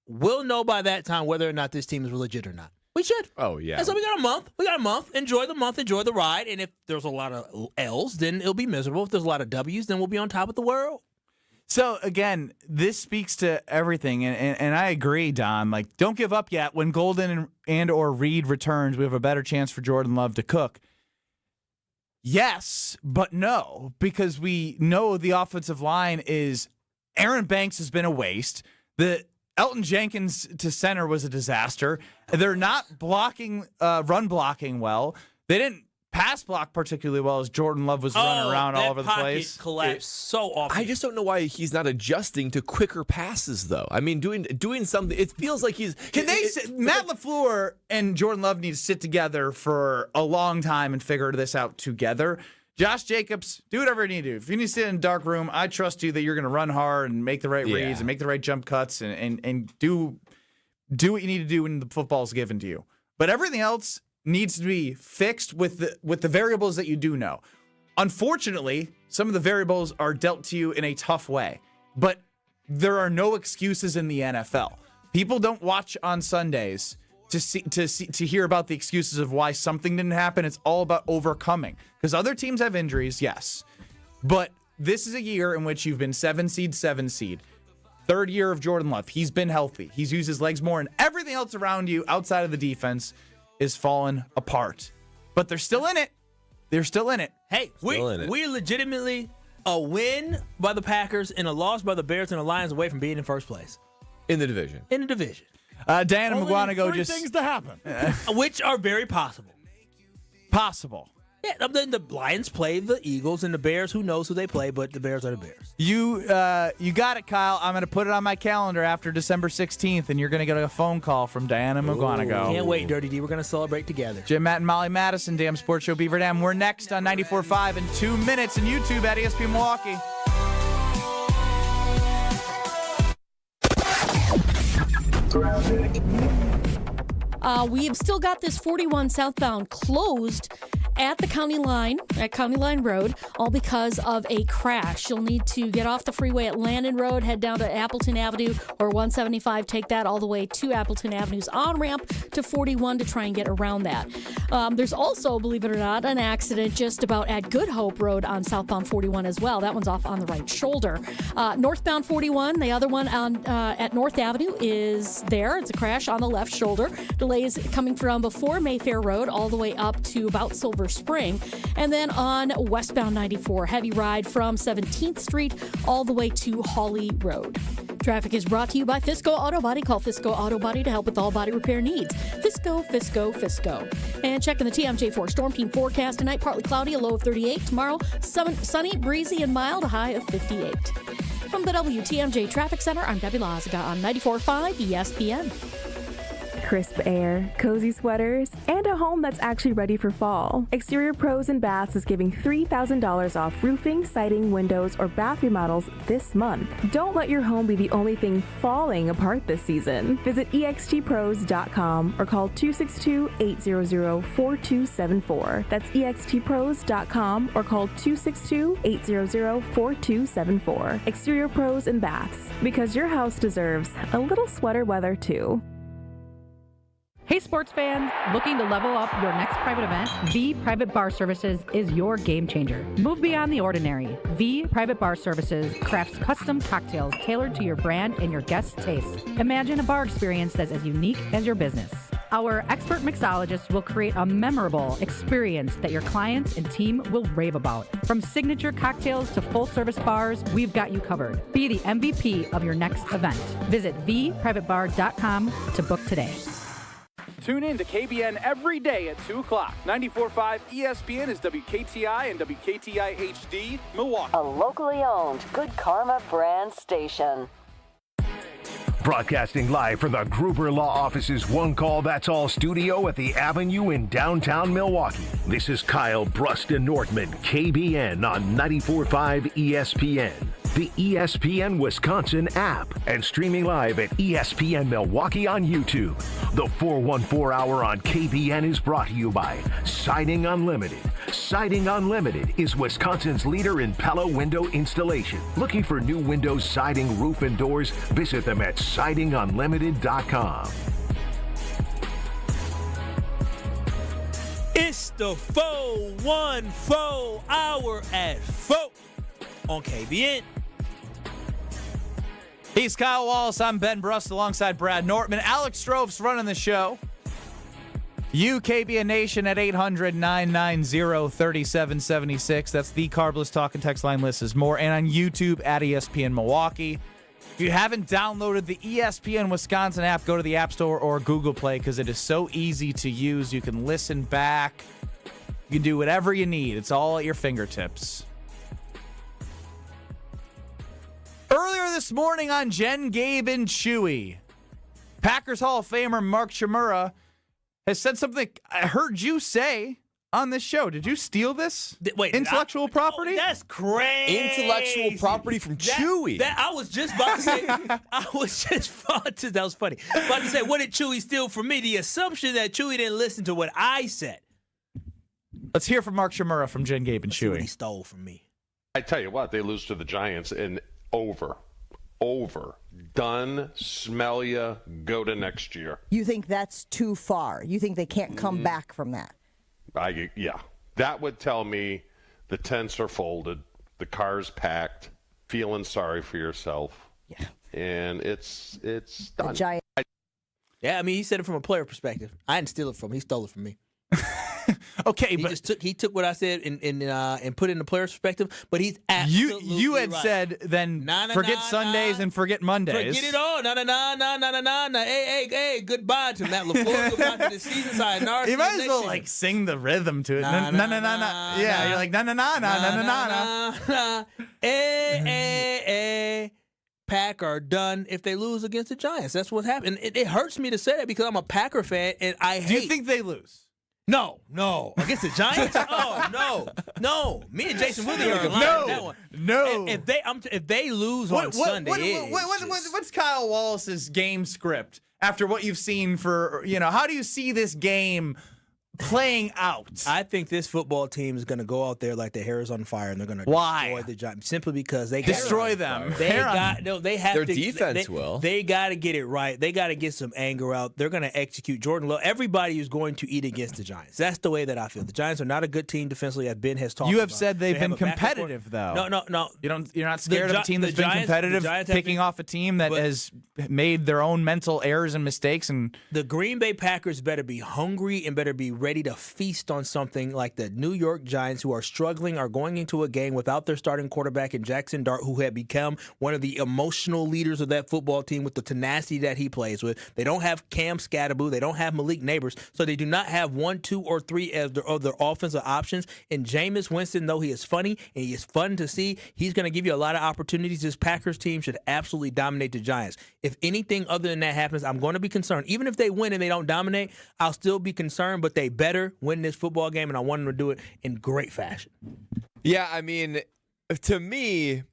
We'll know by that time whether or not this team is legit or not. We should. Oh, yeah. And so we got a month. Enjoy the month. Enjoy the ride. And if there's a lot of L's, then it'll be miserable. If there's a lot of W's, then we'll be on top of the world. So, again, this speaks to everything, and I agree, Don. Like, don't give up yet. When Golden and or Reed returns, we have a better chance for Jordan Love to cook. Yes, but no, because we know the offensive line is Aaron Banks has been a waste. The Elton Jenkins to center was a disaster. They're not run blocking well. They didn't pass block particularly well as Jordan Love was running around all over the place. Collapsed so often. I just don't know why he's not adjusting to quicker passes, though. I mean, doing something. It feels like he's. Matt LaFleur and Jordan Love need to sit together for a long time and figure this out together. Josh Jacobs, do whatever you need to do. If you need to sit in a dark room, I trust you that you're going to run hard and make the right reads and make the right jump cuts and do what you need to do when the football's given to you. But everything else needs to be fixed with the variables that you do know. Unfortunately, some of the variables are dealt to you in a tough way, but there are no excuses in the NFL. People don't watch on Sundays to hear about the excuses of why something didn't happen. It's all about overcoming, because other teams have injuries, yes, but this is a year in which you've been 7 seed. Third year of Jordan Love. He's been healthy. He's used his legs more, and everything else around you outside of the defense is falling apart. But they're still in it. They're still in it. Hey, we're legitimately a win by the Packers and a loss by the Bears and the Lions away from being in first place. In the division. Diana McGuanago Three things to happen. Which are very possible. Possible. Yeah, then the Lions play the Eagles and the Bears. Who knows who they play, but the Bears are the Bears. You got it, Kyle. I'm going to put it on my calendar after December 16th, and you're going to get a phone call from Diana McGuanago. Can't wait, Dirty D. We're going to celebrate together. Jim, Matt, and Molly Madison, Damn Sports Show Beaver Dam. We're next on 94.5 in 2 minutes, and YouTube at ESPN Milwaukee. We have still got this 41 southbound closed at the county line, at County Line Road, all because of a crash. You'll need to get off the freeway at Landon Road, head down to Appleton Avenue or 175, take that all the way to Appleton Avenue's on-ramp to 41 to try and get around that. There's also, believe it or not, an accident just about at Good Hope Road on southbound 41 as well. That one's off on the right shoulder. Northbound 41, the other one on at North Avenue is there. It's a crash on the left shoulder. Delays coming from before Mayfair Road all the way up to about Silver Spring. And then on westbound 94, heavy ride from 17th Street all the way to Hawley Road. Traffic is brought to you by Fisco Auto Body. Call Fisco Auto Body to help with all body repair needs. Fisco, Fisco, Fisco. And checking the TMJ4 Storm Team forecast tonight, partly cloudy, a low of 38. Tomorrow, sunny, breezy, and mild, a high of 58. From the WTMJ Traffic Center, I'm Debbie Lazaga on 94.5 ESPN. Crisp air, cozy sweaters, and a home that's actually ready for fall. Exterior Pros and Baths is giving $3,000 off roofing, siding, windows, or bath remodels this month. Don't let your home be the only thing falling apart this season. Visit extpros.com or call 262-800-4274. That's extpros.com or call 262-800-4274. Exterior Pros and Baths, because your house deserves a little sweater weather too. Hey sports fans, looking to level up your next private event? V Private Bar Services is your game changer. Move beyond the ordinary. V Private Bar Services crafts custom cocktails tailored to your brand and your guests' taste. Imagine a bar experience that's as unique as your business. Our expert mixologists will create a memorable experience that your clients and team will rave about. From signature cocktails to full-service bars, we've got you covered. Be the MVP of your next event. Visit vprivatebar.com to book today. Tune in to KBN every day at 2 o'clock. 94.5 ESPN is WKTI and WKTI HD, Milwaukee. A locally owned Good Karma brand station. Broadcasting live from the Gruber Law Office's One Call That's All studio at the Avenue in downtown Milwaukee. This is Kyle Brust Nortman, KBN on 94.5 ESPN. The ESPN Wisconsin app, and streaming live at ESPN Milwaukee on YouTube. The 414 Hour on KBN is brought to you by Siding Unlimited. Siding Unlimited is Wisconsin's leader in Pella window installation. Looking for new windows, siding, roof, and doors? Visit them at sidingunlimited.com. It's the 414 Hour at 4 on KBN. He's Kyle Wallace. I'm Ben Brust alongside Brad Nortman. Alex Strove's running the show. KBN Nation at 800-990-3776. That's the Carbless Talk and Text line. List is more. And on YouTube at ESPN Milwaukee. If you haven't downloaded the ESPN Wisconsin app, go to the App Store or Google Play because it is so easy to use. You can listen back. You can do whatever you need. It's all at your fingertips. Earlier this morning on Jen, Gabe, and Chewy, Packers Hall of Famer Mark Chmura has said something I heard you say on this show. Did you steal this? Wait, intellectual property? Oh, that's crazy. Intellectual property from Chewy. I was just about to say. That was funny. About to say, what did Chewy steal from me? The assumption that Chewy didn't listen to what I said. Let's hear from Mark Chmura from Jen, Gabe, and Chewy. What he stole from me. I tell you what, they lose to the Giants and over, done, smell ya, go to next year. You think that's too far? You think they can't come back from that? Yeah. That would tell me the tents are folded, the car's packed, feeling sorry for yourself. Yeah. And it's done. Yeah, I mean, he said it from a player perspective. I didn't steal it from him. He stole it from me. Okay, he took what I said and put it in the player's perspective. But he's absolutely you had right. said then forget Sundays and forget Mondays. Forget it all. No. Hey, goodbye to Matt LaFleur. Goodbye to the season side. You might as well sing the rhythm to it. No. Yeah, you're like no. Hey. Pack are done if they lose against the Giants. That's what happened. It hurts me to say that because I'm a Packer fan and I hate. Do you think they lose? No. Against the Giants? Oh, no. Me and Jason Wilde are aligned on that one. No. If they lose on Sunday, what's Kyle Wallace's game script after what you've seen for, how do you see this game playing out. I think this football team is going to go out there like their hair is on fire, and they're going to destroy the Giants simply because they destroy them. They have Their to. defense will. They got to get it right. They got to get some anger out. They're going to execute Jordan Love. Everybody is going to eat against the Giants. That's the way that I feel. The Giants are not a good team defensively, as Ben has talked about. You have said they've been have a back and forth. competitive, though. No. You're not scared of a team that's been Giants- competitive, the Giants have picking been- off a team that has made their own mental errors and mistakes. And the Green Bay Packers better be hungry and better be ready to feast on something like the New York Giants, who are struggling, are going into a game without their starting quarterback in Jackson Dart, who had become one of the emotional leaders of that football team with the tenacity that he plays with. They don't have Cam Scatterboo. They don't have Malik Neighbors. So they do not have 1, 2, or 3 of their offensive options. And Jameis Winston, though he is funny and he is fun to see, he's going to give you a lot of opportunities. This Packers team should absolutely dominate the Giants. If anything other than that happens, I'm going to be concerned. Even if they win and they don't dominate, I'll still be concerned, but they better win this football game, and I want them to do it in great fashion. Yeah, I mean, to me,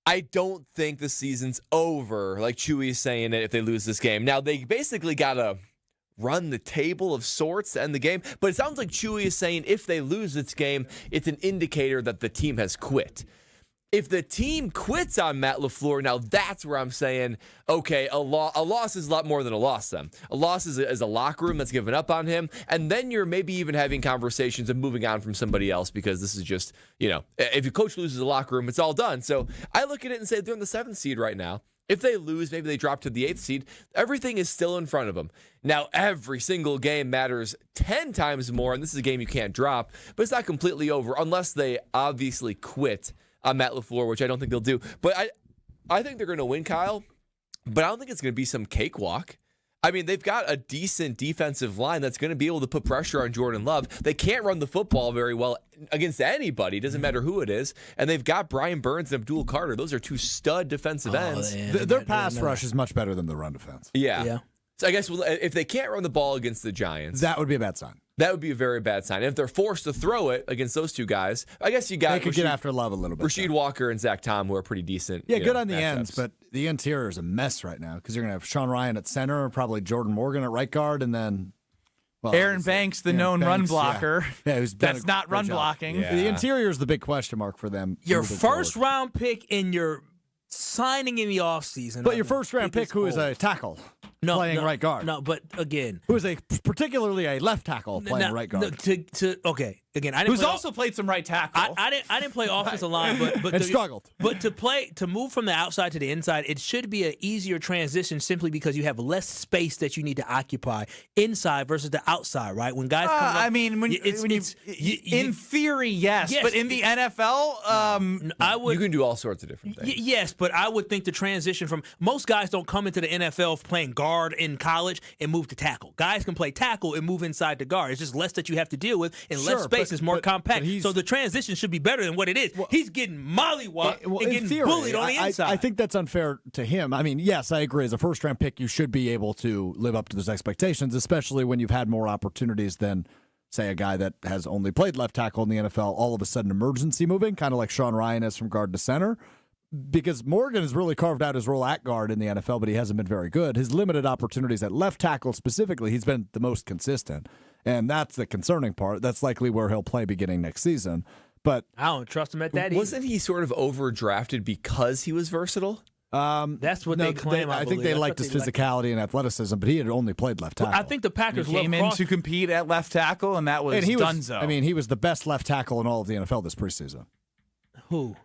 I don't think the season's over, like Chewy is saying it, if they lose this game. Now, they basically got to run the table of sorts to end the game, but it sounds like Chewy is saying if they lose this game, it's an indicator that the team has quit. If the team quits on Matt LaFleur, now that's where I'm saying, okay, a loss is a lot more than a loss then. A loss is a locker room that's given up on him, and then you're maybe even having conversations of moving on from somebody else because this is just, if your coach loses the locker room, it's all done. So I look at it and say they're in the 7th seed right now. If they lose, maybe they drop to the 8th seed. Everything is still in front of them. Now, every single game matters 10 times more, and this is a game you can't drop, but it's not completely over unless they obviously quit on Matt LaFleur, which I don't think they'll do. But I think they're going to win, Kyle, but I don't think it's going to be some cakewalk. I mean, they've got a decent defensive line that's going to be able to put pressure on Jordan Love. They can't run the football very well against anybody. It doesn't matter who it is. And they've got Brian Burns and Abdul Carter. Those are 2 stud defensive ends. Their pass rush is much better than the run defense. Yeah. So I guess if they can't run the ball against the Giants, that would be a bad sign. That would be a very bad sign. And if they're forced to throw it against those 2 guys, I guess you got they could get after Love a little bit. Rasheed Walker and Zach Tom, who are pretty decent. Yeah, good on the ends, but the interior is a mess right now because you're going to have Sean Ryan at center, probably Jordan Morgan at right guard, and then Aaron Banks, the known run blocker. Yeah, that's not run blocking. Yeah. The interior is the big question mark for them. Your first-round pick in your signing in the offseason. But your first-round pick, who is a tackle. Playing right guard. No, but again, who is particularly a left tackle playing right guard. Okay, again, I didn't. Who's also played some right tackle. I didn't play offensive line, but and struggled. But to move from the outside to the inside, it should be an easier transition simply because you have less space that you need to occupy inside versus the outside. Right? When guys come up, I mean, in theory, yes, but in the NFL, you can do all sorts of different things. Yes, but I would think the transition from most guys don't come into the NFL playing guard in college and move to tackle. Guys can play tackle and move inside to guard. It's just less that you have to deal with, and less space is more compact. So the transition should be better than what it is. He's getting mollywopped and getting bullied on the inside. I think that's unfair to him. I mean, yes, I agree. As a first-round pick, you should be able to live up to those expectations, especially when you've had more opportunities than, say, a guy that has only played left tackle in the NFL, all of a sudden emergency moving, kind of like Sean Ryan is from guard to center. Because Morgan has really carved out his role at guard in the NFL, but he hasn't been very good. His limited opportunities at left tackle specifically, he's been the most consistent. And that's the concerning part. That's likely where he'll play beginning next season. But I don't trust him at that. Wasn't he sort of overdrafted because he was versatile? That's what they claim. I think they liked his physicality and athleticism, but he had only played left tackle. I think the Packers came in to compete at left tackle, and that was Dunzo. I mean, he was the best left tackle in all of the NFL this preseason. Who?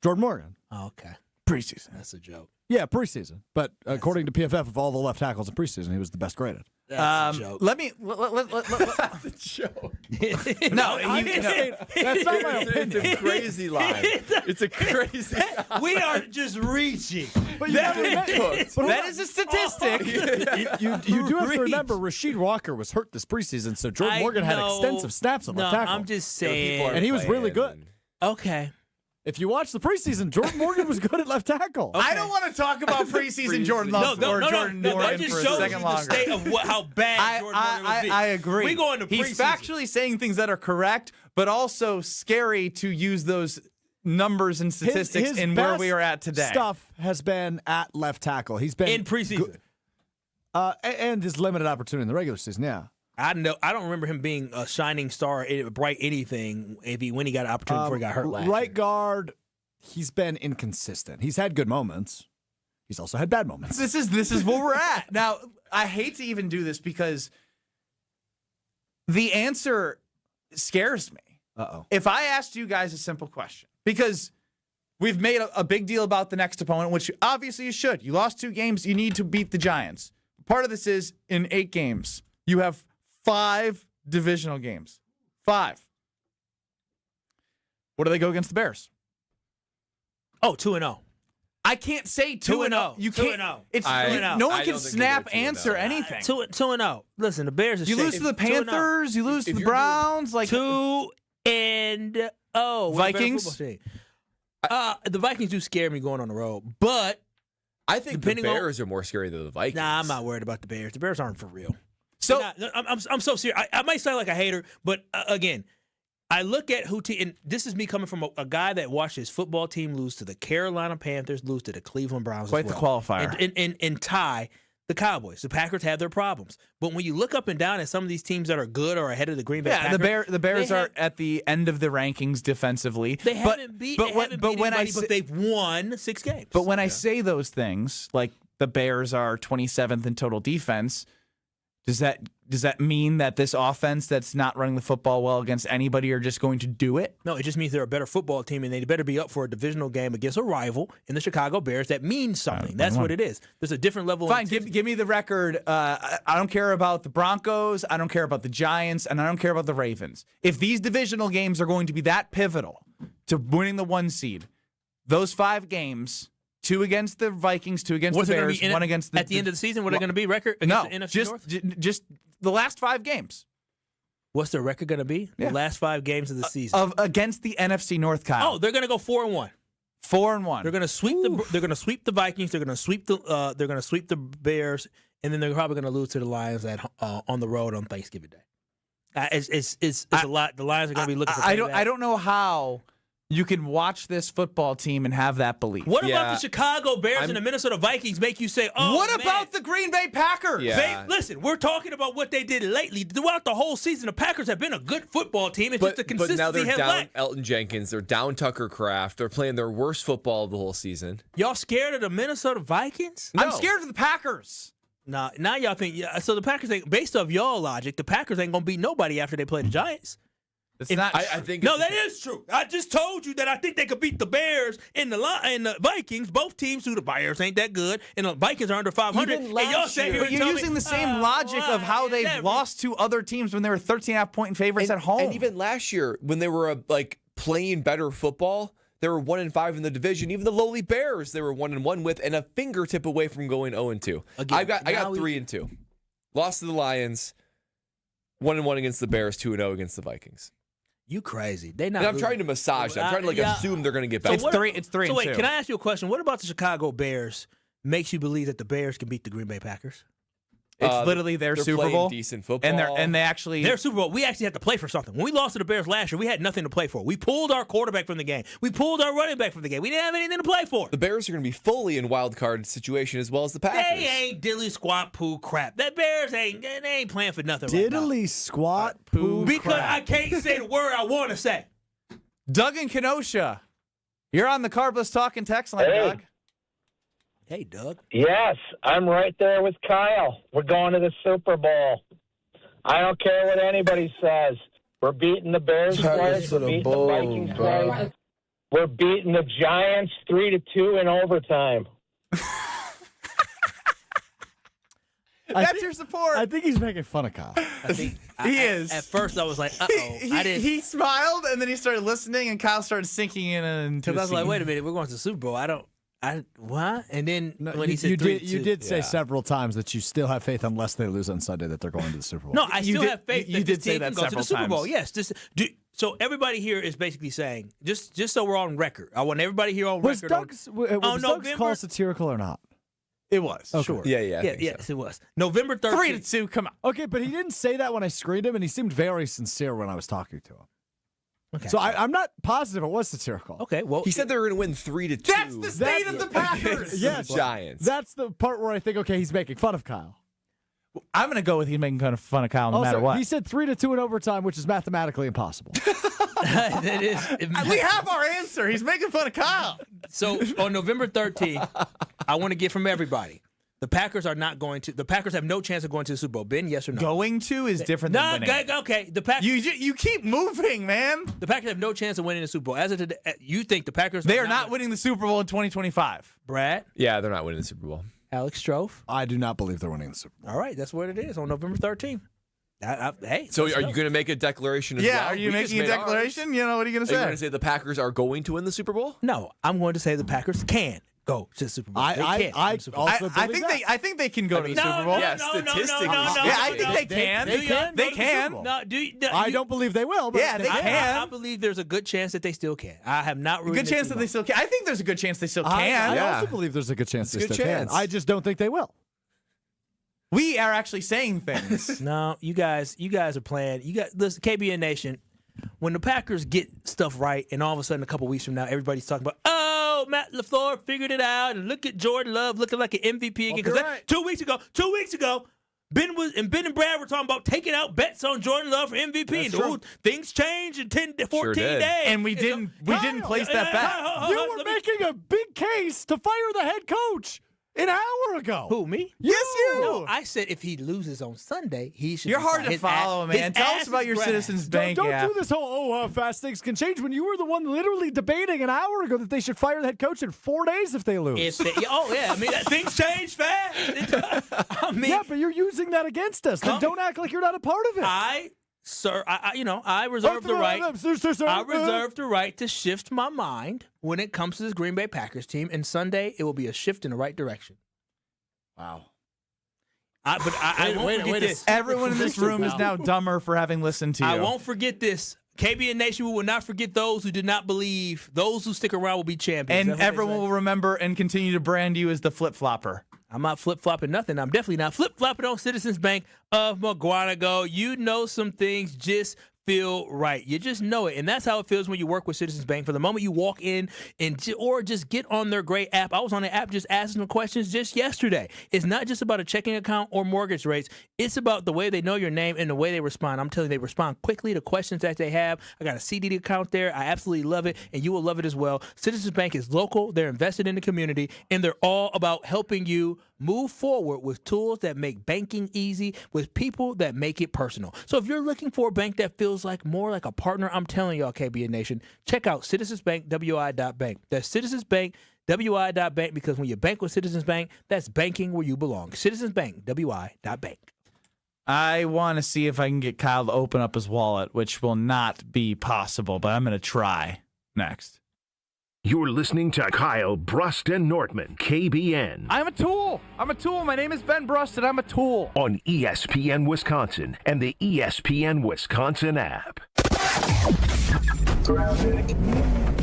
Jordan Morgan. Oh, okay. Preseason. That's a joke. Yeah, preseason. But according to PFF, of all the left tackles in preseason, he was the best graded. That's a joke. Let me. That's a joke. No, that's not my opinion. It's a crazy line. It's a crazy line. We are just reaching. But that is a statistic. You do have to remember, Rasheed Walker was hurt this preseason, so Jordan Morgan had extensive snaps on left tackle. I'm just saying. And he was really good. Okay. If you watch the preseason, Jordan Morgan was good at left tackle. I don't want to talk about preseason Jordan Love or Jordan Morgan just for a shows second you longer. the state of how bad Jordan Morgan would be. I agree. We go into preseason. He's factually saying things that are correct, but also scary to use those numbers and statistics his in where we are at today. Stuff has been at left tackle. He's been in preseason. And his limited opportunity in the regular season, yeah. I don't remember him being a shining star, bright anything. When he got an opportunity before he got hurt last year. Right guard, he's been inconsistent. He's had good moments. He's also had bad moments. This is where we're at. Now, I hate to even do this because the answer scares me. Uh-oh. If I asked you guys a simple question, because we've made a big deal about the next opponent, which obviously you should. You lost 2 games. You need to beat the Giants. Part of this is in 8 games, you have 5 divisional games. 5. What do they go against the Bears? Oh, 2-0. I can't say 2-0. You can't. 2-0. It's 2-0. no one can snap answer anything. 2-0. Listen, the Bears are You lose to the Panthers. You lose to the Browns. Like 2-0. Vikings. The Vikings do scare me going on the road, but I think the Bears are more scary than the Vikings. Nah, I'm not worried about the Bears. The Bears aren't for real. So I'm so serious. I might sound like a hater, but again, I look at and this is me coming from a guy that watched his football team lose to the Carolina Panthers, lose to the Cleveland Browns. Quite the qualifier. And tie the Cowboys. The Packers have their problems. But when you look up and down at some of these teams that are good or ahead of the Green Bay Packers. The Bears are at the end of the rankings defensively. They haven't beat anybody, but they've won 6 games. But when I say those things, like the Bears are 27th in total defense, does that mean that this offense that's not running the football well against anybody are just going to do it? No, it just means they're a better football team, and they better be up for a divisional game against a rival in the Chicago Bears. That means something. That's what it is. There's a different level. Fine, give me the record. I don't care about the Broncos. I don't care about the Giants, and I don't care about the Ravens. If these divisional games are going to be that pivotal to winning the 1 seed, those 5 games. 2 against the Vikings, 2 against the Bears, 1 against the... At the end of the season, what are they going to be? Record against the NFC just, North? just the last 5 games. What's their record going to be? Yeah. The last 5 games of the season. Against the NFC North, Kyle. Oh, they're going to go 4-1. 4-1. They're going to sweep They're going to sweep the Vikings. They're going to sweep the Bears, and then they're probably going to lose to the Lions on the road on Thanksgiving Day. It's a lot. The Lions are going to be looking for. I don't know how you can watch this football team and have that belief. What about the Chicago Bears and the Minnesota Vikings make you say, oh, what about the Green Bay Packers? Yeah. Listen, we're talking about what they did lately. Throughout the whole season, the Packers have been a good football team. It's just the consistency but now they're has down lacked. Elton Jenkins. They're down Tucker Kraft. They're playing their worst football of the whole season. Y'all scared of the Minnesota Vikings? No. I'm scared of the Packers. Now y'all think, so the Packers, based off y'all logic, the Packers ain't going to beat nobody after they play the Giants. It's not. I think that is true. I just told you that I think they could beat the Bears and the Vikings. Both teams, who the Bears ain't that good, and the Vikings are under 500. And y'all say here, but you're using the same logic of how they've lost to other teams when they were 13.5-point favorites at home. And even last year, when they were playing better football, they were 1-5 in the division. Even the lowly Bears, they were 1-1 with, and a fingertip away from going 0-2. I got 3-2. Lost to the Lions, 1-1 against the Bears, 2-0 against the Vikings. You crazy. They not. And I'm trying to massage them. I'm trying to assume they're going to get better. It's 3-2. So wait, can I ask you a question? What about the Chicago Bears makes you believe that the Bears can beat the Green Bay Packers? It's literally their Super Bowl. Decent football. And they actually their Super Bowl. We actually had to play for something. When we lost to the Bears last year, we had nothing to play for. We pulled our quarterback from the game. We pulled our running back from the game. We didn't have anything to play for. The Bears are going to be fully in wild card situation as well as the Packers. They ain't diddly squat poo crap. That Bears ain't playing for nothing. Diddly squat poo because crap. I can't say the word I want to say. Doug in Kenosha, you're on the Carbless Talking text line, Doug. Hey, Doug. Yes, I'm right there with Kyle. We're going to the Super Bowl. I don't care what anybody says. We're beating the Bears twice. We're beating the Vikings twice. We're beating the Giants 3-2 in overtime. That's your support. I think he's making fun of Kyle. He is. At first, I was like, uh-oh. He smiled, and then he started listening, and Kyle started sinking in. Because I was like, wait a minute, we're going to the Super Bowl. What? And then when he said you did say several times that you still have faith unless they lose on Sunday that they're going to the Super Bowl. No, I still have faith that this team can go to the Super Bowl. Yes. So everybody here is basically saying, just so we're on record, I want everybody here on record. Was Doug's call satirical or not? It was. Okay. Sure. Yes, it was. November 13th. 3-2, come on. Okay, but he didn't say that when I screened him, and he seemed very sincere when I was talking to him. Okay. So I'm not positive it was satirical. Okay, well. He said they were going to win 3-2. That's the state of the Packers. Yes. Giants. That's the part where I think, okay, he's making fun of Kyle. I'm going to go with he's making kind of fun of Kyle no matter what. He said 3-2 in overtime, which is mathematically impossible. That is. We have our answer. He's making fun of Kyle. So on November 13th, I want to get from everybody. The Packers are not going to. The Packers have no chance of going to the Super Bowl. Ben, yes or no? Going to is different than winning. Okay. The Packers. You keep moving, man. The Packers have no chance of winning the Super Bowl. As of today, you think the Packers? They are not winning the Super Bowl in 2025. Brad? Yeah, they're not winning the Super Bowl. Alex Strofe? I do not believe they're winning the Super Bowl. All right, that's what it is on November 13th. Hey. So are you going to make a declaration as well? Yeah, are you making a declaration? You know, what are you going to say? Are you going to say the Packers are going to win the Super Bowl? No, I'm going to say the Packers can go to the Super Bowl. I think they can go to the Super Bowl. Yeah, statistically. I think they can. They can. I don't believe they will, but they can. I believe there's a good chance that they still can. I have not a good chance that they still can. I think there's a good chance they still can. I also believe there's a good chance they still can. I just don't think they will. We are actually saying things. No, you guys are playing. Listen, KBN Nation. When the Packers get stuff right, and all of a sudden a couple weeks from now, everybody's talking about, oh, Matt LaFleur figured it out, and look at Jordan Love looking like an MVP again. Because 2 weeks ago, Ben and Brad were talking about taking out bets on Jordan Love for MVP. And things changed in 14 days. And we didn't place that bet. You were making a big case to fire the head coach an hour ago. Who, me? Yes, you. No, I said if he loses on Sunday, he should. You're hard to follow, man. Tell us about your Citizens Bank Don't app. do this whole, how fast things can change when you were the one literally debating an hour ago that they should fire the head coach in 4 days if they lose. Things change fast. Yeah, but you're using that against us. Then don't act like you're not a part of it. I reserve the right. I reserve the right to shift my mind when it comes to this Green Bay Packers team. And Sunday, it will be a shift in the right direction. Wow. I won't forget this. Everyone in this room is now dumber for having listened to you. I won't forget this. KBN Nation, we will not forget those who did not believe. Those who stick around will be champions. And everyone will remember and continue to brand you as the flip-flopper. I'm not flip-flopping nothing. I'm definitely not flip-flopping on Citizens Bank of McGuanago. You know some things just feel right. You just know it. And that's how it feels when you work with Citizens Bank. For the moment you walk in or just get on their great app. I was on the app just asking them questions just yesterday. It's not just about a checking account or mortgage rates. It's about the way they know your name and the way they respond. I'm telling you, they respond quickly to questions that they have. I got a CD account there. I absolutely love it, and you will love it as well. Citizens Bank is local. They're invested in the community, and they're all about helping you move forward with tools that make banking easy, with people that make it personal. So if you're looking for a bank that feels like more like a partner, I'm telling y'all, KBN Nation, check out citizensbankwi.bank. That's citizensbankwi.bank, because when you bank with Citizens Bank, that's banking where you belong. Citizensbankwi.bank. I want to see if I can get Kyle to open up his wallet, which will not be possible, but I'm going to try next. You're listening to Kyle, Brust, and Nortman, KBN. I'm a tool. My name is Ben Brust, and I'm a tool. On ESPN Wisconsin and the ESPN Wisconsin app.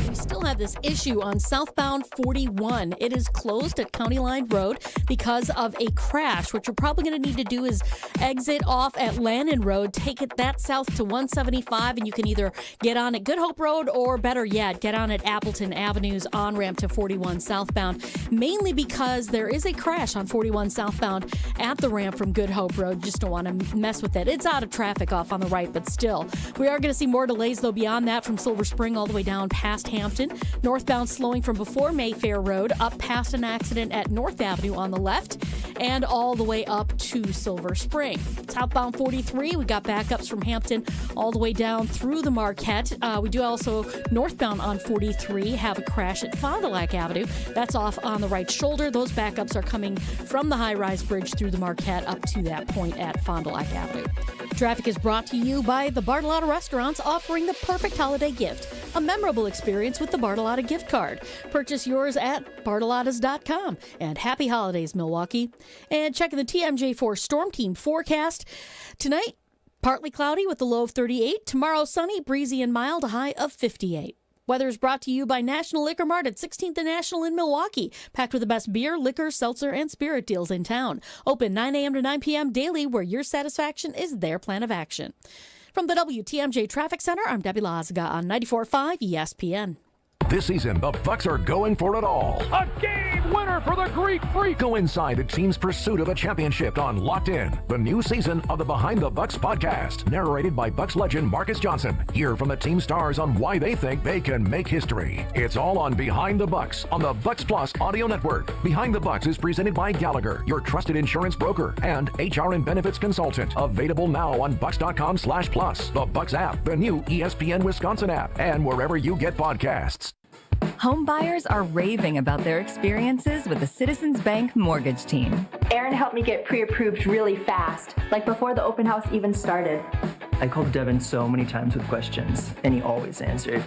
We still have this issue on southbound 41. It is closed at County Line Road because of a crash. What you're probably going to need to do is exit off at Landon Road, take it that south to 175, and you can either get on at Good Hope Road or, better yet, get on at Appleton Avenue's on-ramp to 41 southbound, mainly because there is a crash on 41 southbound at the ramp from Good Hope Road. Just don't want to mess with it. It's out of traffic off on the right, but still. We are going to see more delays, though, beyond that from Silver Spring all the way down past Hampton. Northbound slowing from before Mayfair Road up past an accident at North Avenue on the left and all the way up to Silver Spring. Southbound 43, we got backups from Hampton all the way down through the Marquette. We do also northbound on 43 have a crash at Fond du Lac Avenue. That's off on the right shoulder. Those backups are coming from the high-rise bridge through the Marquette up to that point at Fond du Lac Avenue. Traffic is brought to you by the Bartolotta Restaurants, offering the perfect holiday gift, a memorable experience with the Bartolotta gift card. Purchase yours at bartolottas.com. And happy holidays, Milwaukee. And checking the TMJ4 Storm Team forecast. Tonight, partly cloudy with a low of 38. Tomorrow, sunny, breezy, and mild, a high of 58. Weather is brought to you by National Liquor Mart at 16th and National in Milwaukee. Packed with the best beer, liquor, seltzer, and spirit deals in town. Open 9 a.m. to 9 p.m. daily, where your satisfaction is their plan of action. From the WTMJ Traffic Center, I'm Debbie Lazaga on 94.5 ESPN. This season, the Bucks are going for it all. A game winner for the Greek Freak. Go inside a team's pursuit of a championship on Locked In, the new season of the Behind the Bucks podcast, narrated by Bucks legend Marcus Johnson. Hear from the team stars on why they think they can make history. It's all on Behind the Bucks on the Bucks Plus audio network. Behind the Bucks is presented by Gallagher, your trusted insurance broker and HR and benefits consultant. Available now on bucks.com/plus, the Bucks app, the new ESPN Wisconsin app, and wherever you get podcasts. Home buyers are raving about their experiences with the Citizens Bank mortgage team. Aaron helped me get pre-approved really fast, like before the open house even started. I called Devin so many times with questions, and he always answered.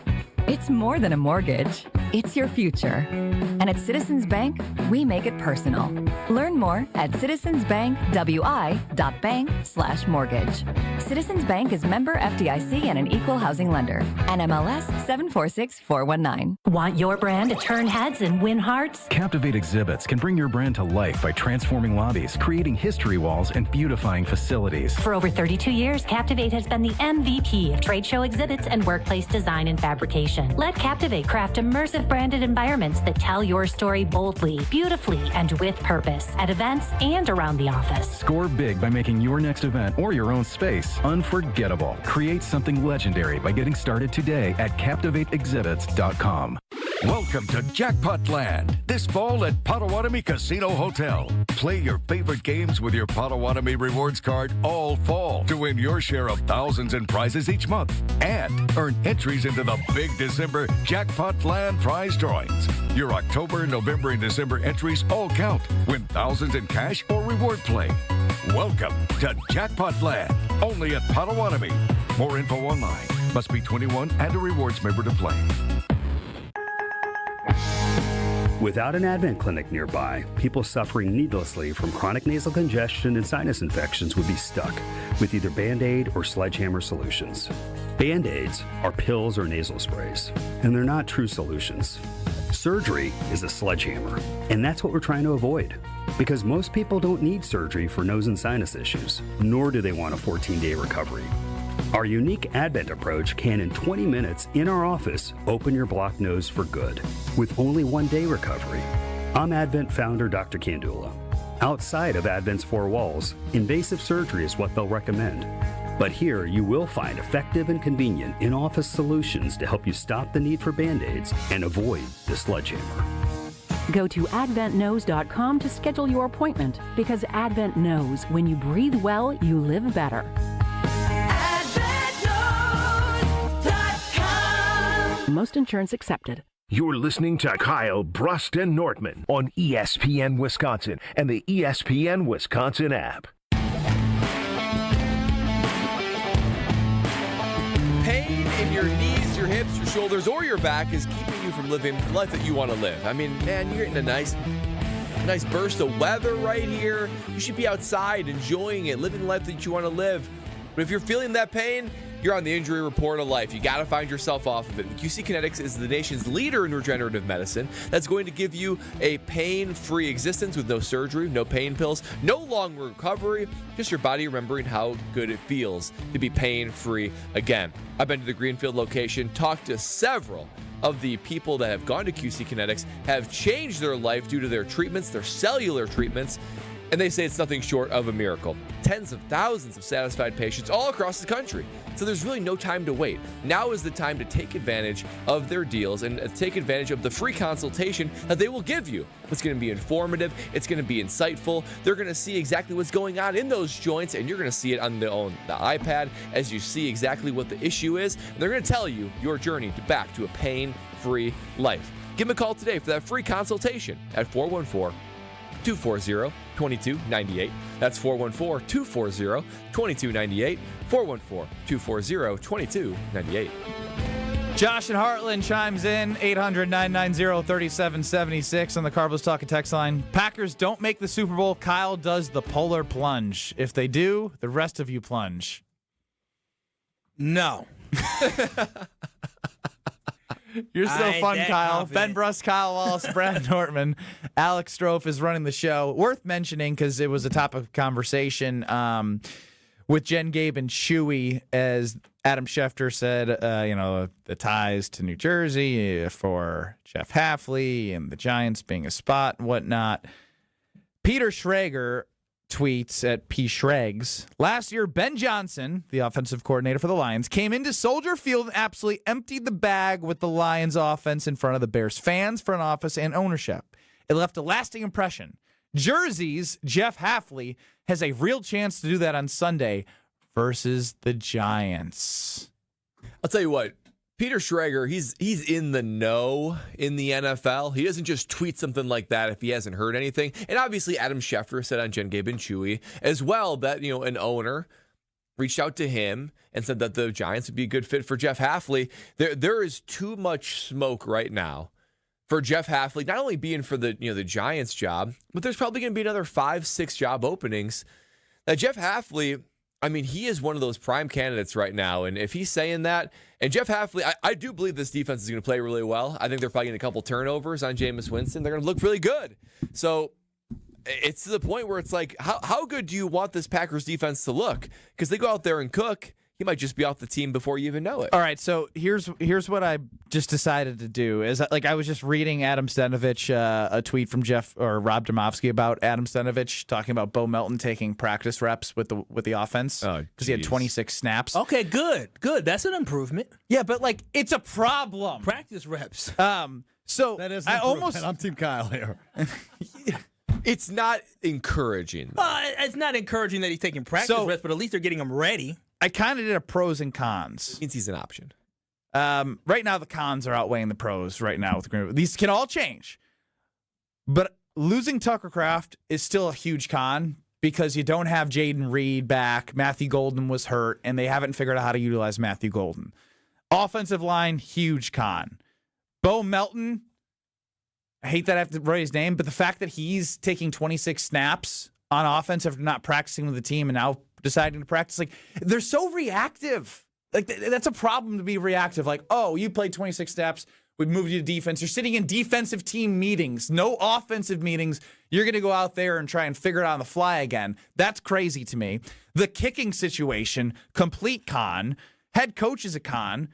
It's more than a mortgage. It's your future. And at Citizens Bank, we make it personal. Learn more at citizensbankwi.bank/mortgage. Citizens Bank is member FDIC and an equal housing lender. NMLS 746419. Want your brand to turn heads and win hearts? Captivate Exhibits can bring your brand to life by transforming lobbies, creating history walls, and beautifying facilities. For over 32 years, Captivate has been the MVP of trade show exhibits and workplace design and fabrication. Let Captivate craft immersive branded environments that tell your story boldly, beautifully, and with purpose at events and around the office. Score big by making your next event or your own space unforgettable. Create something legendary by getting started today at CaptivateExhibits.com. Welcome to Jackpot Land, this fall at Potawatomi Casino Hotel. Play your favorite games with your Potawatomi Rewards card all fall to win your share of thousands in prizes each month and earn entries into the big December Jackpot Land prize drawings. Your October, November, and December entries all count. Win thousands in cash or reward play. Welcome to Jackpot Land, only at Potawatomi. More info online. Must be 21 and a rewards member to play. Without an Advent clinic nearby, people suffering needlessly from chronic nasal congestion and sinus infections would be stuck with either Band-Aid or sledgehammer solutions. Band-Aids are pills or nasal sprays, and they're not true solutions. Surgery is a sledgehammer, and that's what we're trying to avoid. Because most people don't need surgery for nose and sinus issues, nor do they want a 14-day recovery. Our unique Advent approach can, in 20 minutes in our office, open your blocked nose for good, with only 1-day recovery. I'm Advent founder Dr. Kandula. Outside of Advent's four walls, invasive surgery is what they'll recommend. But here, you will find effective and convenient in-office solutions to help you stop the need for Band-Aids and avoid the sledgehammer. Go to adventknows.com to schedule your appointment, because Advent knows when you breathe well, you live better. Most insurance accepted. You're listening to Kyle, Brust, and Nortman on ESPN Wisconsin and the ESPN Wisconsin app. Pain in your knees, your hips, your shoulders, or your back is keeping you from living the life that you want to live. I mean, man, you're in a nice burst of weather right here. You should be outside enjoying it, living the life that you want to live. But if you're feeling that pain, you're on the injury report of life. You got to find yourself off of it. QC Kinetics is the nation's leader in regenerative medicine. That's going to give you a pain-free existence with no surgery, no pain pills, no long recovery, just your body remembering how good it feels to be pain-free again. I've been to the Greenfield location, talked to several of the people that have gone to QC Kinetics, have changed their life due to their treatments, their cellular treatments, and they say it's nothing short of a miracle. Tens of thousands of satisfied patients all across the country. So there's really no time to wait. Now is the time to take advantage of their deals and take advantage of the free consultation that they will give you. It's going to be informative. It's going to be insightful. They're going to see exactly what's going on in those joints, and you're going to see it on the iPad as you see exactly what the issue is. And they're going to tell you your journey back to a pain-free life. Give them a call today for that free consultation at 414-240-2298. That's 414-240-2298. 414-240-2298. Josh and Heartland chimes in, 800-990-3776 on the Carbos Talking text line. Packers don't make the Super Bowl. Kyle does the polar plunge. If they do, the rest of you plunge. No. You're so fun, Kyle. Confident. Ben Brust, Kyle Wallace, Brad Nortman. Alex Strofe is running the show. Worth mentioning because it was a topic of conversation. with Jen, Gabe, and Chewy, as Adam Schefter said, the ties to New Jersey for Jeff Hafley and the Giants being a spot and whatnot. Peter Schrager tweets at P. Schrags. Last year, Ben Johnson, the offensive coordinator for the Lions, came into Soldier Field and absolutely emptied the bag with the Lions offense in front of the Bears fans, front office, and ownership. It left a lasting impression. Jersey's Jeff Hafley has a real chance to do that on Sunday versus the Giants. I'll tell you what, Peter Schrager, he's in the know in the NFL. He doesn't just tweet something like that if he hasn't heard anything. And obviously Adam Schefter said on Jen, Gabe, and Chewy as well that, an owner reached out to him and said that the Giants would be a good fit for Jeff Hafley. There is too much smoke right now for Jeff Hafley, not only being for the Giants job, but there's probably going to be another 5-6 job openings. Now, Jeff Hafley, he is one of those prime candidates right now. And if he's saying that, and Jeff Hafley, I do believe this defense is going to play really well. I think they're probably getting a couple turnovers on Jameis Winston. They're going to look really good. So it's to the point where it's like, how good do you want this Packers defense to look? Because they go out there and cook. He might just be off the team before you even know it. All right, so here's what I just decided to do is I was just reading Adam Stenovich, a tweet from Rob Domofsky about Adam Stenovich talking about Bo Melton taking practice reps with the offense because he had 26 snaps. Okay, good. That's an improvement. Yeah, but it's a problem. Practice reps. So that is I'm Team Kyle here. It's not encouraging. It's not encouraging that he's taking practice reps, but at least they're getting him ready. I kind of did a pros and cons. Means he's an option. Right now, the cons are outweighing the pros right now. These can all change. But losing Tucker Kraft is still a huge con because you don't have Jaden Reed back. Matthew Golden was hurt, and they haven't figured out how to utilize Matthew Golden. Offensive line, huge con. Bo Melton, I hate that I have to write his name, but the fact that he's taking 26 snaps on offense after not practicing with the team and now deciding to practice, they're so reactive. That's a problem to be reactive. You played 26 snaps, we moved you to defense. You're sitting in defensive team meetings, no offensive meetings. You're going to go out there and try and figure it out on the fly again. That's crazy to me. The kicking situation, complete con. Head coach is a con.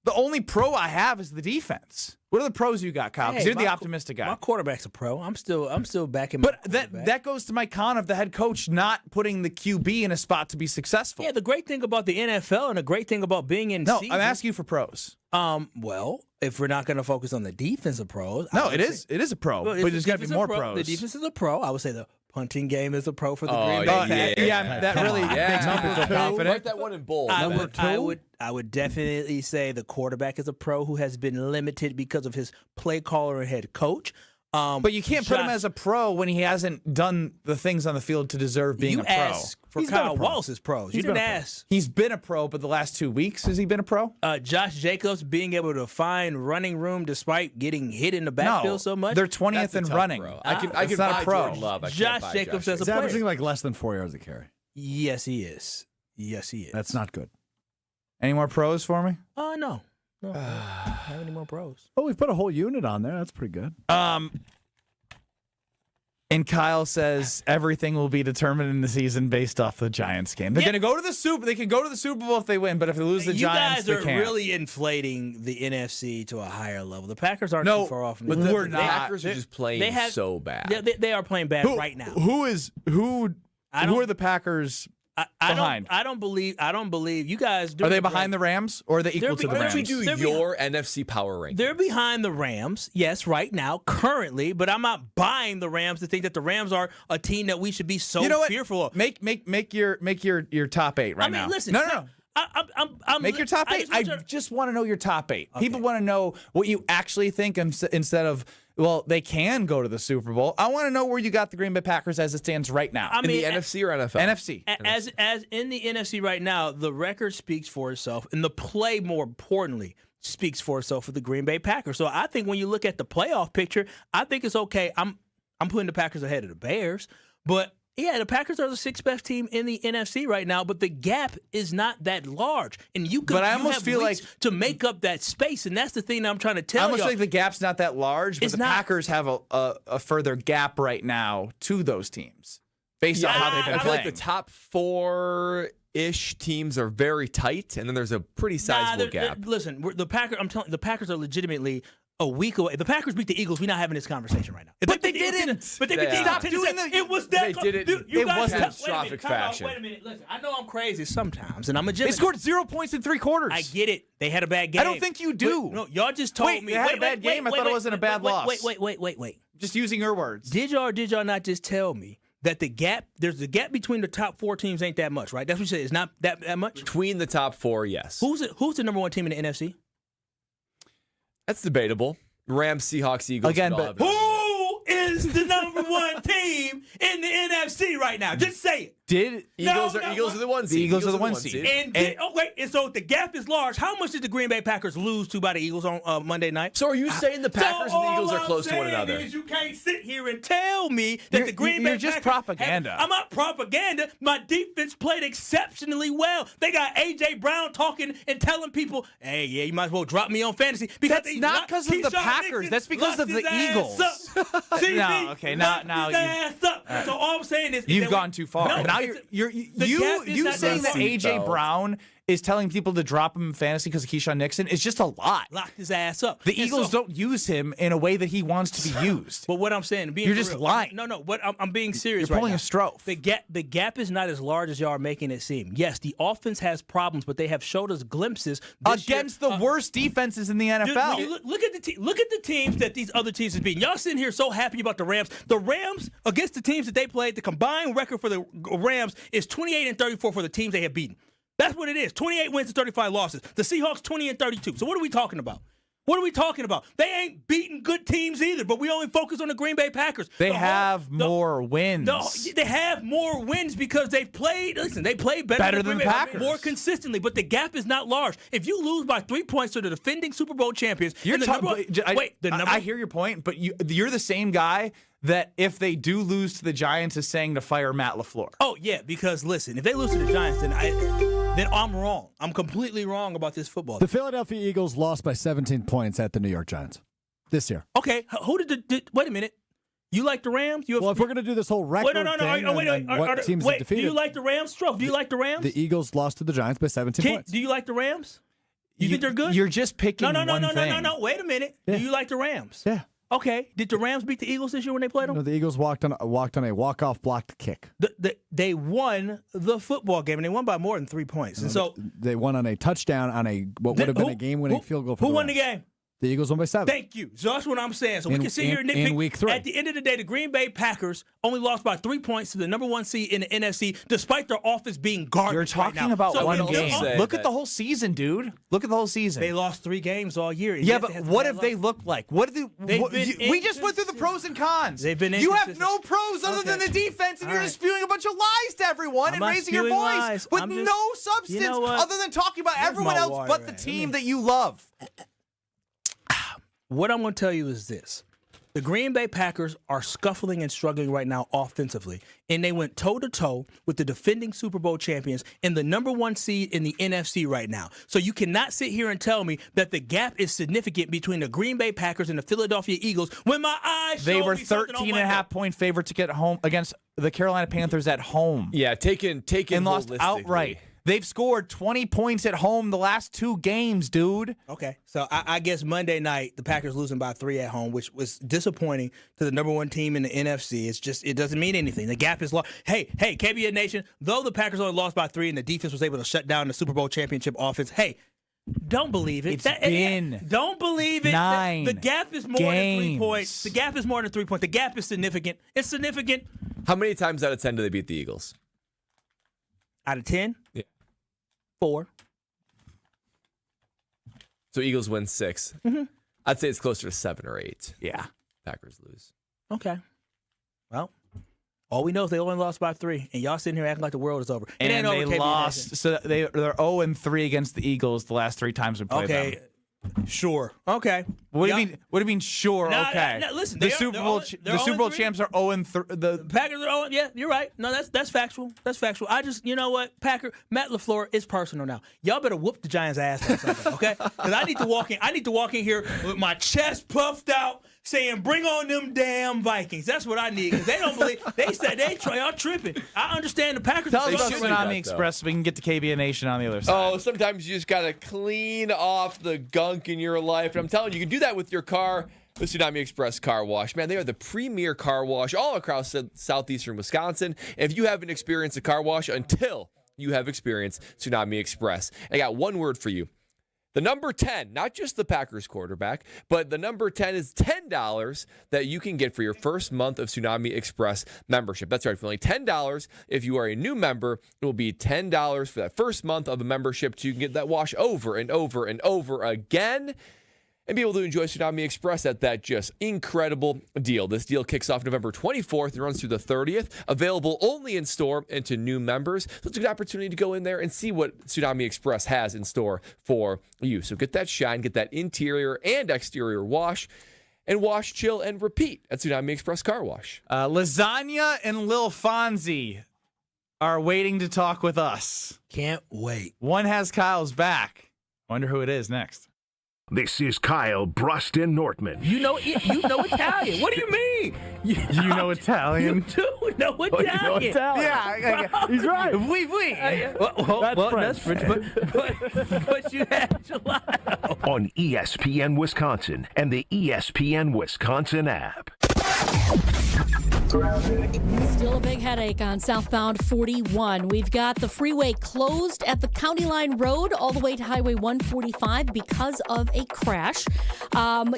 The only pro I have is the defense. What are the pros you got, Kyle? Because you're the optimistic guy. My quarterback's a pro. I'm still backing. But that goes to my con of the head coach not putting the QB in a spot to be successful. Yeah, the great thing about the NFL and the great thing about being in season. I'm asking you for pros. Well, if we're not going to focus on the defensive pros, it is a pro, but there's got to be more pros. The defense is a pro. I would say the punting game is a pro for the Green Bay. That really makes me feel confident. Write that one in bold. Number two, I would definitely say the quarterback is a pro who has been limited because of his play caller and head coach. But you can't put him as a pro when he hasn't done the things on the field to deserve being a pro. Ask for Kyle Wallace's pros. You didn't ask. He's been a pro, but the last 2 weeks, has he been a pro? Josh Jacobs being able to find running room despite getting hit in the backfield so much. They're 20th in running. Pro. I can not a pro. Love. Josh Jacobs as a player. He's averaging less than 4 yards a carry. Yes, he is. That's not good. Any more pros for me? No. I don't have any more pros. Oh, we've put a whole unit on there. That's pretty good. And Kyle says everything will be determined in the season based off the Giants game. They're going to go to the Super. They can go to the Super Bowl if they win, but if they lose the Giants, they can't. You guys are really inflating the NFC to a higher level. The Packers aren't too far off. But we're the not. Packers are just playing so bad. They are playing bad right now. Who are the Packers behind? I don't believe you guys. Are they behind the Rams or are they equal to the Rams? Why don't we do your NFC power ranking? They're behind the Rams, yes, right now, currently. But I'm not buying the Rams to think that the Rams are a team that we should be so fearful of. Make your top 8 right now. Listen, no. Make your top 8. I just want to know your top 8. Okay. People want to know what you actually think instead of, well, they can go to the Super Bowl. I want to know where you got the Green Bay Packers as it stands right now. In the NFC or NFL? NFC. As in the NFC right now, the record speaks for itself, and the play, more importantly, speaks for itself for the Green Bay Packers. So I think when you look at the playoff picture, I think it's okay. I'm putting the Packers ahead of the Bears, but yeah, the Packers are the 6th best team in the NFC right now, but the gap is not that large, and But I almost feel like to make up that space, and that's the thing that I'm trying to tell you. I almost think the gap's not that large, but Packers have a further gap right now to those teams based on how they've been playing. I feel like the top 4 ish teams are very tight, and then there's a pretty sizable gap. Listen, the Packers are legitimately a week away. The Packers beat the Eagles. We're not having this conversation right now. But they didn't. But they beat the Eagles. Stop doing that. It was that. They did it. You guys, catastrophic fashion. Wait a minute. Listen, I know I'm crazy sometimes, and I'm a Gemini. They scored 0 points in 3 quarters. I get it. They had a bad game. I don't think you do. No, y'all just told me. They had a bad game. I thought it wasn't a bad loss. Wait. Just using your words. Did y'all not just tell me that there's the gap between the top 4 teams ain't that much, right? That's what you said. It's not that much? Between the top 4, yes. Who's the number 1 team in the NFC? That's debatable. Rams, Seahawks, Eagles. Again, but who is the number 1 team in the NFC right now? Just say it. Eagles are the 1 seed. The Eagles are the 1 seed. And so the gap is large. How much did the Green Bay Packers lose to by the Eagles on Monday night? So are you saying the Packers and the Eagles are close to one another? You can't sit here and tell me that the Green Bay Packers... You're just propaganda. I'm not propaganda. My defense played exceptionally well. They got A.J. Brown talking and telling people, hey, yeah, you might as well drop me on fantasy. Because that's not because of the Packers. That's because of the Eagles. No, okay, now right. So all I'm saying is... You've gone too far. No, now you saying that A.J. Brown is telling people to drop him in fantasy because of Keyshawn Nixon is just a lie. Locked his ass up. The Eagles don't use him in a way that he wants to be used. But what I'm saying, you're just lying. No. What I'm being serious. You're pulling right a strophe. The gap is not as large as y'all are making it seem. Yes, the offense has problems, but they have showed us glimpses against the worst defenses in the NFL. Look at the teams that these other teams have beaten. Y'all sitting here so happy about the Rams. The Rams against the teams that they played, the combined record for the Rams is 28-34 for the teams they have beaten. That's what it is. 28 wins and 35 losses. The Seahawks 20-32. So what are we talking about? They ain't beating good teams either, but we only focus on the Green Bay Packers. They have more wins. They have more wins because they played better than the Packers. More consistently, but the gap is not large. If you lose by 3 points to the defending Super Bowl champions, I hear your point, but you're the same guy that if they do lose to the Giants is saying to fire Matt LaFleur. Oh, yeah, because listen, if they lose to the Giants, then I'm wrong. I'm completely wrong about this football. The Philadelphia Eagles lost by 17 points at the New York Giants this year. Okay, wait a minute. You like the Rams? Well, if we're going to do this whole record thing, what teams have defeated. Do you like the Rams, Stroke? Do you like the Rams? The Eagles lost to the Giants by 17 points. Do you like the Rams? You think they're good? You're just picking one thing. No. Wait a minute. Yeah. Do you like the Rams? Yeah. Okay. Did the Rams beat the Eagles this year when they played them? No, the Eagles walked on a walk-off blocked kick. They won the football game, and they won by more than 3 points. And so they won on a touchdown on what would have been a game-winning field goal for who won the game? The Eagles won by 7. Thank you. So that's what I'm saying. So we can sit here and nitpick. In week 3. At the end of the day, the Green Bay Packers only lost by 3 points to the number 1 seed in the NFC, despite their offense being garbage. You're talking about one game. Look at the whole season, dude. Look at the whole season. They lost 3 games all year. Yeah, but what have they looked like? We just went through the pros and cons. They've been you have no pros other than the defense, and you're just spewing a bunch of lies to everyone and raising your voice with no substance other than talking about everyone else but the team that you love. What I'm going to tell you is this. The Green Bay Packers are scuffling and struggling right now offensively, and they went toe-to-toe with the defending Super Bowl champions and the number 1 seed in the NFC right now. So you cannot sit here and tell me that the gap is significant between the Green Bay Packers and the Philadelphia Eagles when my eyes they showed were me something on 13.5-point favorite to get home against the Carolina Panthers at home. Yeah, taken and lost outright. They've scored 20 points at home the last 2 games, dude. Okay, so I guess Monday night, the Packers losing by 3 at home, which was disappointing to the number 1 team in the NFC. It doesn't mean anything. The gap is large. Hey, KBN Nation, though the Packers only lost by 3 and the defense was able to shut down the Super Bowl championship offense, hey, don't believe it. Don't believe it. 9 the gap is more than 3 points. The gap is more than 3 points. The gap is significant. It's significant. How many times out of 10 do they beat the Eagles? Out of 10? Yeah. 4. So Eagles win 6. Mm-hmm. I'd say it's closer to 7 or 8. Yeah. Packers lose. Okay. Well, all we know is they only lost by 3, and y'all sitting here acting like the world is over. And they lost. So they're 0-3 against the Eagles the last 3 times we played them. Sure. Okay. What do you mean? What do you mean? Sure. Okay. Listen, the Super Bowl champs are 0-3. The Packers are 0. Yeah, you're right. No, that's factual. That's factual. You know what, Matt LaFleur is personal now. Y'all better whoop the Giants' ass on something, okay? Because I need to walk in. I need to walk in here with my chest puffed out, saying, "Bring on them damn Vikings." That's what I need, because they don't believe. They said y'all tripping. I understand the Packers. Tell us about should do Tsunami that, Express so we can get to KBN Nation on the other side. Oh, sometimes you just got to clean off the gunk in your life. And I'm telling you, you can do that with your car. The Tsunami Express Car Wash. Man, they are the premier car wash all across southeastern Wisconsin. If you haven't experienced a car wash until you have experienced Tsunami Express, I got one word for you. The number 10, not just the Packers quarterback, but the number 10 is $10 that you can get for your first month of Tsunami Express membership. That's right, for only $10. If you are a new member, it will be $10 for that first month of a membership, so you can get that wash over and over and over again and be able to enjoy Tsunami Express at that just incredible deal. This deal kicks off November 24th and runs through the 30th. Available only in store and to new members. So it's a good opportunity to go in there and see what Tsunami Express has in store for you. So get that shine, get that interior and exterior wash, and wash, chill, and repeat at Tsunami Express Car Wash. Lasagna and Lil Fonzie are waiting to talk with us. Can't wait. One has Kyle's back. Wonder who it is next. This is Kyle Brust Nortman. You know Italian. What do you mean? You know Italian? You do know Italian. You know Italian. Yeah, he's right. Oui, oui. That's French. But you had gelato. On ESPN Wisconsin and the ESPN Wisconsin app. Still a big headache on southbound 41. We've got the freeway closed at the County Line Road all the way to Highway 145 because of a crash.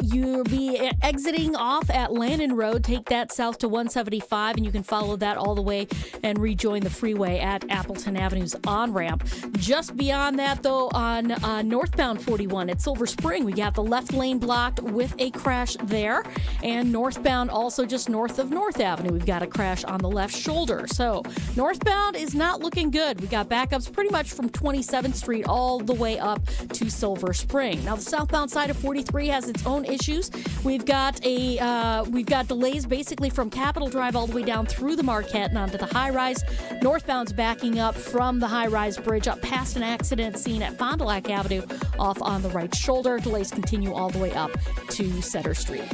You'll be exiting off at Landon Road. Take that south to 175, and you can follow that all the way and rejoin the freeway at Appleton Avenue's on-ramp. Just beyond that, though, on northbound 41 at Silver Spring, we got the left lane blocked with a crash there. And northbound also just north of North Avenue, we've got a crash on the left shoulder. So northbound is not looking good. We got backups pretty much from 27th Street all the way up to Silver Spring. Now the southbound side of 43 has its own issues. We've got delays basically from Capitol Drive all the way down through the Marquette and onto the high rise. Northbound's backing up from the high rise bridge up past an accident scene at Fond du Lac Avenue off on the right shoulder. Delays continue all the way up to Center Street.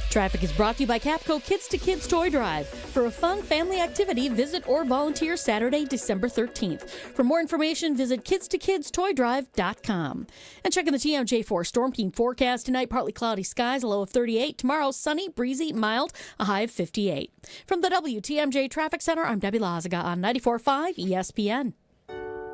Traffic is brought to you by Capco Kids to Kids Toy Drive. For a fun family activity, visit or volunteer Saturday, December 13th. For more information, visit kidstokidstoydrive.com. And checking the TMJ4 Storm Team forecast tonight, partly cloudy skies, a low of 38. Tomorrow, sunny, breezy, mild, a high of 58. From the WTMJ Traffic Center, I'm Debbie Lazaga on 94.5 ESPN.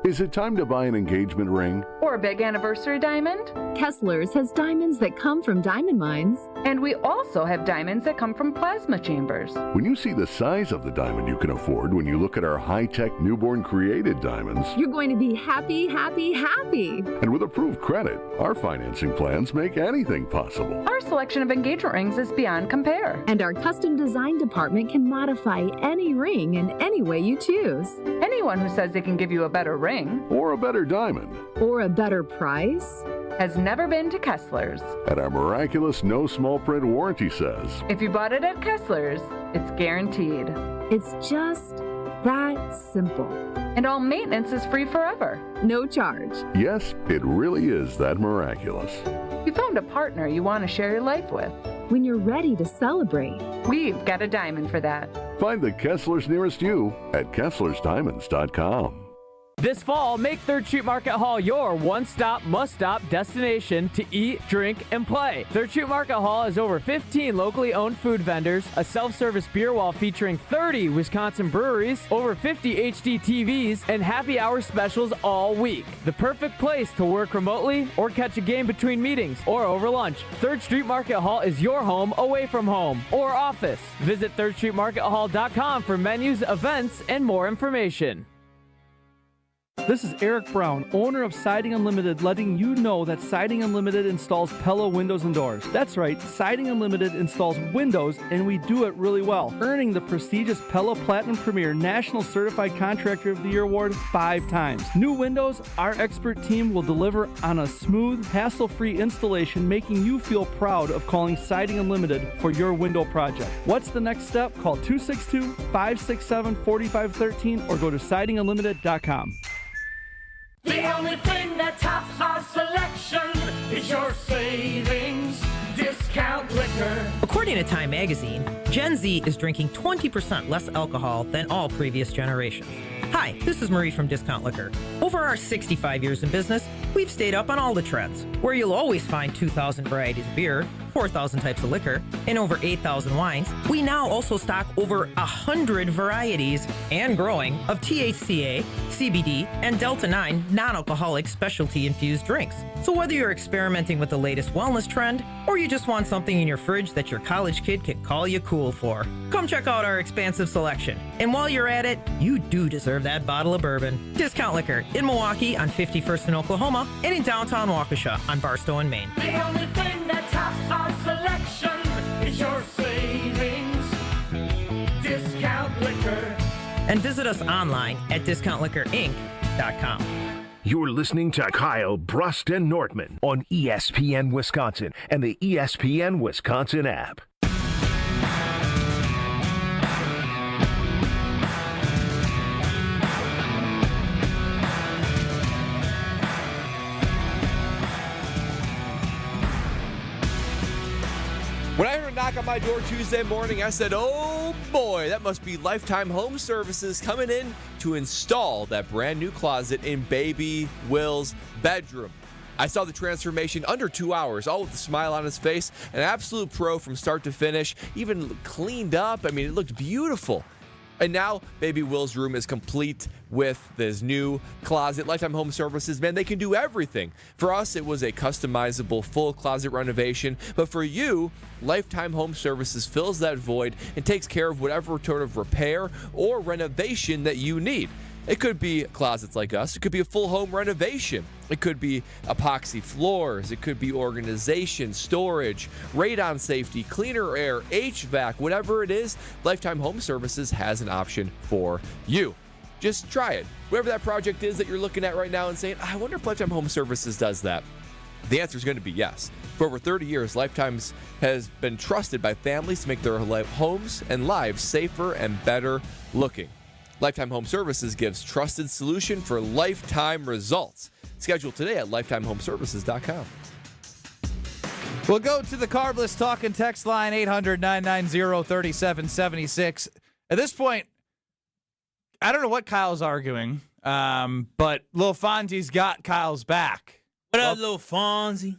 Is it time to buy an engagement ring? Or a big anniversary diamond? Kessler's has diamonds that come from diamond mines. And we also have diamonds that come from plasma chambers. When you see the size of the diamond you can afford when you look at our high-tech newborn created diamonds, you're going to be happy, happy, happy. And with approved credit, our financing plans make anything possible. Our selection of engagement rings is beyond compare. And our custom design department can modify any ring in any way you choose. Anyone who says they can give you a better ring or a better diamond or a better price has never been to Kessler's. And our miraculous no small print warranty says, if you bought it at Kessler's, it's guaranteed. It's just that simple. And all maintenance is free forever. No charge. Yes, it really is that miraculous. You found a partner you want to share your life with. When you're ready to celebrate, we've got a diamond for that. Find the Kessler's nearest you at KesslersDiamonds.com. This fall, make 3rd Street Market Hall your one-stop, must-stop destination to eat, drink, and play. 3rd Street Market Hall has over 15 locally owned food vendors, a self-service beer wall featuring 30 Wisconsin breweries, over 50 HD TVs, and happy hour specials all week. The perfect place to work remotely or catch a game between meetings or over lunch. 3rd Street Market Hall is your home away from home or office. Visit 3rdstreetmarkethall.com for menus, events, and more information. This is Eric Brown, owner of Siding Unlimited, letting you know that Siding Unlimited installs Pella windows and doors. That's right, Siding Unlimited installs windows, and we do it really well, earning the prestigious Pella Platinum Premier National Certified Contractor of the Year award 5 times. New windows, our expert team will deliver on a smooth, hassle-free installation, making you feel proud of calling Siding Unlimited for your window project. What's the next step? Call 262-567-4513 or go to sidingunlimited.com. The only thing that tops our selection is your savings. Discount Liquor. According to Time Magazine, Gen Z is drinking 20% less alcohol than all previous generations. Hi, this is Marie from Discount Liquor. Over our 65 years in business, we've stayed up on all the trends, where you'll always find 2,000 varieties of beer, 4,000 types of liquor, and over 8,000 wines. We now also stock over 100 varieties and growing of THCA, CBD, and Delta-9 non-alcoholic specialty-infused drinks. So whether you're experimenting with the latest wellness trend, or you just want something in your fridge that your college kid can call you cool for, come check out our expansive selection. And while you're at it, you do deserve that bottle of bourbon. Discount Liquor in Milwaukee on 51st in Oklahoma, and in downtown Waukesha on Barstow and Maine. The only thing that tops our selection is your savings. Discount Liquor. And visit us online at discountliquorinc.com. You're listening to Kyle, Brust, and Nortman on ESPN Wisconsin and the ESPN Wisconsin app. When I heard a knock on my door Tuesday morning, I said, oh boy, that must be Lifetime Home Services coming in to install that brand new closet in baby Will's bedroom. I saw the transformation under 2 hours, all with a smile on his face. An absolute pro from start to finish, even cleaned up. I mean, it looked beautiful. And now, baby Will's room is complete with this new closet. Lifetime Home Services, man, they can do everything. For us, it was a customizable full closet renovation. But for you, Lifetime Home Services fills that void and takes care of whatever sort of repair or renovation that you need. It could be closets like us. It could be a full home renovation. It could be epoxy floors. It could be organization, storage, radon safety, cleaner air, HVAC, whatever it is, Lifetime Home Services has an option for you. Just try it. Whatever that project is that you're looking at right now and saying, I wonder if Lifetime Home Services does that. The answer is going to be yes. For over 30 years, Lifetime has been trusted by families to make their homes and lives safer and better looking. Lifetime Home Services gives trusted solution for lifetime results. Schedule today at lifetimehomeservices.com. We'll go to the Carbless Talk and Text line, 800-990-3776. At this point, I don't know what Kyle's arguing, but Lil Fonzie's got Kyle's back. What up, Lil Fonzie?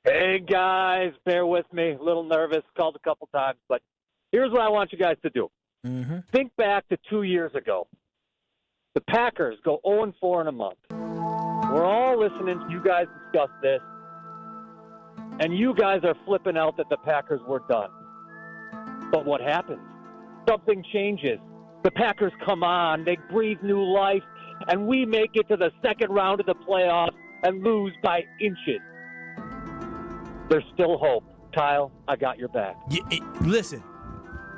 Hey, guys, bear with me. A little nervous, called a couple times, but here's what I want you guys to do. Think back to 2 years ago. The Packers go 0-4 in a month. We're all listening to you guys discuss this, and you guys are flipping out that the Packers were done. But what happens? Something changes. The Packers come on, they breathe new life, and we make it to the second round of the playoffs and lose by inches. There's still hope. Kyle, I got your back. Listen.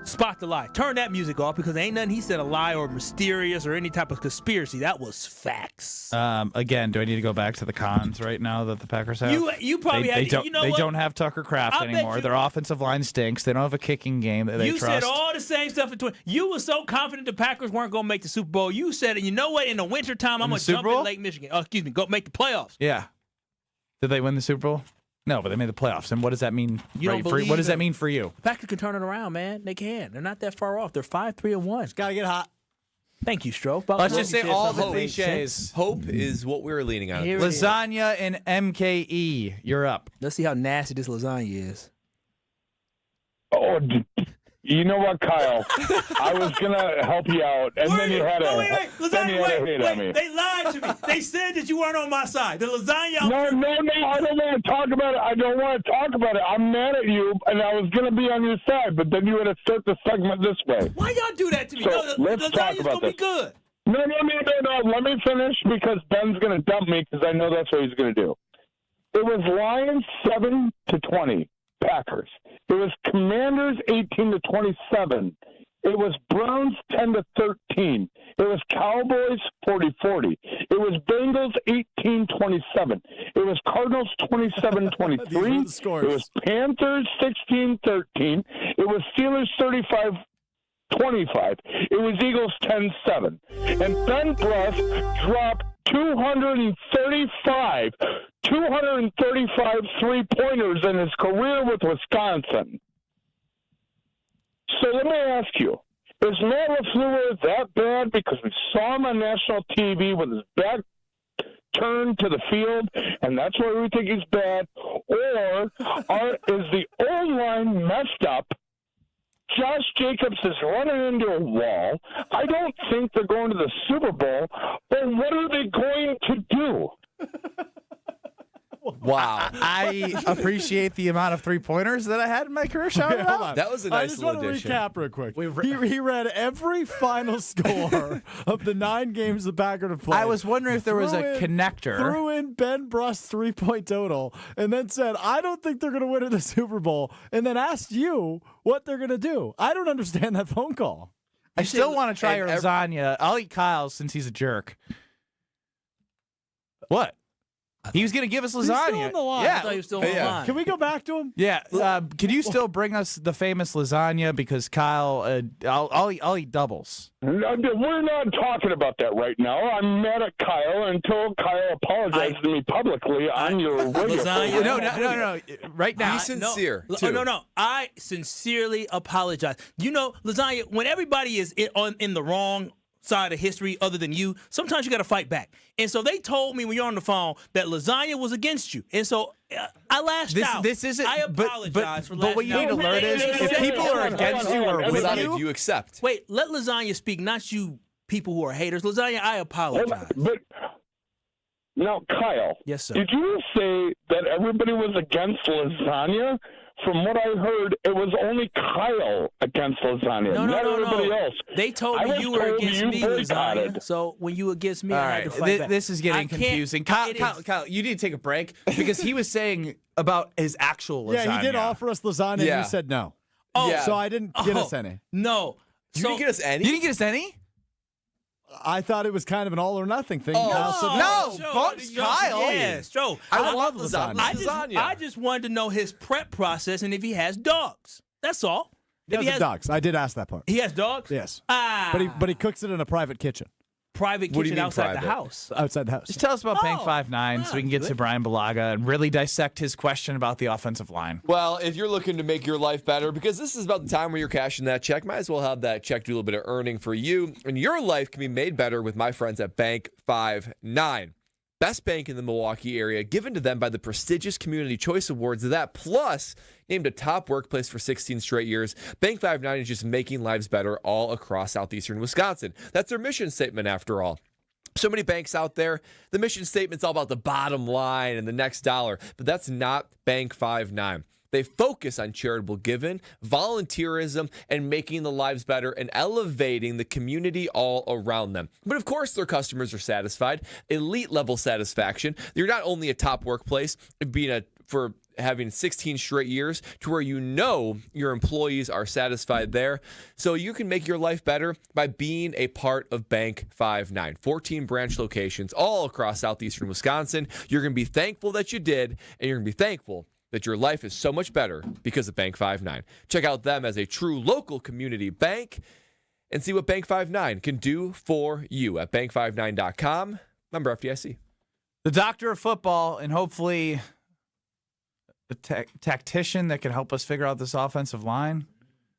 Spot the lie. Turn that music off because ain't nothing he said a lie or mysterious or any type of conspiracy. That was facts. Again, do I need to go back to the cons right now that the Packers have? You probably they don't have Tucker Kraft anymore. Their offensive line stinks. They don't have a kicking game that they trust. You said all the same stuff in You were so confident the Packers weren't going to make the Super Bowl. You said, you know what? In the wintertime, I'm going to jump in Lake Michigan. Go make the playoffs. Yeah. Did they win the Super Bowl? No, but they made the playoffs. And what does that mean? What does that mean for you? The Packers can turn it around, man. They can. They're not that far off. They're 5-3-1. It's got to get hot. Thank you, Stroke. Let's just say all the cliches. Hope is what we're leaning on. Lasagna and MKE. You're up. Let's see how nasty this lasagna is. Oh, you know what, Kyle? I was going to help you out, and then you had a hit on me. They lied to me. They said that you weren't on my side. The lasagna. No, I don't want to talk about it. I don't want to talk about it. I'm mad at you, and I was going to be on your side, but then you had to start the segment this way. Why y'all do that to me? So no, let's talk about this. Be good. No. Let me finish because Ben's going to dump me because I know that's what he's going to do. It was Lions 7-20, Packers. It was Commanders 18-27. It was Browns 10-13. It was Cowboys 40-40. It was Bengals 18-27. It was Cardinals 27-23. It was Panthers 16-13. It was Steelers 25. It was Eagles 10-7. And Ben Brust dropped 235 three-pointers in his career with Wisconsin. So let me ask you, is Matt LaFleur that bad because we saw him on national TV with his back turned to the field, and that's why we think he's bad? Or is the O-line messed up? Josh Jacobs is running into a wall. I don't think they're going to the Super Bowl, but what are they going to do? Wow. I appreciate the amount of three-pointers that I had in my career. Shout it out. That was a nice little addition. I just want to recap real quick. He read every final score of the 9 games the Packers have played. I was wondering if there was a connector. Threw in Ben Brust's 3-point total, and then said, I don't think they're going to win in the Super Bowl, and then asked you what they're going to do. I don't understand that phone call. I still want to try your lasagna. I'll eat Kyle's since he's a jerk. What? He was going to give us lasagna. He's still on the line. Yeah. I thought he was still on the line. Can we go back to him? Yeah. Can you still bring us the famous lasagna? Because Kyle, I'll eat doubles. We're not talking about that right now. I'm mad at Kyle until Kyle apologizes to me publicly on your radio. Lasagna? No. Right now. Be sincere. No. I sincerely apologize. You know, lasagna, when everybody is in the wrong side of history other than you, sometimes you got to fight back. And so they told me when you're on the phone that lasagna was against you. And so I lashed out. This isn't. I apologize for lashing out. But what you need to learn is if people are against you or with you accept. Wait, let lasagna speak, not you people who are haters. Lasagna, I apologize. But now, Kyle. Yes, sir. Did you say that everybody was against lasagna? From what I heard, it was only Kyle against lasagna, not everybody else. They told me you were against me, lasagna. So when you were against me, I had to fight back. This is getting confusing. Kyle, you need to take a break because he was saying about his actual lasagna. Yeah, he did offer us lasagna, and you said no. So I didn't get us any. No. You didn't get us any? You didn't get us any? I thought it was kind of an all or nothing thing. Kyle said no. Kyle. Yes, Joe. I love lasagna. I just wanted to know his prep process and if he has dogs. That's all. He has dogs. I did ask that part. He has dogs? Yes. But he cooks it in a private kitchen. Private kitchen outside the house. Outside the house. Just tell us about Bank 5-9 so we can get to Bryan Bulaga and really dissect his question about the offensive line. Well, if you're looking to make your life better, because this is about the time where you're cashing that check, might as well have that check do a little bit of earning for you. And your life can be made better with my friends at Bank 5-9. Best bank in the Milwaukee area, given to them by the prestigious Community Choice Awards. That plus named a top workplace for 16 straight years. Bank 5-9 is just making lives better all across southeastern Wisconsin. That's their mission statement, after all. So many banks out there, the mission statement's all about the bottom line and the next dollar, but that's not Bank 5-9. They focus on charitable giving, volunteerism, and making the lives better and elevating the community all around them. But of course, their customers are satisfied. Elite level satisfaction. You're not only a top workplace for having 16 straight years to where you know your employees are satisfied there. So you can make your life better by being a part of Bank 5-9. 14 branch locations all across southeastern Wisconsin. You're going to be thankful that you did, and you're going to be thankful that your life is so much better because of Bank 5-9. Check out them as a true local community bank and see what Bank 5-9 can do for you at bank59.com. Member FDIC. The doctor of football and hopefully a tactician that can help us figure out this offensive line.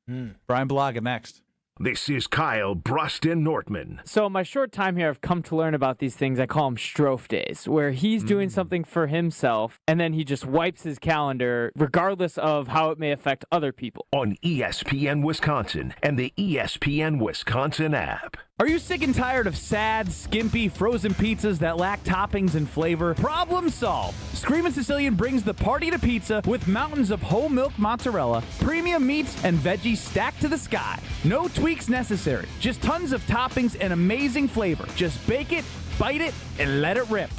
Bryan Bulaga next. This is Kyle Brust Nortman. So my short time here, I've come to learn about these things. I call them Strofe days, where he's doing something for himself, and then he just wipes his calendar, regardless of how it may affect other people. On ESPN Wisconsin and the ESPN Wisconsin app. Are you sick and tired of sad, skimpy, frozen pizzas that lack toppings and flavor? Problem solved. Screamin' Sicilian brings the party to pizza with mountains of whole milk mozzarella, premium meats, and veggies stacked to the sky. No tweaks necessary. Just tons of toppings and amazing flavor. Just bake it, bite it, and let it rip.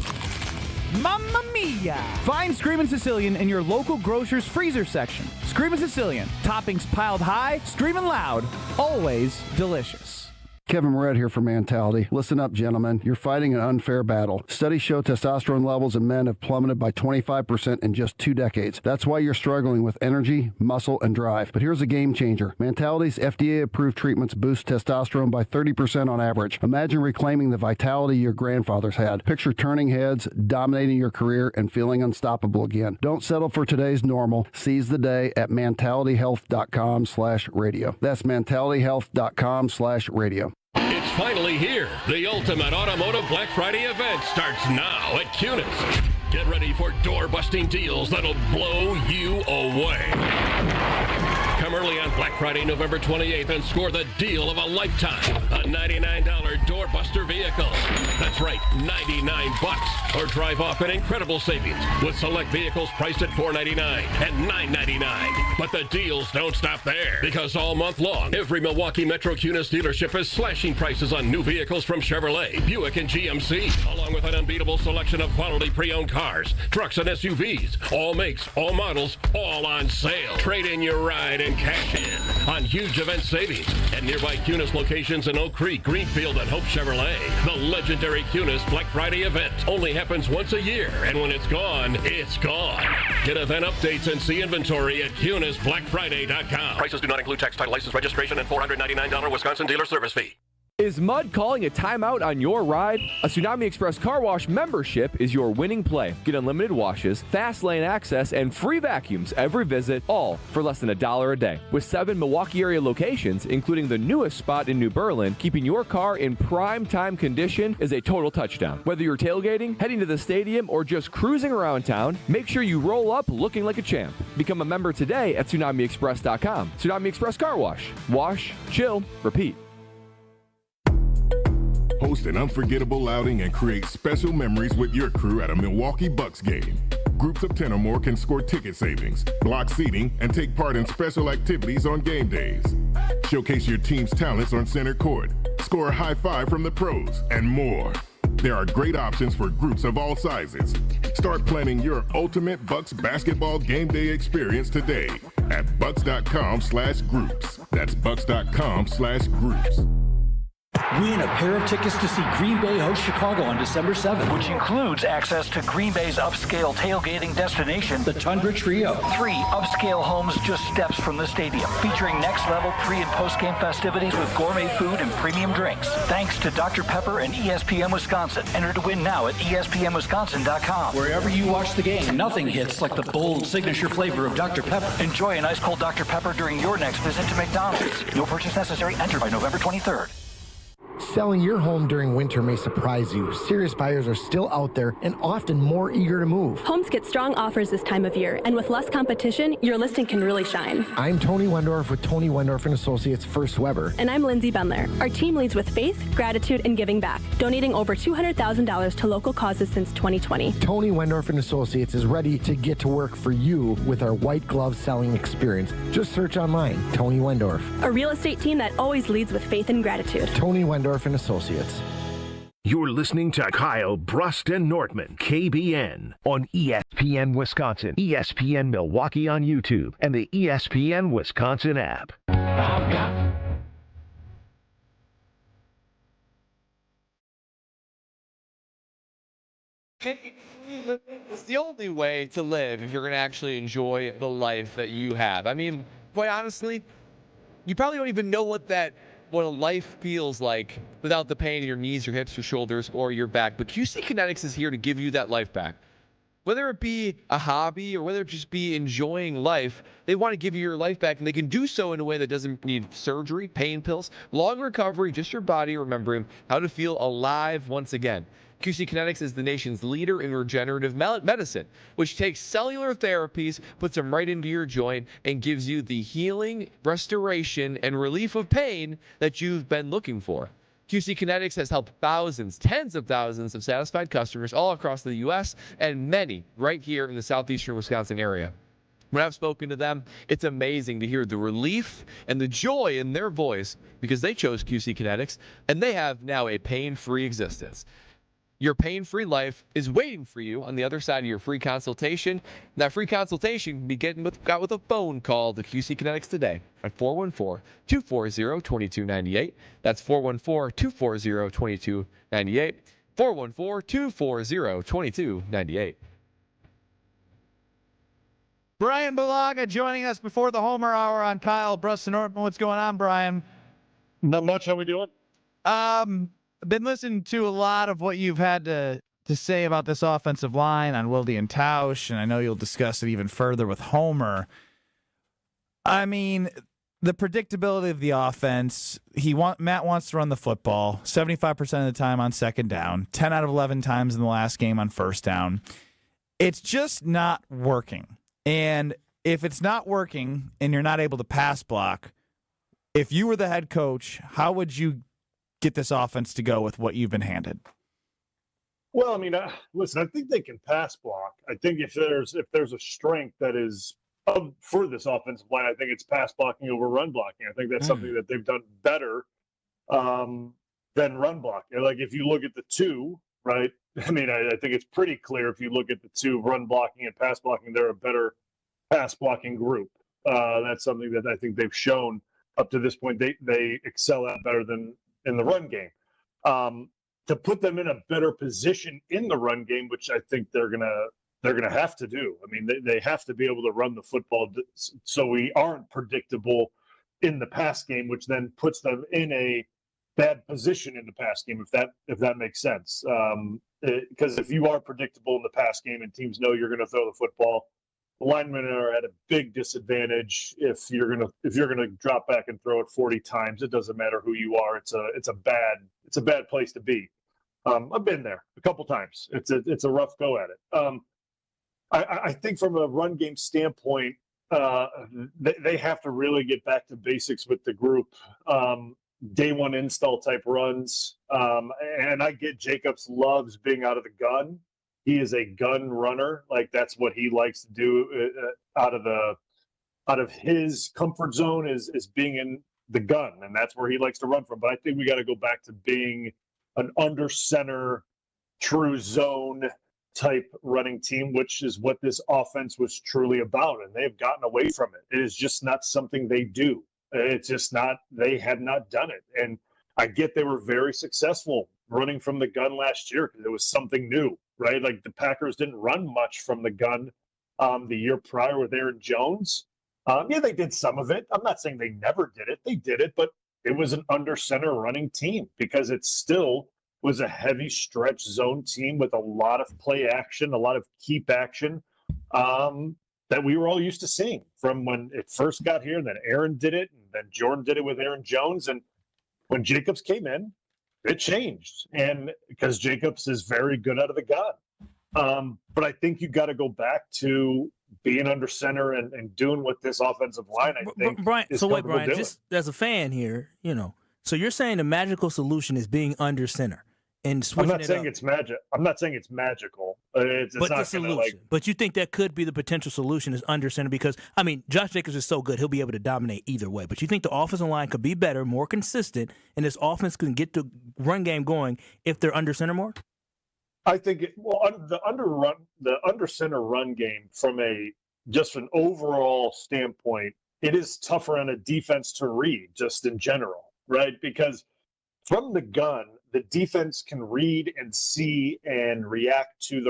Mamma mia! Find Screamin' Sicilian in your local grocer's freezer section. Screamin' Sicilian. Toppings piled high, screaming loud, always delicious. Kevin Moret here for Mentality. Listen up, gentlemen. You're fighting an unfair battle. Studies show testosterone levels in men have plummeted by 25% in just 2 decades. That's why you're struggling with energy, muscle, and drive. But here's a game changer. Mentality's FDA-approved treatments boost testosterone by 30% on average. Imagine reclaiming the vitality your grandfathers had. Picture turning heads, dominating your career, and feeling unstoppable again. Don't settle for today's normal. Seize the day at mentalityhealth.com/radio. That's mentalityhealth.com/radio. It's finally here. The ultimate automotive Black Friday event starts now at Cunis. Get ready for door-busting deals that'll blow you away. Come early on Black Friday, November 28th, and score the deal of a lifetime. A $99 doorbuster vehicle. That's right, $99. Or drive off an incredible savings with select vehicles priced at $499 and $999. But the deals don't stop there, because all month long, every Milwaukee Metro Cunis dealership is slashing prices on new vehicles from Chevrolet, Buick, and GMC, along with an unbeatable selection of quality pre-owned cars, trucks, and SUVs. All makes, all models, all on sale. Trade in your ride and cash in on huge event savings at nearby Cunis locations in Oak Creek, Greenfield, and Hope Chevrolet. The legendary Cunis Black Friday event only happens once a year, and when it's gone, it's gone. Get event updates and see inventory at CunisBlackFriday.com. Prices do not include tax, title, license, registration, and $499 Wisconsin dealer service fee. Is mud calling a timeout on your ride? A Tsunami Express car wash membership is your winning play. Get unlimited washes, fast lane access, and free vacuums every visit, all for less than $1 a day. With 7 Milwaukee area locations, including the newest spot in New Berlin, keeping your car in prime time condition is a total touchdown. Whether you're tailgating, heading to the stadium, or just cruising around town, make sure you roll up looking like a champ. Become a member today at TsunamiExpress.com. Tsunami Express Car Wash. Wash, chill, repeat. Host an unforgettable outing and create special memories with your crew at a Milwaukee Bucks game. Groups of 10 or more can score ticket savings, block seating, and take part in special activities on game days. Showcase your team's talents on center court, score a high five from the pros, and more. There are great options for groups of all sizes. Start planning your ultimate Bucks basketball game day experience today at bucks.com/groups. That's bucks.com/groups. Win a pair of tickets to see Green Bay host Chicago on December 7th, which includes access to Green Bay's upscale tailgating destination, the Tundra Trio. 3 upscale homes just steps from the stadium, featuring next-level pre- and post-game festivities with gourmet food and premium drinks. Thanks to Dr. Pepper and ESPN Wisconsin. Enter to win now at ESPNWisconsin.com. Wherever you watch the game, nothing hits like the bold signature flavor of Dr. Pepper. Enjoy an ice-cold Dr. Pepper during your next visit to McDonald's. No purchase necessary. Enter by November 23rd. Selling your home during winter may surprise you. Serious buyers are still out there and often more eager to move. Homes get strong offers this time of year, and with less competition, your listing can really shine. I'm Tony Wendorf with Tony Wendorf & Associates First Weber. And I'm Lindsay Bendler. Our team leads with faith, gratitude, and giving back, donating over $200,000 to local causes since 2020. Tony Wendorf & Associates is ready to get to work for you with our white glove selling experience. Just search online, Tony Wendorf. A real estate team that always leads with faith and gratitude. Tony Wendorf & Associates. You're listening to Kyle, Brust, and Nortman, KBN, on ESPN Wisconsin, ESPN Milwaukee on YouTube, and the ESPN Wisconsin app. It's the only way to live if you're going to actually enjoy the life that you have. I mean, quite honestly, you probably don't even know what a life feels like without the pain in your knees, your hips, your shoulders, or your back. But QC Kinetics is here to give you that life back. Whether it be a hobby or whether it just be enjoying life, they want to give you your life back, and they can do so in a way that doesn't need surgery, pain pills, long recovery, just your body remembering how to feel alive once again. QC Kinetics is the nation's leader in regenerative medicine, which takes cellular therapies, puts them right into your joint, and gives you the healing, restoration, and relief of pain that you've been looking for. QC Kinetics has helped thousands, tens of thousands of satisfied customers all across the U.S. and many right here in the southeastern Wisconsin area. When I've spoken to them, it's amazing to hear the relief and the joy in their voice because they chose QC Kinetics, and they have now a pain-free existence. Your pain-free life is waiting for you on the other side of your free consultation. That free consultation can be got with a phone call to QC Kinetics today at 414-240-2298. That's 414-240-2298. 414-240-2298. Bryan Bulaga joining us before the Homer Hour on Kyle Brust Nortman. What's going on, Brian? Not much. How we doing? Been listening to a lot of what you've had to say about this offensive line on Wilde and Tausch, and I know you'll discuss it even further with Homer. I mean, the predictability of the offense, Matt wants to run the football 75% of the time on second down, 10 out of 11 times in the last game on first down. It's just not working. And if it's not working and you're not able to pass block, if you were the head coach, how would you get this offense to go with what you've been handed? Well, I mean, listen, I think they can pass block. I think if there's a strength that is for this offensive line, I think it's pass blocking over run blocking. I think that's something that they've done better than run blocking. Like if you look at the two, right? I mean, I think it's pretty clear if you look at the two, run blocking and pass blocking, they're a better pass blocking group. That's something that I think they've shown up to this point. They excel at better than in the run game. To put them in a better position in the run game, which I think they're gonna have to do. I mean, they have to be able to run the football so we aren't predictable in the pass game, which then puts them in a bad position in the pass game, if that makes sense. Because if you are predictable in the pass game and teams know you're going to throw the football, the linemen are at a big disadvantage. If you're gonna drop back and throw it 40 times, it doesn't matter who you are. It's a bad place to be. I've been there a couple times. It's a rough go at it. I think from a run game standpoint, they have to really get back to basics with the group. Day one install type runs. And I get Jacobs loves being out of the gun. He is a gun runner. Like that's what he likes to do out of his comfort zone is being in the gun. And that's where he likes to run from. But I think we got to go back to being an under center, true zone type running team, which is what this offense was truly about. And they've gotten away from it. It is just not something they do. It's just not, they have not done it. And I get they were very successful running from the gun last year because it was something new, right? Like the Packers didn't run much from the gun the year prior with Aaron Jones. Yeah, they did some of it. I'm not saying they never did it. They did it, but it was an under center running team because it still was a heavy stretch zone team with a lot of play action, a lot of keep action that we were all used to seeing from when it first got here. And then Aaron did it, and then Jordan did it with Aaron Jones. And when Jacobs came in, it changed. And because Jacobs is very good out of the gun. But I think you got to go back to being under center and doing what this offensive line, I think, Brian, is so wait, comfortable Brian, doing. just as a fan here, so you're saying the magical solution is being under center and switching I'm not saying it's magic. I'm not saying it's magical. It's but not the solution. like, But you think that could be the potential solution is under center because, I mean, Josh Jacobs is so good, he'll be able to dominate either way. But you think the offensive line could be better, more consistent, and this offense can get the run game going if they're under center more? I think the under center run game from just an overall standpoint, it is tougher on a defense to read just in general, right? Because from the gun, the defense can read and see and react to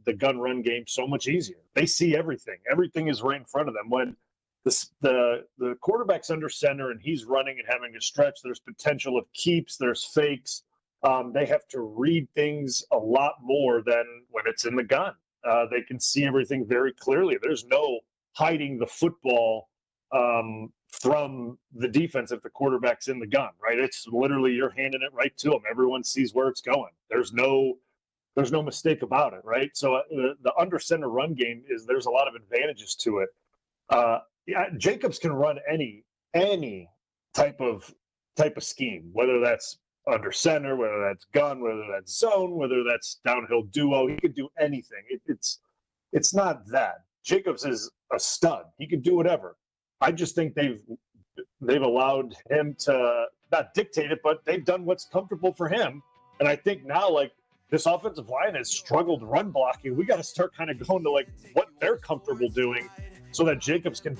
the gun run game so much easier. They see everything. Everything is right in front of them. When the quarterback's under center and he's running and having a stretch, there's potential of keeps, there's fakes. They have to read things a lot more than when it's in the gun. They can see everything very clearly. There's no hiding the football from the defense if the quarterback's in the gun, right? It's literally you're handing it right to them. Everyone sees where it's going. There's no mistake about it, right? So the under center run game there's a lot of advantages to it. Jacobs can run any type of scheme, whether that's under center, whether that's gun, whether that's zone, whether that's downhill duo. He could do anything. It's not that. Jacobs is a stud. He could do whatever. I just think they've allowed him to not dictate it, but they've done what's comfortable for him. And I think now, like this offensive line has struggled run blocking. We got to start kind of going to like what they're comfortable doing so that Jacobs can